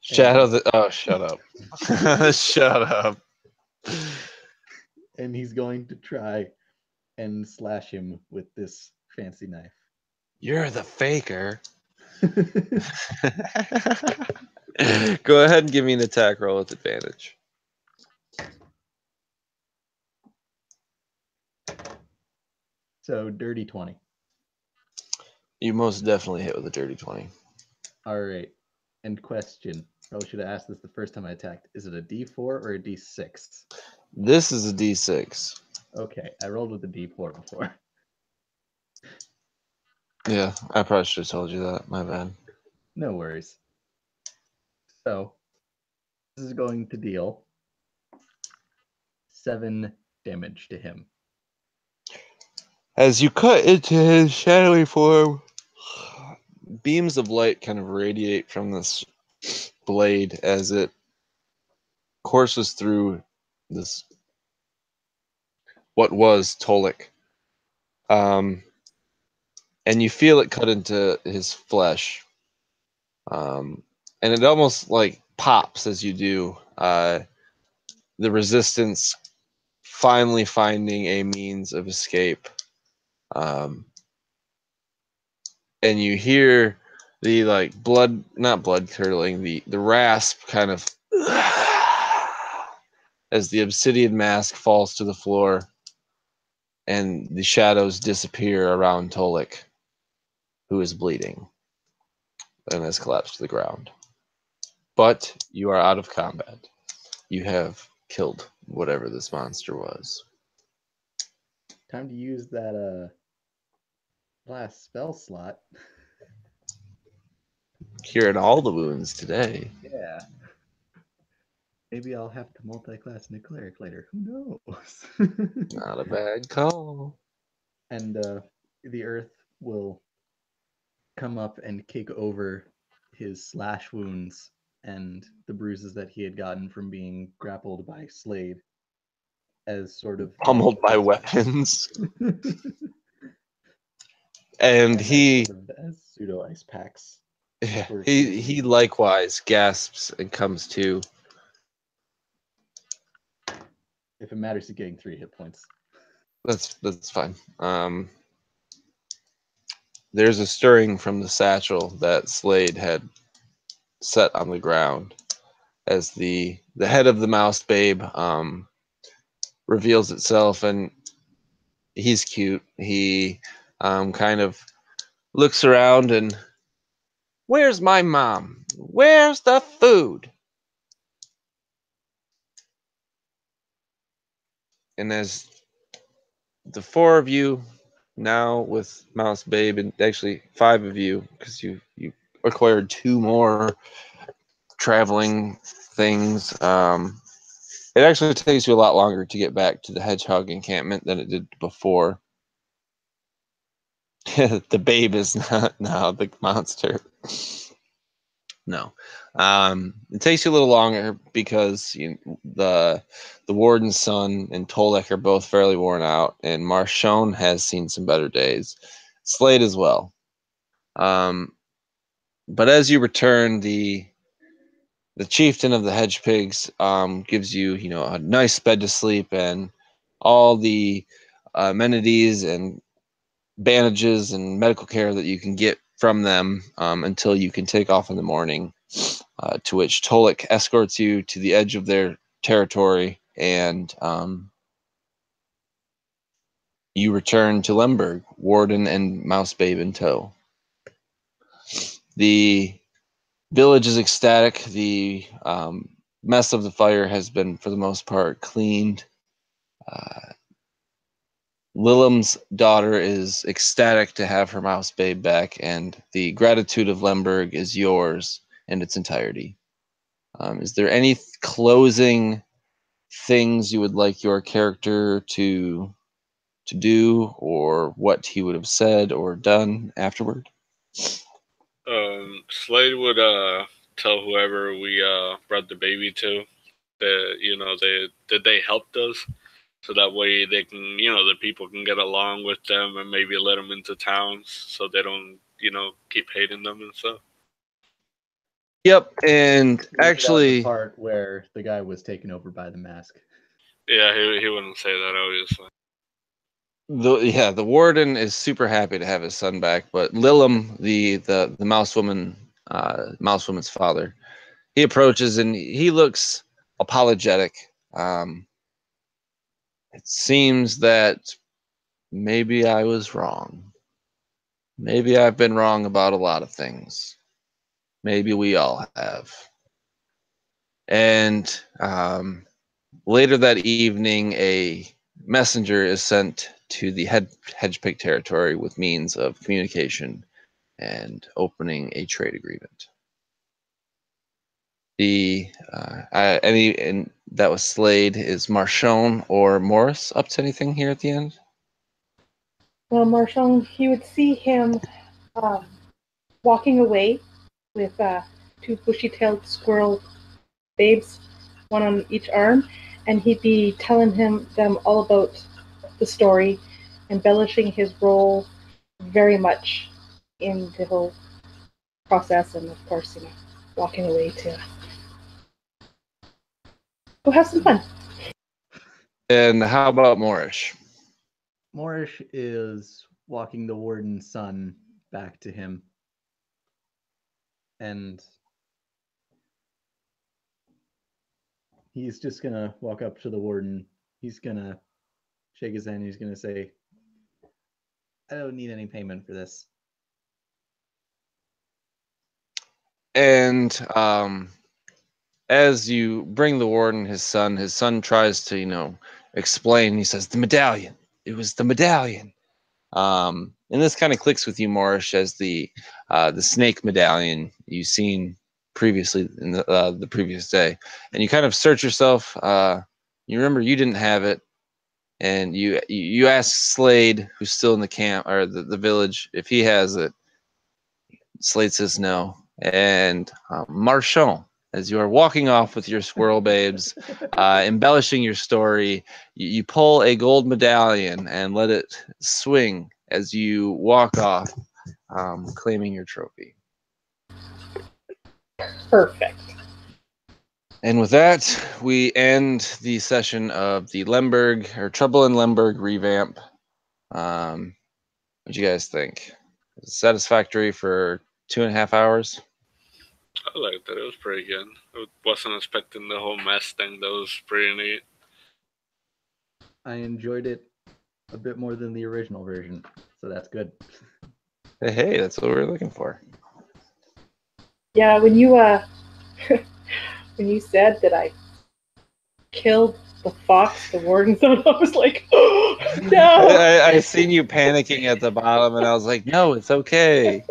Shadow the... Oh, shut up. Shut up. And he's going to try and slash him with this fancy knife. You're the faker. Go ahead and give me an attack roll with advantage. So, dirty 20. You most definitely hit with a dirty 20. All right. And question. Probably should have asked this the first time I attacked. Is it a D4 or a D6? This is a D6. Okay, I rolled with a D4 before. Yeah, I probably should have told you that. My bad. No worries. So, this is going to deal 7 damage to him. As you cut into his shadowy form, beams of light kind of radiate from this blade as it courses through this, what was Tolik. And you feel it cut into his flesh. And it almost like pops as you do. The resistance finally finding a means of escape. And you hear the like blood, not blood curdling, the rasp kind of as the obsidian mask falls to the floor and the shadows disappear around Tolik, who is bleeding and has collapsed to the ground. But you are out of combat. You have killed whatever this monster was. Time to use that last spell slot. Curing all the wounds today. Yeah. Maybe I'll have to multi-class into cleric later. Who knows? Not a bad call. And the earth will come up and kick over his slash wounds and the bruises that he had gotten from being grappled by Slade as sort of Pummeled by weapons. And he as pseudo ice packs. Yeah, he likewise gasps and comes to. If it matters, he's getting 3 hit points. That's fine. There's a stirring from the satchel that Slade had set on the ground as the head of the mouse babe reveals itself, and he's cute. He kind of looks around and, where's my mom? Where's the food? And as the 4 of you now with Mouse Babe, and actually 5 of you, because you acquired 2 more traveling things. It actually takes you a lot longer to get back to the hedgehog encampment than it did before. The babe is not now the monster. No. It takes you a little longer because the warden's son and Tolek are both fairly worn out, and Marchon has seen some better days. Slade as well. But as you return, the chieftain of the hedge pigs gives you, a nice bed to sleep and all the amenities and bandages and medical care that you can get from them until you can take off in the morning, to which Tolek escorts you to the edge of their territory, and you return to Lemberg, Warden and Mouse Babe in tow. The village is ecstatic. The mess of the fire has been, for the most part, cleaned. Lilim's daughter is ecstatic to have her mouse babe back, and the gratitude of Lemberg is yours in its entirety. Is there any closing things you would like your character to do, or what he would have said or done afterward? Slade would tell whoever we brought the baby to that they helped us, so that way they can, the people can get along with them and maybe let them into towns so they don't, keep hating them and stuff. Yep, and actually, the part where the guy was taken over by the mask. Yeah, he wouldn't say that, obviously. The warden is super happy to have his son back, but Lilim, the mouse woman's father, he approaches and he looks apologetic. It seems that maybe I was wrong. Maybe I've been wrong about a lot of things. Maybe we all have. And later that evening, a messenger is sent to the hedgepig territory with means of communication and opening a trade agreement. And that was Slade. Is Marchon or Morris up to anything here at the end? Well, Marchon, you would see him walking away with 2 bushy-tailed squirrel babes, one on each arm, and he'd be telling them all about the story, embellishing his role very much in the whole process, and of course, walking away to go have some fun. And how about Moorish? Moorish is walking the warden's son back to him, and he's just gonna walk up to the warden. He's gonna shake his hand. He's gonna say, I don't need any payment for this. And as you bring the warden his son tries to, explain. He says, the medallion. It was the medallion. And this kind of clicks with you, Moorish, as the snake medallion you've seen previously in the previous day. And you kind of search yourself. You remember you didn't have it. And you ask Slade, who's still in the camp or the village, if he has it. Slade says no. And Marchon, as you are walking off with your squirrel babes, embellishing your story, you pull a gold medallion and let it swing as you walk off, claiming your trophy. Perfect. And with that, we end the session of the Lemberg, or Trouble in Lemberg Revamp. What do you guys think? Was it satisfactory for 2.5 hours? I liked it. It was pretty good. I wasn't expecting the whole mess thing. That was pretty neat. I enjoyed it a bit more than the original version, so that's good. Hey, that's what we're looking for. Yeah, when you when you said that I killed the fox, the warden, so I was like, oh, no. I seen you panicking at the bottom, and I was like, no, it's okay.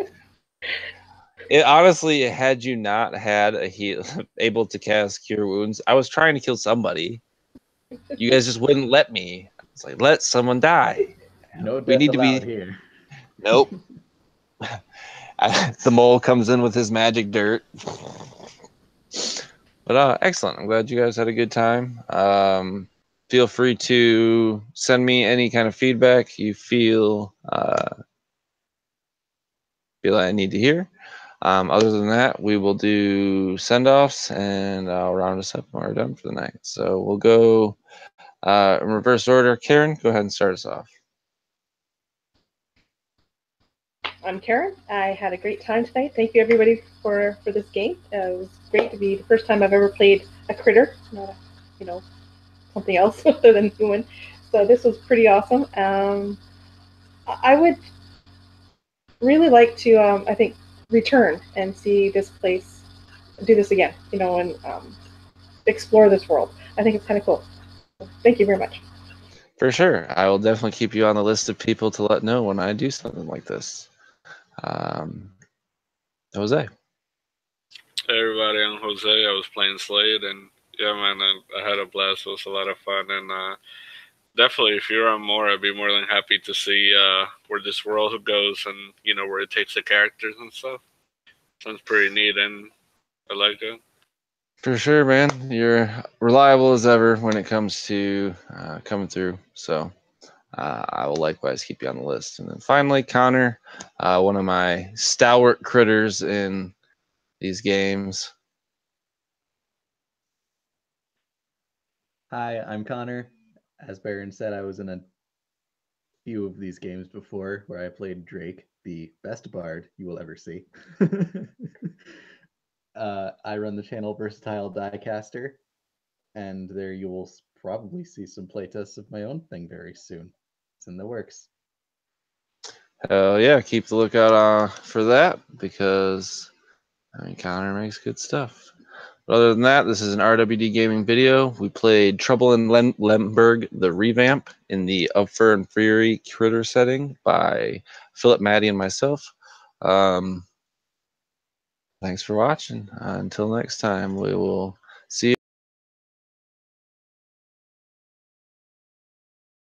It honestly, had you not had a heal able to cast Cure Wounds, I was trying to kill somebody. You guys just wouldn't let me. It's like, let someone die. No We death need to be. allowed here. Nope. The mole comes in with his magic dirt. But excellent. I'm glad you guys had a good time. Feel free to send me any kind of feedback you feel I need to hear. Other than that, we will do send-offs, and I'll round us up when we're done for the night. So we'll go in reverse order. Karen, go ahead and start us off. I'm Karen. I had a great time tonight. Thank you, everybody, for this game. It was great to be the first time I've ever played a critter, not a, something else other than human. So this was pretty awesome. I would really like to, I think, return and see this place, do this again, and explore this world. I think it's kind of cool. Thank you very much. For sure. I will definitely keep you on the list of people to let know when I do something like this. Jose. Hey everybody, I'm Jose. I was playing Slade, and yeah, man, I had a blast. It was a lot of fun, and definitely, if you're on more, I'd be more than happy to see where this world goes and where it takes the characters and stuff. Sounds pretty neat, and I like it. For sure, man. You're reliable as ever when it comes to coming through. So I will likewise keep you on the list. And then finally, Connor, one of my stalwart critters in these games. Hi, I'm Connor. As Baron said, I was in a few of these games before where I played Drake, the best bard you will ever see. I run the channel Versatile Diecaster, and there you will probably see some playtests of my own thing very soon. It's in the works. Hell yeah, keep the lookout for that, because Connor makes good stuff. But other than that, this is an RWD gaming video. We played Trouble in Lemberg, the revamp, in the Upfur and Fury critter setting by Philip, Maddie, and myself. Thanks for watching. Until next time, we will see you.